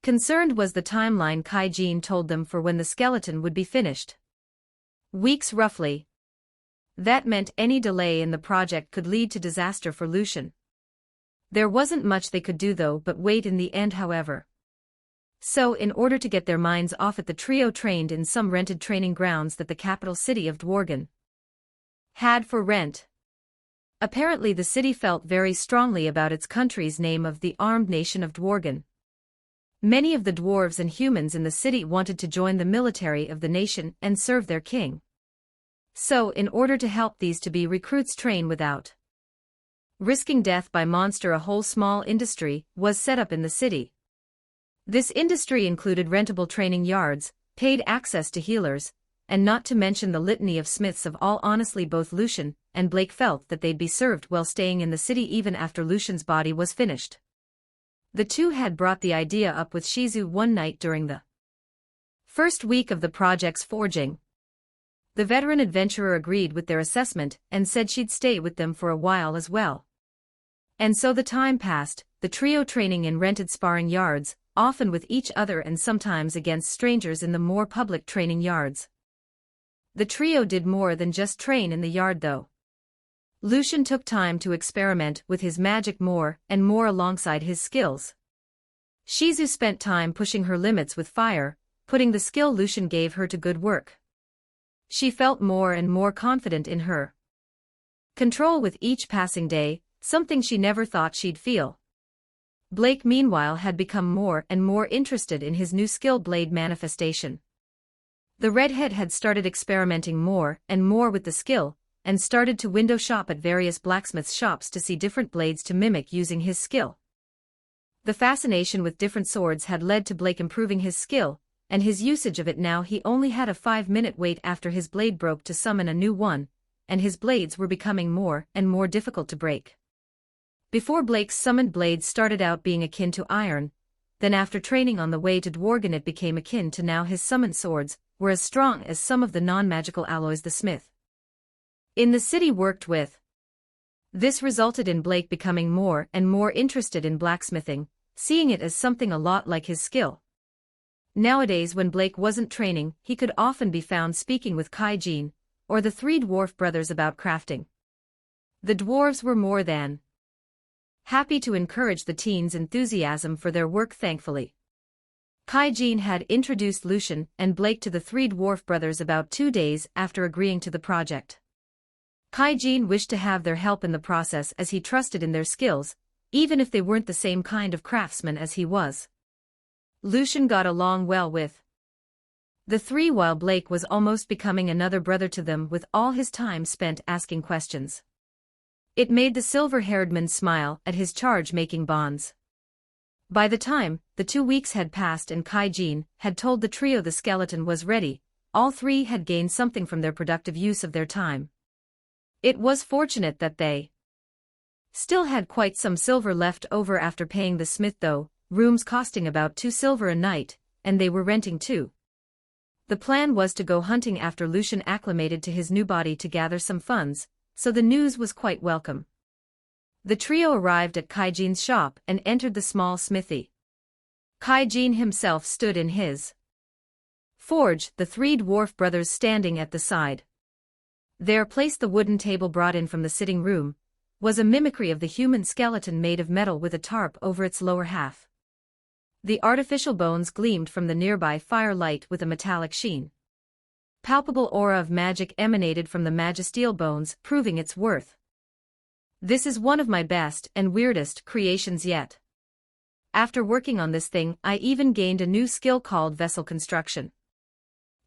S2: concerned was the timeline Kai-Jin told them for when the skeleton would be finished. Weeks roughly. That meant any delay in the project could lead to disaster for Lucian. There wasn't much they could do though but wait in the end, however. So in order to get their minds off it, the trio trained in some rented training grounds that the capital city of Dworgen. had for rent. Apparently the city felt very strongly about its country's name of the armed nation of Dworgen. Many of the dwarves and humans in the city wanted to join the military of the nation and serve their king. So, in order to help these to be recruits train without risking death by monster, a whole small industry was set up in the city. This industry included rentable training yards, paid access to healers, and not to mention the litany of smiths of all. Honestly, both Lucian and Blake felt that they'd be served while staying in the city even after Lucian's body was finished. The two had brought the idea up with Shizu one night during the first week of the project's forging. The veteran adventurer agreed with their assessment and said she'd stay with them for a while as well. And so the time passed, the trio training in rented sparring yards, often with each other and sometimes against strangers in the more public training yards. The trio did more than just train in the yard though. Lucian took time to experiment with his magic more and more alongside his skills. Shizu spent time pushing her limits with fire, putting the skill Lucian gave her to good work. She felt more and more confident in her control with each passing day, something she never thought she'd feel. Blake meanwhile had become more and more interested in his new skill blade manifestation. The redhead had started experimenting more and more with the skill, and started to window shop at various blacksmith shops to see different blades to mimic using his skill. The fascination with different swords had led to Blake improving his skill, and his usage of it. Now he only had a 5-minute wait after his blade broke to summon a new one, and his blades were becoming more and more difficult to break. Before Blake's summoned blades started out being akin to iron, then after training on the way to Dworgen it became akin to. Now his summoned swords were as strong as some of the non-magical alloys the smith in the city worked with. This resulted in Blake becoming more and more interested in blacksmithing, seeing it as something a lot like his skill. Nowadays when Blake wasn't training, he could often be found speaking with Kaijin, or the three dwarf brothers about crafting. The dwarves were more than happy to encourage the teens' enthusiasm for their work. Thankfully, Kaijin had introduced Lucian and Blake to the three dwarf brothers about 2 days after agreeing to the project. Kaijin wished to have their help in the process as he trusted in their skills, even if they weren't the same kind of craftsmen as he was. Lucian got along well with the three while Blake was almost becoming another brother to them with all his time spent asking questions. It made the silver-haired man smile at his charge-making bonds. By the time the 2 weeks had passed and Kaijin had told the trio the skeleton was ready, all three had gained something from their productive use of their time. It was fortunate that they still had quite some silver left over after paying the smith though, rooms costing about 2 silver a night, and they were renting too. The plan was to go hunting after Lucian acclimated to his new body to gather some funds, so the news was quite welcome. The trio arrived at Kaijin's shop and entered the small smithy. Kaijin himself stood in his forge, the three dwarf brothers standing at the side. There placed the wooden table brought in from the sitting room, was a mimicry of the human skeleton made of metal with a tarp over its lower half. The artificial bones gleamed from the nearby firelight with a metallic sheen. Palpable aura of magic emanated from the magisteel bones, proving its worth. This is one of my best and weirdest creations yet. After working on this thing, I even gained a new skill called vessel construction.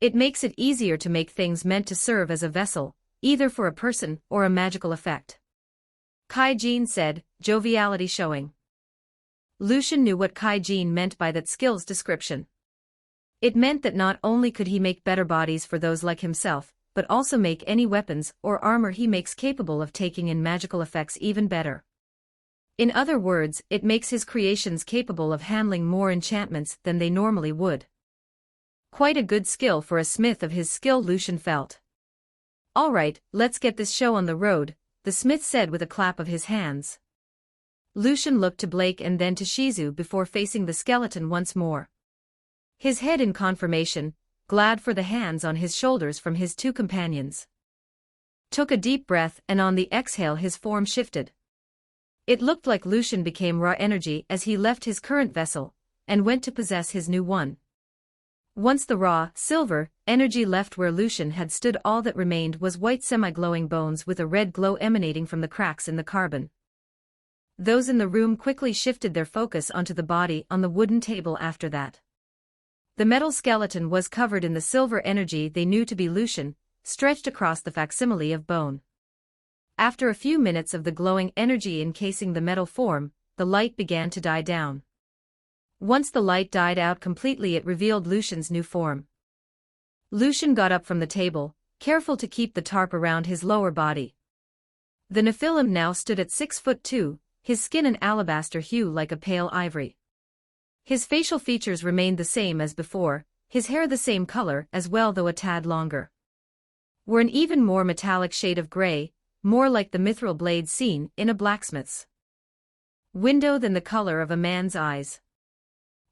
S2: It makes it easier to make things meant to serve as a vessel, either for a person or a magical effect. Kaijin said, joviality showing. Lucian knew what Kaijin meant by that skill's description. It meant that not only could he make better bodies for those like himself, but also make any weapons or armor he makes capable of taking in magical effects even better. In other words, it makes his creations capable of handling more enchantments than they normally would. Quite a good skill for a smith of his skill, Lucian felt. All right, let's get this show on the road, the smith said with a clap of his hands. Lucian looked to Blake and then to Shizu before facing the skeleton once more. His head in confirmation, glad for the hands on his shoulders from his two companions. Took a deep breath and on the exhale his form shifted. It looked like Lucian became raw energy as he left his current vessel, and went to possess his new one. Once the raw, silver, energy left where Lucian had stood, all that remained was white semi-glowing bones with a red glow emanating from the cracks in the carbon. Those in the room quickly shifted their focus onto the body on the wooden table after that. The metal skeleton was covered in the silver energy they knew to be Lucian, stretched across the facsimile of bone. After a few minutes of the glowing energy encasing the metal form, the light began to die down. Once the light died out completely, it revealed Lucian's new form. Lucian got up from the table, careful to keep the tarp around his lower body. The Nephilim now stood at 6'2", his skin an alabaster hue like a pale ivory. His facial features remained the same as before, his hair the same color as well, though a tad longer. Were an even more metallic shade of gray, more like the mithril blade seen in a blacksmith's window than the color of a man's eyes.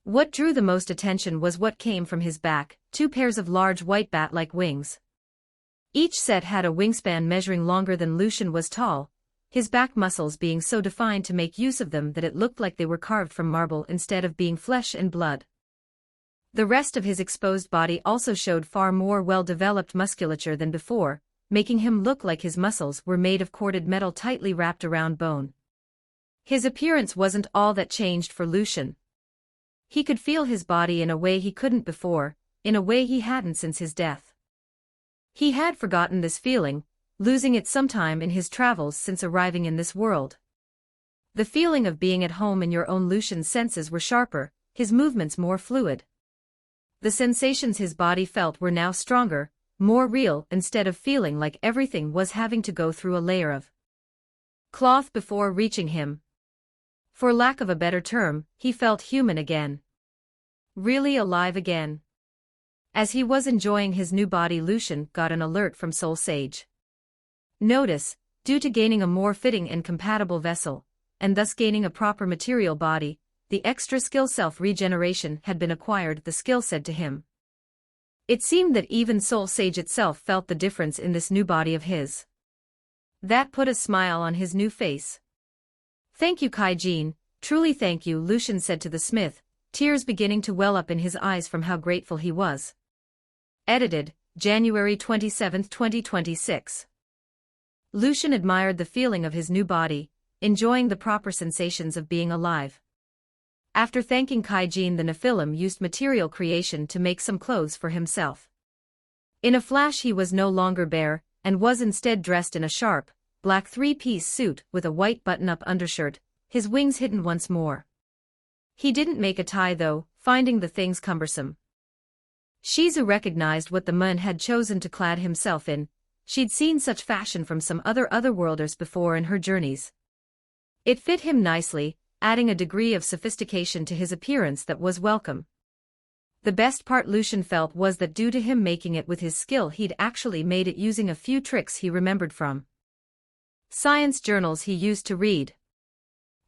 S2: What drew the most attention was what came from his back, 2 pairs of large white bat-like wings. Each set had a wingspan measuring longer than Lucian was tall, his back muscles being so defined to make use of them that it looked like they were carved from marble instead of being flesh and blood. The rest of his exposed body also showed far more well-developed musculature than before, making him look like his muscles were made of corded metal tightly wrapped around bone. His appearance wasn't all that changed for Lucian. He could feel his body in a way he couldn't before, in a way he hadn't since his death. He had forgotten this feeling, losing it sometime in his travels since arriving in this world. The feeling of being at home in your own. Lucian's senses were sharper, his movements more fluid. The sensations his body felt were now stronger, more real, instead of feeling like everything was having to go through a layer of cloth before reaching him. For lack of a better term, he felt human again. Really alive again. As he was enjoying his new body, Lucian got an alert from Soul Sage. Notice, due to gaining a more fitting and compatible vessel, and thus gaining a proper material body, the extra skill self-regeneration had been acquired, the skill said to him. It seemed that even Soul Sage itself felt the difference in this new body of his. That put a smile on his new face. "Thank you, Kaijin, truly thank you," Lucian said to the smith, tears beginning to well up in his eyes from how grateful he was. Edited, January 27, 2026. Lucian admired the feeling of his new body, enjoying the proper sensations of being alive. After thanking Kaijin, the Nephilim used material creation to make some clothes for himself. In a flash he was no longer bare, and was instead dressed in a sharp, black 3-piece suit with a white button-up undershirt, his wings hidden once more. He didn't make a tie though, finding the things cumbersome. Shizu recognized what the man had chosen to clad himself in. She'd seen such fashion from some other otherworlders before in her journeys. It fit him nicely, adding a degree of sophistication to his appearance that was welcome. The best part, Lucian felt, was that due to him making it with his skill, he'd actually made it using a few tricks he remembered from science journals he used to read.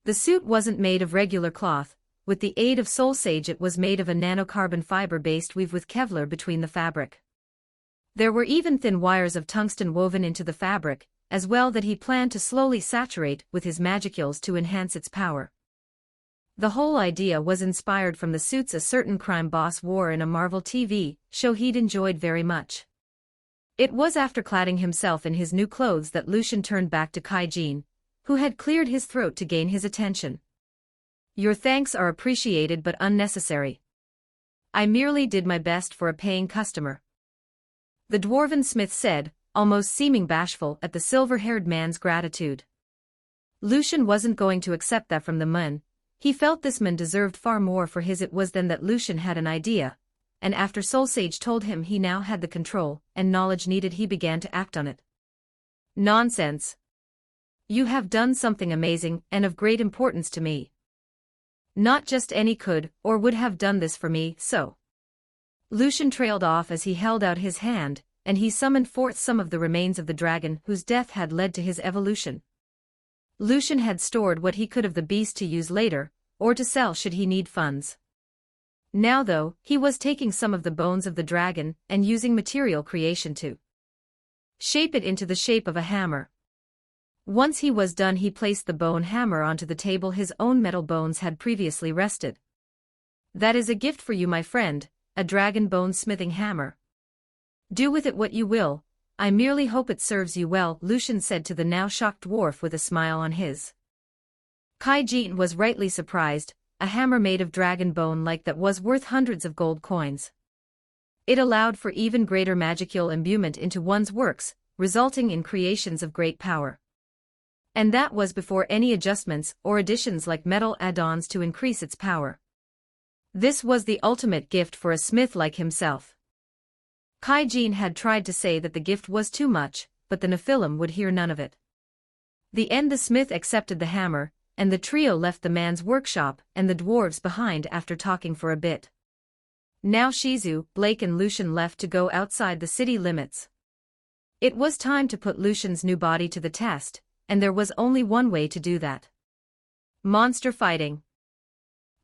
S2: The suit wasn't made of regular cloth. With the aid of Soul Sage, it was made of a nanocarbon fiber-based weave with Kevlar between the fabric. There were even thin wires of tungsten woven into the fabric, as well, that he planned to slowly saturate with his magicules to enhance its power. The whole idea was inspired from the suits a certain crime boss wore in a Marvel TV show he'd enjoyed very much. It was after cladding himself in his new clothes that Lucian turned back to Kaijin, who had cleared his throat to gain his attention. "Your thanks are appreciated but unnecessary. I merely did my best for a paying customer," the dwarven smith said, almost seeming bashful at the silver-haired man's gratitude. Lucian wasn't going to accept that from the man. He felt this man deserved far more for his. It was then that Lucian had an idea, and after Soul Sage told him he now had the control and knowledge needed, he began to act on it. "Nonsense. You have done something amazing and of great importance to me. Not just any could or would have done this for me, so." Lucian trailed off as he held out his hand, and he summoned forth some of the remains of the dragon whose death had led to his evolution. Lucian had stored what he could of the beast to use later, or to sell should he need funds. Now though, he was taking some of the bones of the dragon and using material creation to shape it into the shape of a hammer. Once he was done, he placed the bone hammer onto the table his own metal bones had previously rested. "That is a gift for you, my friend, a dragon bone smithing hammer. Do with it what you will, I merely hope it serves you well, Lucian said to the now shocked dwarf with a smile on his. Kaijin was rightly surprised, a hammer made of dragon bone like that was worth hundreds of gold coins. It allowed for even greater magical imbuement into one's works, resulting in creations of great power. And that was before any adjustments or additions like metal add-ons to increase its power. This was the ultimate gift for a smith like himself. Kaijin had tried to say that the gift was too much, but the Nephilim would hear none of it. The smith accepted the hammer, and the trio left the man's workshop and the dwarves behind after talking for a bit. Now Shizu, Blake and Lucian left to go outside the city limits. It was time to put Lucian's new body to the test, and there was only one way to do that. Monster fighting.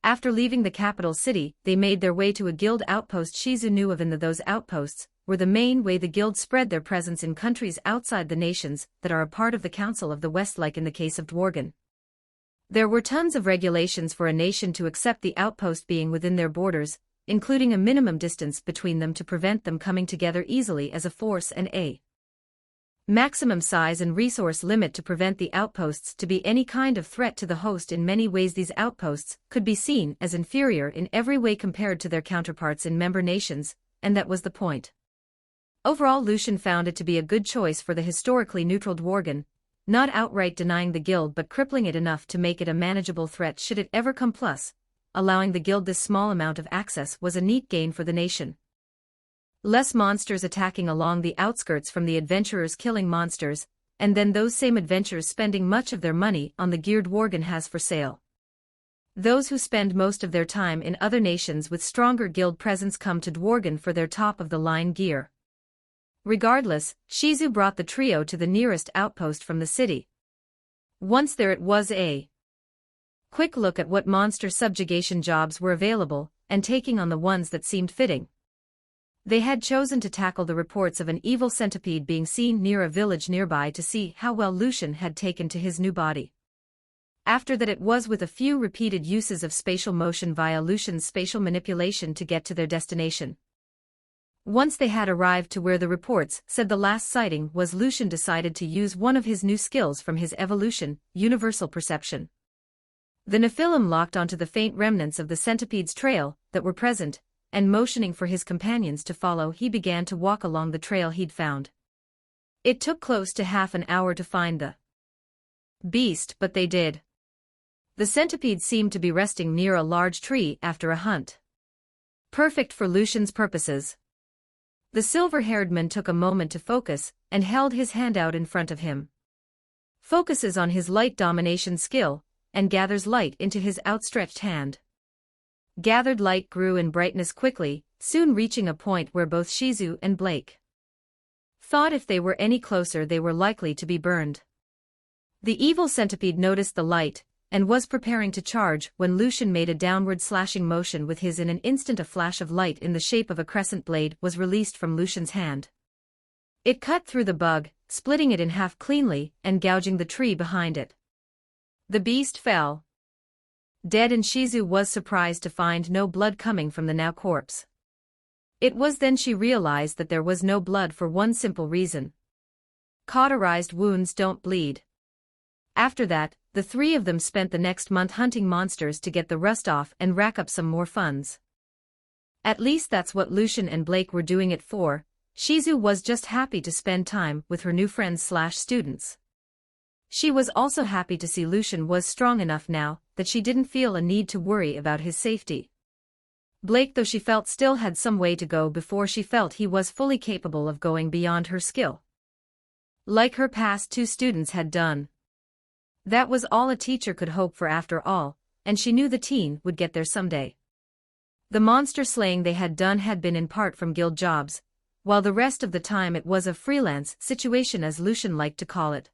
S2: After leaving the capital city, they made their way to a guild outpost Shizu knew of, and those outposts were the main way the guild spread their presence in countries outside the nations that are a part of the Council of the West, like in the case of Dworgen. There were tons of regulations for a nation to accept the outpost being within their borders, including a minimum distance between them to prevent them coming together easily as a force and a maximum size and resource limit to prevent the outposts to be any kind of threat to the host. In many ways these outposts could be seen as inferior in every way compared to their counterparts in member nations, and that was the point. Overall, Lucian found it to be a good choice for the historically neutral Dworgen, not outright denying the guild but crippling it enough to make it a manageable threat should it ever come, plus allowing the guild this small amount of access was a neat gain for the nation. Less monsters attacking along the outskirts from the adventurers killing monsters, and then those same adventurers spending much of their money on the gear Dworgen has for sale. Those who spend most of their time in other nations with stronger guild presence come to Dworgen for their top-of-the-line gear. Regardless, Shizu brought the trio to the nearest outpost from the city. Once there, it was a quick look at what monster subjugation jobs were available, and taking on the ones that seemed fitting. They had chosen to tackle the reports of an evil centipede being seen near a village nearby to see how well Lucian had taken to his new body. After that, it was with a few repeated uses of spatial motion via Lucian's spatial manipulation to get to their destination. Once they had arrived to where the reports said the last sighting was, Lucian decided to use one of his new skills from his evolution, universal perception. The Nephilim locked onto the faint remnants of the centipede's trail that were present, and motioning for his companions to follow, he began to walk along the trail he'd found. It took close to half an hour to find the beast, but they did. The centipede seemed to be resting near a large tree after a hunt. Perfect for Lucian's purposes. The silver-haired man took a moment to focus, and held his hand out in front of him. Focuses on his light domination skill, and gathers light into his outstretched hand. Gathered light grew in brightness quickly, soon reaching a point where both Shizu and Blake thought if they were any closer they were likely to be burned. The evil centipede noticed the light, and was preparing to charge when Lucian made a downward slashing motion with his. In an instant a flash of light in the shape of a crescent blade was released from Lucian's hand. It cut through the bug, splitting it in half cleanly, and gouging the tree behind it. The beast fell dead, and Shizu was surprised to find no blood coming from the now corpse. It was then she realized that there was no blood for one simple reason. Cauterized wounds don't bleed. After that, the three of them spent the next month hunting monsters to get the rust off and rack up some more funds. At least that's what Lucian and Blake were doing it for. Shizu was just happy to spend time with her new friends/students. She was also happy to see Lucian was strong enough now that she didn't feel a need to worry about his safety. Blake, though, she felt still had some way to go before she felt he was fully capable of going beyond her skill, like her past two students had done. That was all a teacher could hope for after all, and she knew the teen would get there someday. The monster slaying they had done had been in part from guild jobs, while the rest of the time it was a freelance situation, as Lucian liked to call it.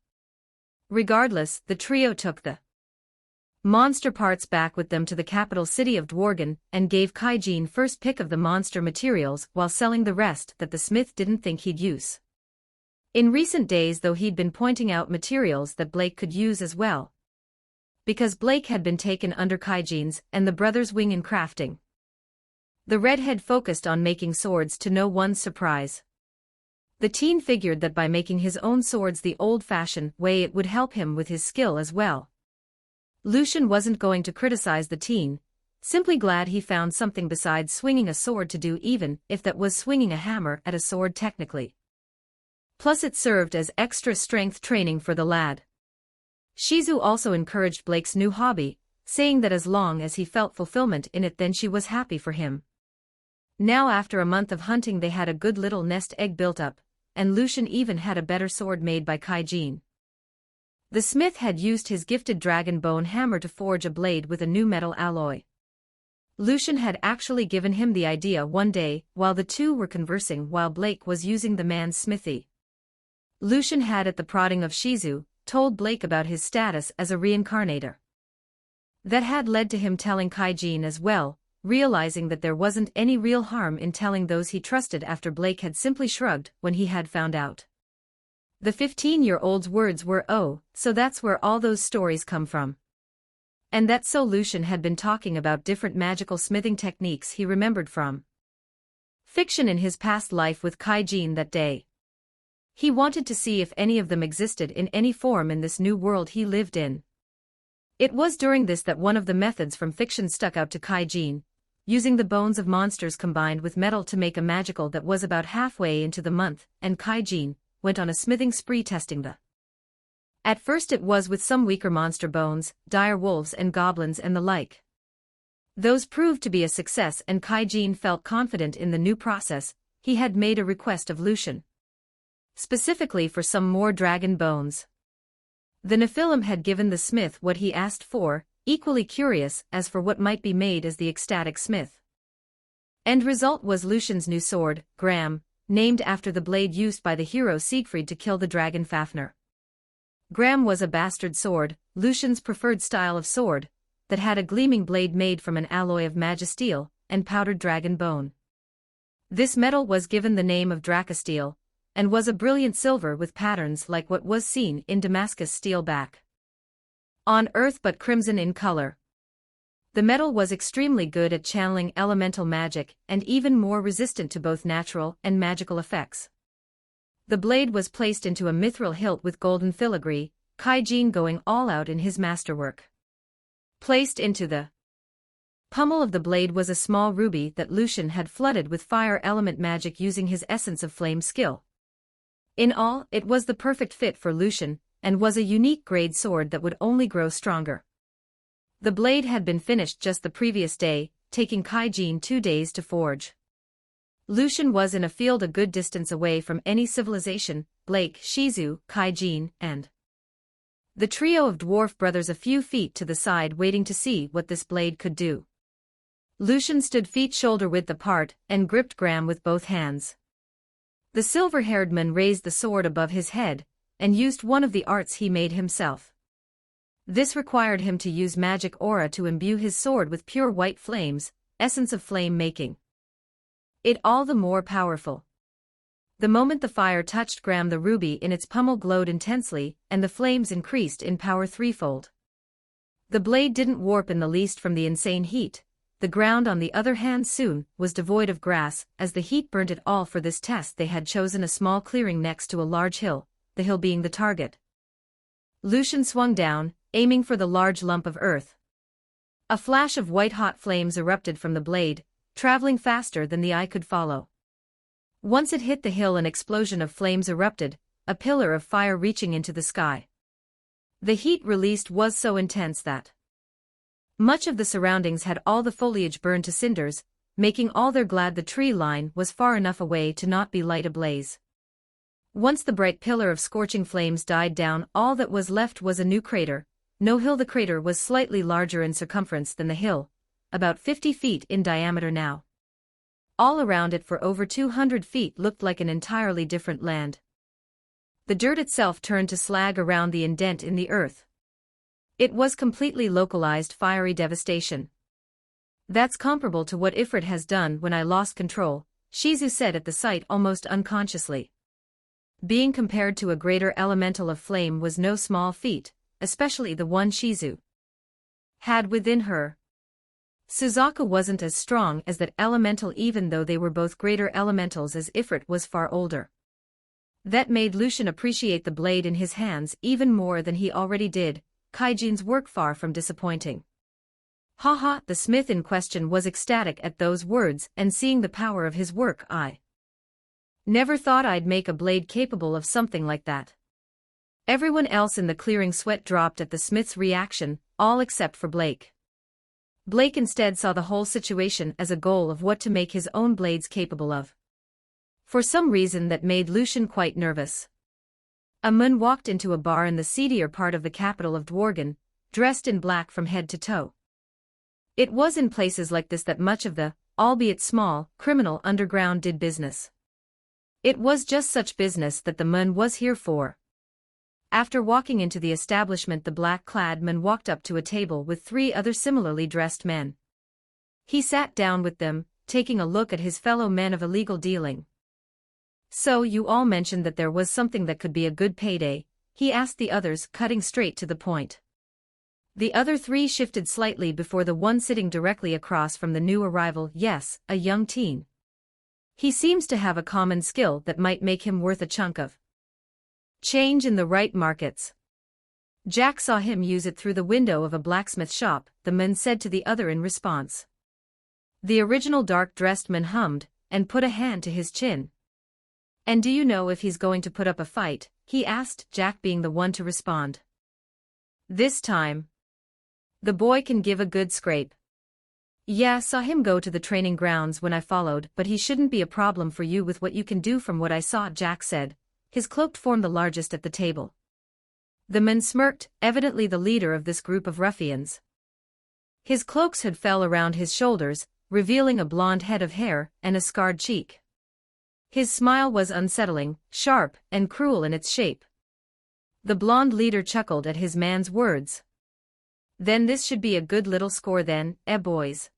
S2: Regardless, the trio took the monster parts back with them to the capital city of Dworgen and gave Kaijin first pick of the monster materials while selling the rest that the smith didn't think he'd use. In recent days, though, he'd been pointing out materials that Blake could use as well, because Blake had been taken under Kaijin's and the brothers' wing in crafting. The redhead focused on making swords to no one's surprise. The teen figured that by making his own swords the old-fashioned way it would help him with his skill as well. Lucian wasn't going to criticize the teen, simply glad he found something besides swinging a sword to do, even if that was swinging a hammer at a sword technically. Plus it served as extra strength training for the lad. Shizu also encouraged Blake's new hobby, saying that as long as he felt fulfillment in it then she was happy for him. Now after a month of hunting they had a good little nest egg built up, and Lucian even had a better sword made by Kaijin. The smith had used his gifted dragon bone hammer to forge a blade with a new metal alloy. Lucian had actually given him the idea one day while the two were conversing while Blake was using the man's smithy. Lucian had, at the prodding of Shizu, told Blake about his status as a reincarnator. That had led to him telling Kaijin as well, realizing that there wasn't any real harm in telling those he trusted after Blake had simply shrugged when he had found out. The 15-year-old's words were, "Oh, so that's where all those stories come from." And that's so Lucian had been talking about different magical smithing techniques he remembered from fiction in his past life with Kaijin that day. He wanted to see if any of them existed in any form in this new world he lived in. It was during this that one of the methods from fiction stuck out to Kaijin, using the bones of monsters combined with metal to make a magical that was about halfway into the month, and Kaijin went on a smithing spree testing the. At first it was with some weaker monster bones, dire wolves and goblins and the like. Those proved to be a success and Kaijin felt confident in the new process. He had made a request of Lucian, specifically for some more dragon bones. The Nephilim had given the smith what he asked for, equally curious as for what might be made as the ecstatic smith. End result was Lucian's new sword, Graham, named after the blade used by the hero Siegfried to kill the dragon Fafnir. Graham was a bastard sword, Lucian's preferred style of sword, that had a gleaming blade made from an alloy of magisteel and powdered dragon bone. This metal was given the name of Dracosteel, and was a brilliant silver with patterns like what was seen in Damascus steel back on Earth but crimson in color. The metal was extremely good at channeling elemental magic and even more resistant to both natural and magical effects. The blade was placed into a mithril hilt with golden filigree, Kaijin going all out in his masterwork. Placed into the pummel of the blade was a small ruby that Lucian had flooded with fire element magic using his essence of flame skill. In all, it was the perfect fit for Lucian, and was a unique grade sword that would only grow stronger. The blade had been finished just the previous day, taking Kaijin 2 days to forge. Lucian was in a field a good distance away from any civilization, Blake, Shizu, Kaijin, and the trio of dwarf brothers a few feet to the side waiting to see what this blade could do. Lucian stood feet shoulder-width apart and gripped Graham with both hands. The silver-haired man raised the sword above his head, and used one of the arts he made himself. This required him to use magic aura to imbue his sword with pure white flames, essence of flame making it all the more powerful. The moment the fire touched Graham, the ruby in its pummel glowed intensely, and the flames increased in power threefold. The blade didn't warp in the least from the insane heat. The ground on the other hand soon was devoid of grass, as the heat burnt it all. For this test they had chosen a small clearing next to a large hill, the hill being the target. Lucian swung down, aiming for the large lump of earth. A flash of white-hot flames erupted from the blade, traveling faster than the eye could follow. Once it hit the hill, an explosion of flames erupted, a pillar of fire reaching into the sky. The heat released was so intense that much of the surroundings had all the foliage burned to cinders, making all their glad the tree line was far enough away to not be light ablaze. Once the bright pillar of scorching flames died down, all that was left was a new crater. No hill. The crater was slightly larger in circumference than the hill, about 50 feet in diameter now. All around it for over 200 feet looked like an entirely different land. The dirt itself turned to slag around the indent in the earth. It was completely localized fiery devastation. That's comparable to what Ifrit has done when I lost control, Shizu said at the sight almost unconsciously. Being compared to a greater elemental of flame was no small feat, especially the one Shizu had within her. Suzaku wasn't as strong as that elemental even though they were both greater elementals as Ifrit was far older. That made Lucian appreciate the blade in his hands even more than he already did. Kaijin's work far from disappointing. Haha, the smith in question was ecstatic at those words and seeing the power of his work. I never thought I'd make a blade capable of something like that. Everyone else in the clearing sweat dropped at the smith's reaction, all except for Blake. Blake instead saw the whole situation as a goal of what to make his own blades capable of. For some reason that made Lucian quite nervous. Amun walked into a bar in the seedier part of the capital of Dworgen, dressed in black from head to toe. It was in places like this that much of the, albeit small, criminal underground did business. It was just such business that the Mun was here for. After walking into the establishment, the black-clad man walked up to a table with 3 other similarly dressed men. He sat down with them, taking a look at his fellow men of illegal dealing. "So you all mentioned that there was something that could be a good payday," he asked the others, cutting straight to the point. The other 3 shifted slightly before the one sitting directly across from the new arrival. "Yes, a young teen. He seems to have a common skill that might make him worth a chunk of change in the right markets. Jack saw him use it through the window of a blacksmith shop," the man said to the other in response. The original dark-dressed man hummed, and put a hand to his chin. "And do you know if he's going to put up a fight?" he asked, Jack being the one to respond. "This time, the boy can give a good scrape. Yeah, saw him go to the training grounds when I followed, but he shouldn't be a problem for you with what you can do from what I saw," Jack said, his cloaked form the largest at the table. The man smirked, evidently the leader of this group of ruffians. His cloaks hood fell around his shoulders, revealing a blonde head of hair and a scarred cheek. His smile was unsettling, sharp, and cruel in its shape. The blonde leader chuckled at his man's words. "Then this should be a good little score then, boys?"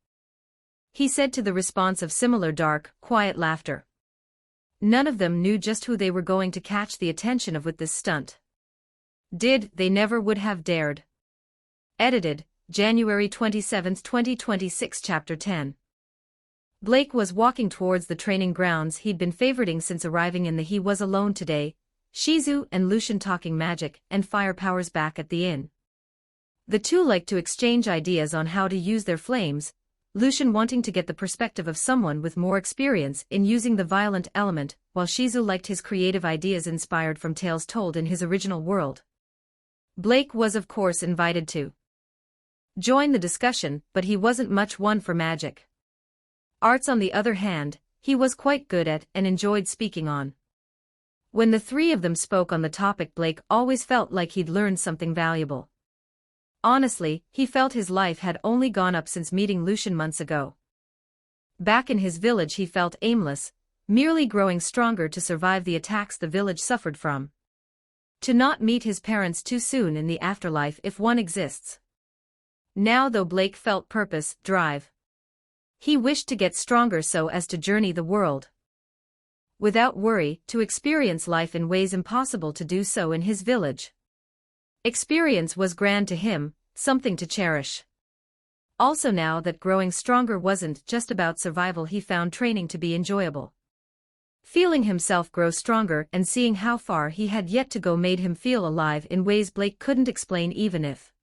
S2: he said to the response of similar dark, quiet laughter. None of them knew just who they were going to catch the attention of with this stunt. They never would have dared. Edited, January 27, 2026. Chapter 10. Blake was walking towards the training grounds he'd been favoriting since arriving in the He was alone today, Shizu and Lucian talking magic and fire powers back at the inn. The two liked to exchange ideas on how to use their flames, Lucian wanting to get the perspective of someone with more experience in using the violent element, while Shizu liked his creative ideas inspired from tales told in his original world. Blake was of course invited to join the discussion, but he wasn't much one for magic. Arts on the other hand, he was quite good at and enjoyed speaking on. When the 3 of them spoke on the topic, Blake always felt like he'd learned something valuable. Honestly, he felt his life had only gone up since meeting Lucian months ago. Back in his village he felt aimless, merely growing stronger to survive the attacks the village suffered from. To not meet his parents too soon in the afterlife if one exists. Now though Blake felt purpose, drive. He wished to get stronger so as to journey the world without worry, to experience life in ways impossible to do so in his village. Experience was grand to him, something to cherish. Also now that growing stronger wasn't just about survival, he found training to be enjoyable. Feeling himself grow stronger and seeing how far he had yet to go made him feel alive in ways Blake couldn't explain even if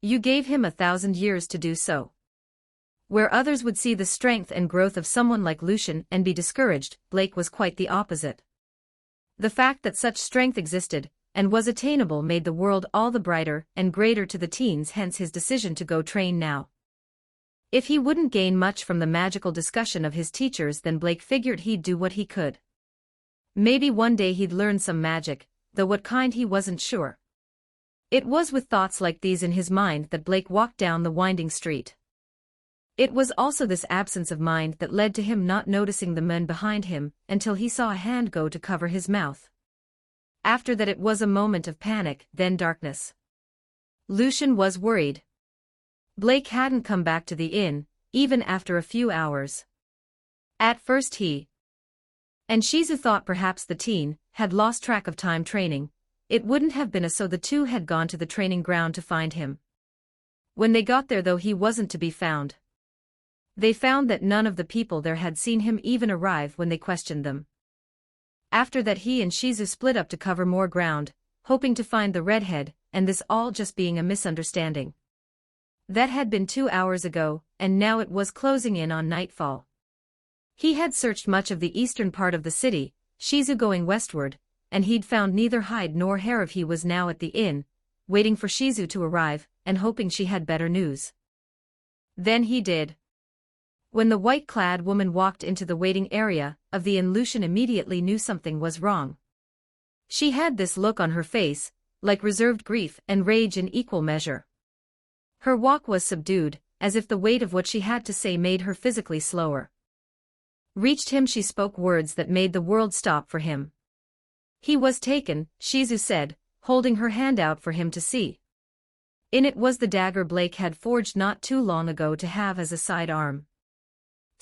S2: you gave him 1,000 years to do so. Where others would see the strength and growth of someone like Lucian and be discouraged, Blake was quite the opposite. The fact that such strength existed and was attainable made the world all the brighter and greater to the teens, hence his decision to go train now. If he wouldn't gain much from the magical discussion of his teachers, then Blake figured he'd do what he could. Maybe one day he'd learn some magic, though what kind he wasn't sure. It was with thoughts like these in his mind that Blake walked down the winding street. It was also this absence of mind that led to him not noticing the men behind him until he saw a hand go to cover his mouth. After that it was a moment of panic, then darkness. Lucian was worried. Blake hadn't come back to the inn, even after a few hours. At first he and Shizu thought perhaps the teen had lost track of time training. It wouldn't have been so the two had gone to the training ground to find him. When they got there though, he wasn't to be found. They found that none of the people there had seen him even arrive when they questioned them. After that he and Shizu split up to cover more ground, hoping to find the redhead, and this all just being a misunderstanding. That had been 2 hours ago, and now it was closing in on nightfall. He had searched much of the eastern part of the city, Shizu going westward, and he'd found neither hide nor hair of. He was now at the inn, waiting for Shizu to arrive, and hoping she had better news. Then he did. When the white-clad woman walked into the waiting area of the inn, Lucian immediately knew something was wrong. She had this look on her face, like reserved grief and rage in equal measure. Her walk was subdued, as if the weight of what she had to say made her physically slower. Reached him, she spoke words that made the world stop for him. He was taken, Shizu said, holding her hand out for him to see. In it was the dagger Blake had forged not too long ago to have as a sidearm.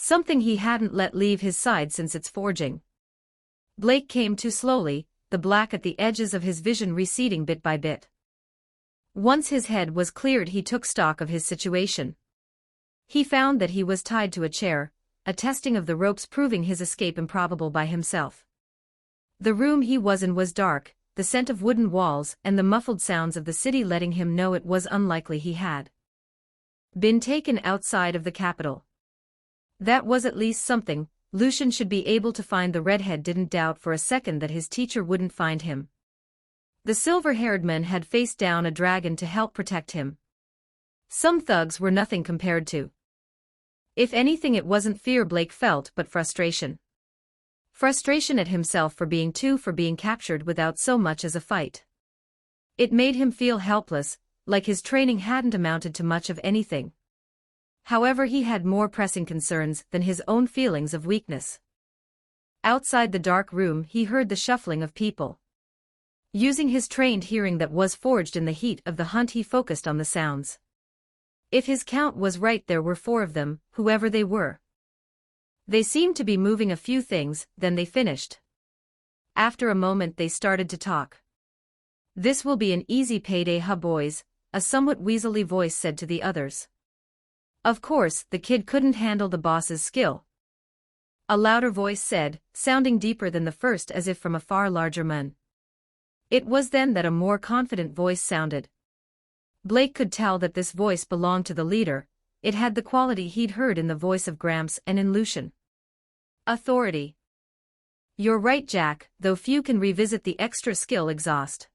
S2: Something he hadn't let leave his side since its forging. Blake came too slowly, the black at the edges of his vision receding bit by bit. Once his head was cleared, he took stock of his situation. He found that he was tied to a chair, a testing of the ropes proving his escape improbable by himself. The room he was in was dark, the scent of wooden walls and the muffled sounds of the city letting him know it was unlikely he had been taken outside of the capital. That was at least something. Lucian should be able to find the redhead. Didn't doubt for a second that his teacher wouldn't find him. The silver-haired man had faced down a dragon to help protect him. Some thugs were nothing compared to. If anything, it wasn't fear Blake felt, but frustration. Frustration at himself for being captured without so much as a fight. It made him feel helpless, like his training hadn't amounted to much of anything. However, he had more pressing concerns than his own feelings of weakness. Outside the dark room, he heard the shuffling of people. Using his trained hearing that was forged in the heat of the hunt, he focused on the sounds. If his count was right, there were 4 of them, whoever they were. They seemed to be moving a few things, then they finished. After a moment they started to talk. "This will be an easy payday, huh boys?" a somewhat weaselly voice said to the others. Of course, the kid couldn't handle the boss's skill. A louder voice said, sounding deeper than the first, as if from a far larger man. It was then that a more confident voice sounded. Blake could tell that this voice belonged to the leader. It had the quality he'd heard in the voice of Gramps and in Lucian. Authority. "You're right, Jack, though few can revisit the extra skill exhaust.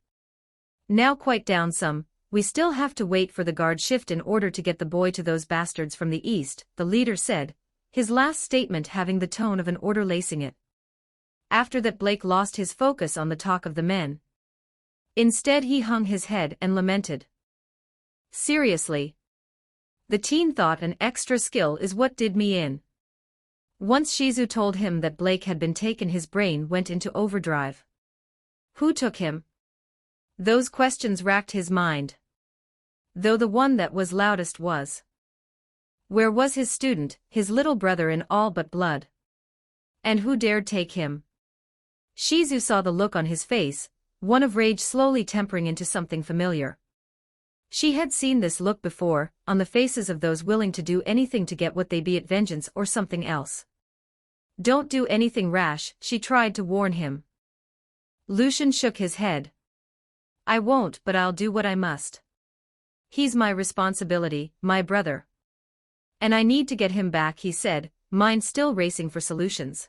S2: Now quite down some. We still have to wait for the guard shift in order to get the boy to those bastards from the east," the leader said, his last statement having the tone of an order lacing it. After that, Blake lost his focus on the talk of the men. Instead, he hung his head and lamented. Seriously. The teen thought an extra skill is what did me in. Once Shizu told him that Blake had been taken, his brain went into overdrive. Who took him? Those questions racked his mind. Though the one that was loudest was, where was his student, his little brother in all but blood? And who dared take him? Shizu saw the look on his face, one of rage slowly tempering into something familiar. She had seen this look before, on the faces of those willing to do anything to get what they be, it vengeance or something else. "Don't do anything rash," she tried to warn him. Lucian shook his head. "I won't, but I'll do what I must. He's my responsibility, my brother. And I need to get him back," he said, mind still racing for solutions.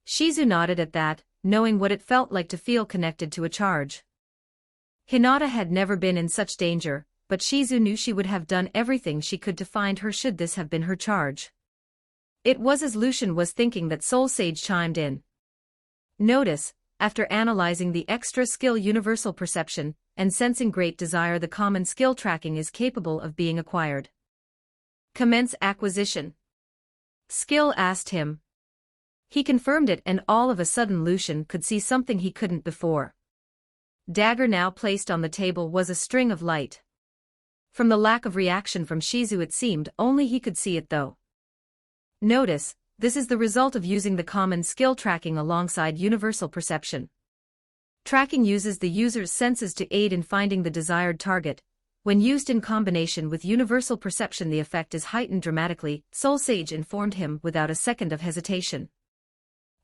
S2: Shizu nodded at that, knowing what it felt like to feel connected to a charge. Hinata had never been in such danger, but Shizu knew she would have done everything she could to find her should this have been her charge. It was as Lucian was thinking that Soul Sage chimed in. "Notice, after analyzing the extra skill universal perception, and sensing great desire, the common skill tracking is capable of being acquired. Commence acquisition." Skill asked him. He confirmed it, and all of a sudden Lucian could see something he couldn't before. Dagger now placed on the table was a string of light. From the lack of reaction from Shizu, it seemed only he could see it though. Notice, this is the result of using the common skill tracking alongside universal perception. Tracking uses the user's senses to aid in finding the desired target, When used in combination with universal perception, the effect is heightened dramatically, Soul Sage informed him without a second of hesitation.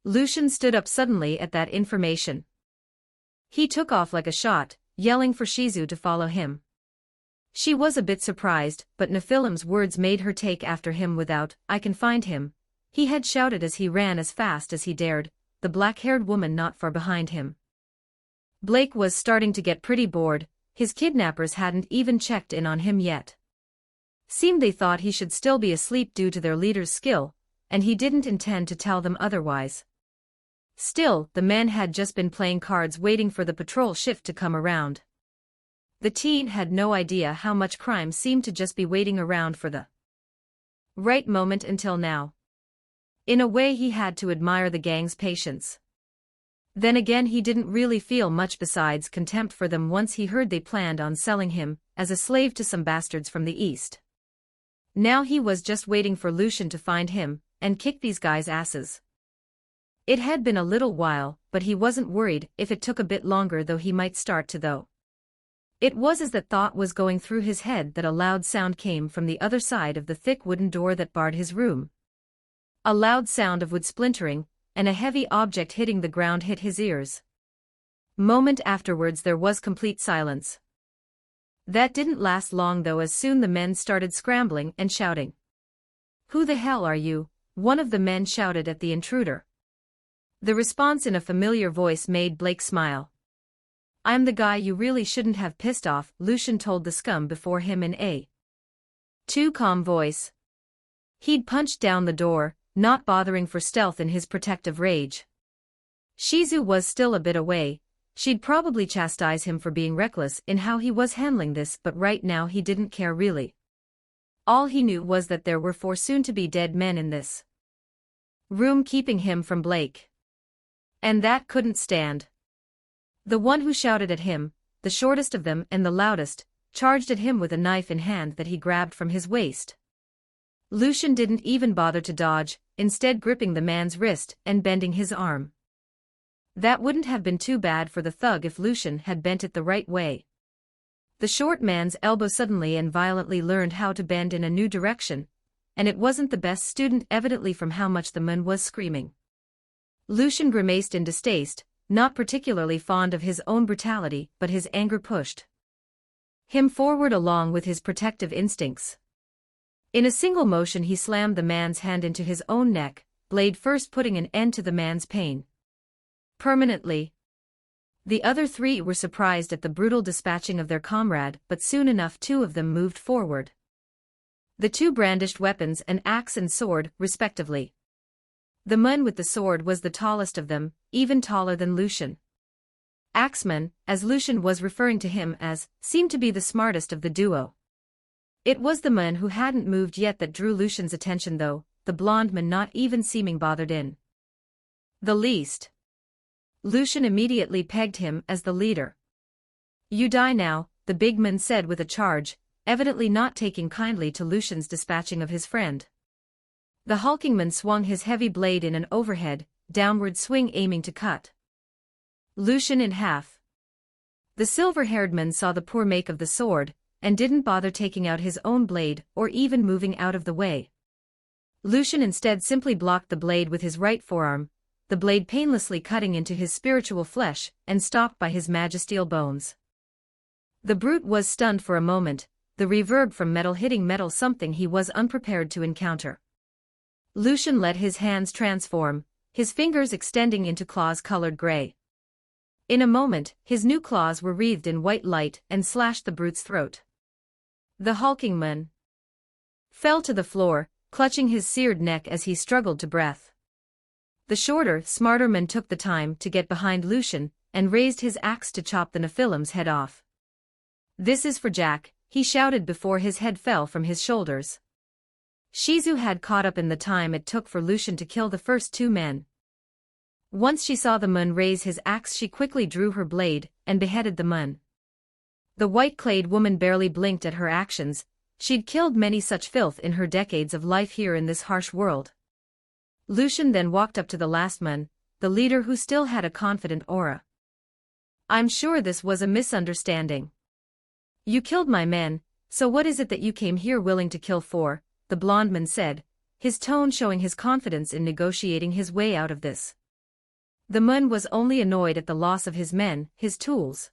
S2: Lucian stood up suddenly at that information. He took off like a shot, yelling for Shizu to follow him. She was a bit surprised, but Nephilim's words made her take after him without, "I can find him," he had shouted as he ran as fast as he dared, the black-haired woman not far behind him. Blake was starting to get pretty bored. His kidnappers hadn't even checked in on him yet. Seemed they thought he should still be asleep due to their leader's skill, and he didn't intend to tell them otherwise. Still, the men had just been playing cards waiting for the patrol shift to come around. The teen had no idea how much crime seemed to just be waiting around for the right moment until now. In a way, he had to admire the gang's patience. Then again, he didn't really feel much besides contempt for them once he heard they planned on selling him as a slave to some bastards from the east. Now he was just waiting for Lucian to find him and kick these guys' asses. It had been a little while, but he wasn't worried if it took a bit longer, though he might start to though. It was as that thought was going through his head that a loud sound came from the other side of the thick wooden door that barred his room. A loud sound of wood splintering, and a heavy object hitting the ground hit his ears. Moment afterwards there was complete silence. That didn't last long though, as soon the men started scrambling and shouting. "Who the hell are you?" one of the men shouted at the intruder. The response in a familiar voice made Blake smile. "I'm the guy you really shouldn't have pissed off," Lucian told the scum before him in a too calm voice. He'd punched down the door, not bothering for stealth in his protective rage. Shizu was still a bit away. She'd probably chastise him for being reckless in how he was handling this, but right now he didn't care really. All he knew was that there were 4 soon-to-be dead men in this room keeping him from Blake. And that couldn't stand. The one who shouted at him, the shortest of them and the loudest, charged at him with a knife in hand that he grabbed from his waist. Lucian didn't even bother to dodge, instead gripping the man's wrist and bending his arm. That wouldn't have been too bad for the thug if Lucian had bent it the right way. The short man's elbow suddenly and violently learned how to bend in a new direction, and it wasn't the best student, evidently from how much the man was screaming. Lucian grimaced in distaste, not particularly fond of his own brutality, but his anger pushed him forward along with his protective instincts. In a single motion he slammed the man's hand into his own neck, blade first, putting an end to the man's pain permanently. The other 3 were surprised at the brutal dispatching of their comrade, but soon enough 2 of them moved forward. The 2 brandished weapons, an axe and sword, respectively. The man with the sword was the tallest of them, even taller than Lucian. Axeman, as Lucian was referring to him as, seemed to be the smartest of the duo. It was the man who hadn't moved yet that drew Lucian's attention though, the blonde man not even seeming bothered in the least. Lucian immediately pegged him as the leader. "You die now," the big man said with a charge, evidently not taking kindly to Lucian's dispatching of his friend. The hulking man swung his heavy blade in an overhead, downward swing, aiming to cut Lucian in half. The silver-haired man saw the poor make of the sword, and didn't bother taking out his own blade or even moving out of the way. Lucian instead simply blocked the blade with his right forearm, the blade painlessly cutting into his spiritual flesh and stopped by his magisteel bones. The brute was stunned for a moment, the reverb from metal hitting metal something he was unprepared to encounter. Lucian let his hands transform, his fingers extending into claws colored gray. In a moment, his new claws were wreathed in white light and slashed the brute's throat. The hulking man fell to the floor, clutching his seared neck as he struggled to breath. The shorter, smarter man took the time to get behind Lucian and raised his axe to chop the Nephilim's head off. "This is for Jack," he shouted before his head fell from his shoulders. Shizu had caught up in the time it took for Lucian to kill the first 2 men. Once she saw the man raise his axe, she quickly drew her blade and beheaded the man. The white-clad woman barely blinked at her actions. She'd killed many such filth in her decades of life here in this harsh world. Lucian then walked up to the last man, the leader, who still had a confident aura. "I'm sure this was a misunderstanding. You killed my men, so what is it that you came here willing to kill for? The blond man said, his tone showing his confidence in negotiating his way out of this. The man was only annoyed at the loss of his men, his tools.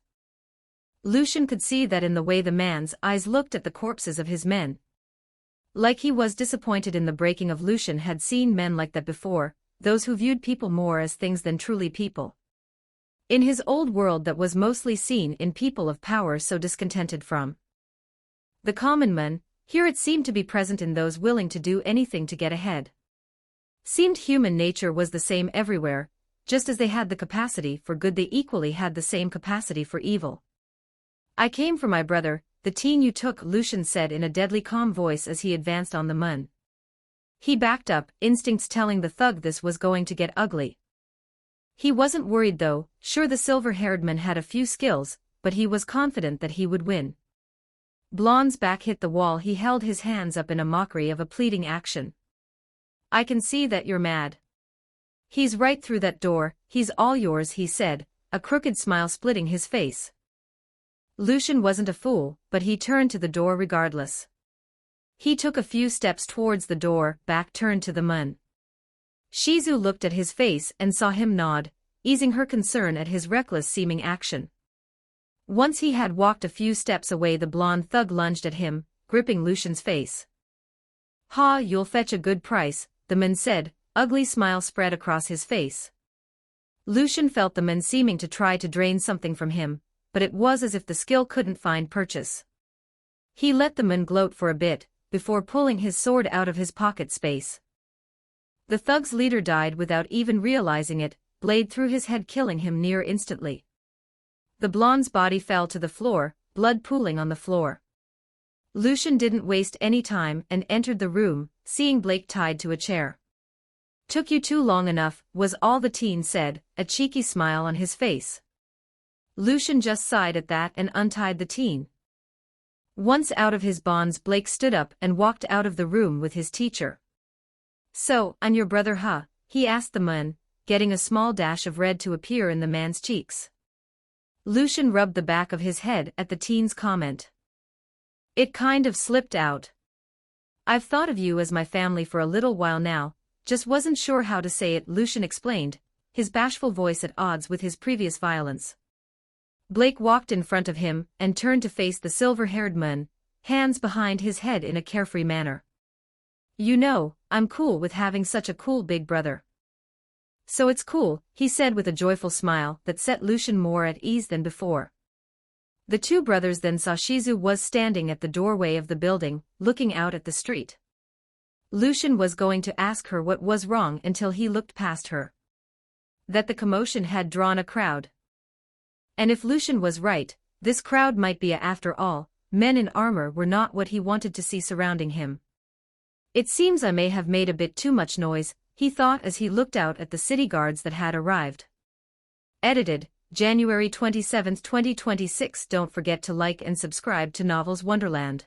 S2: Lucian could see that in the way the man's eyes looked at the corpses of his men. Like he was disappointed in the breaking of. Lucian had seen men like that before, those who viewed people more as things than truly people. In his old world that was mostly seen in people of power so discontented from the common man, here it seemed to be present in those willing to do anything to get ahead. Seemed human nature was the same everywhere, just as they had the capacity for good they equally had the same capacity for evil. I came for my brother, the teen you took, Lucian said in a deadly calm voice as he advanced on the man. He backed up, instincts telling the thug this was going to get ugly. He wasn't worried though, sure the silver-haired man had a few skills, but he was confident that he would win. Blonde's back hit the wall. He held his hands up in a mockery of a pleading action. I can see that you're mad. He's right through that door, he's all yours, he said, a crooked smile splitting his face. Lucian wasn't a fool, but he turned to the door regardless. He took a few steps towards the door, back turned to the man. Shizu looked at his face and saw him nod, easing her concern at his reckless-seeming action. Once he had walked a few steps away, the blonde thug lunged at him, gripping Lucian's face. Ha, you'll fetch a good price, the man said, ugly smile spread across his face. Lucian felt the man seeming to try to drain something from him, but it was as if the skill couldn't find purchase. He let the man gloat for a bit, before pulling his sword out of his pocket space. The thug's leader died without even realizing it, blade through his head killing him near instantly. The blonde's body fell to the floor, blood pooling on the floor. Lucian didn't waste any time and entered the room, seeing Blake tied to a chair. Took you too long enough, was all the teen said, a cheeky smile on his face. Lucian just sighed at that and untied the teen. Once out of his bonds, Blake stood up and walked out of the room with his teacher. So, I'm your brother, huh? He asked the man, getting a small dash of red to appear in the man's cheeks. Lucian rubbed the back of his head at the teen's comment. It kind of slipped out. I've thought of you as my family for a little while now, just wasn't sure how to say it, Lucian explained, his bashful voice at odds with his previous violence. Blake walked in front of him and turned to face the silver-haired man, hands behind his head in a carefree manner. You know, I'm cool with having such a cool big brother. So it's cool, he said with a joyful smile that set Lucian more at ease than before. The two brothers then saw Shizu was standing at the doorway of the building, looking out at the street. Lucian was going to ask her what was wrong until he looked past her. That the commotion had drawn a crowd. And if Lucian was right, this crowd might be after all, men in armor were not what he wanted to see surrounding him. It seems I may have made a bit too much noise, he thought as he looked out at the city guards that had arrived. Edited, January 27, 2026. Don't forget to like and subscribe to Novels Wonderland.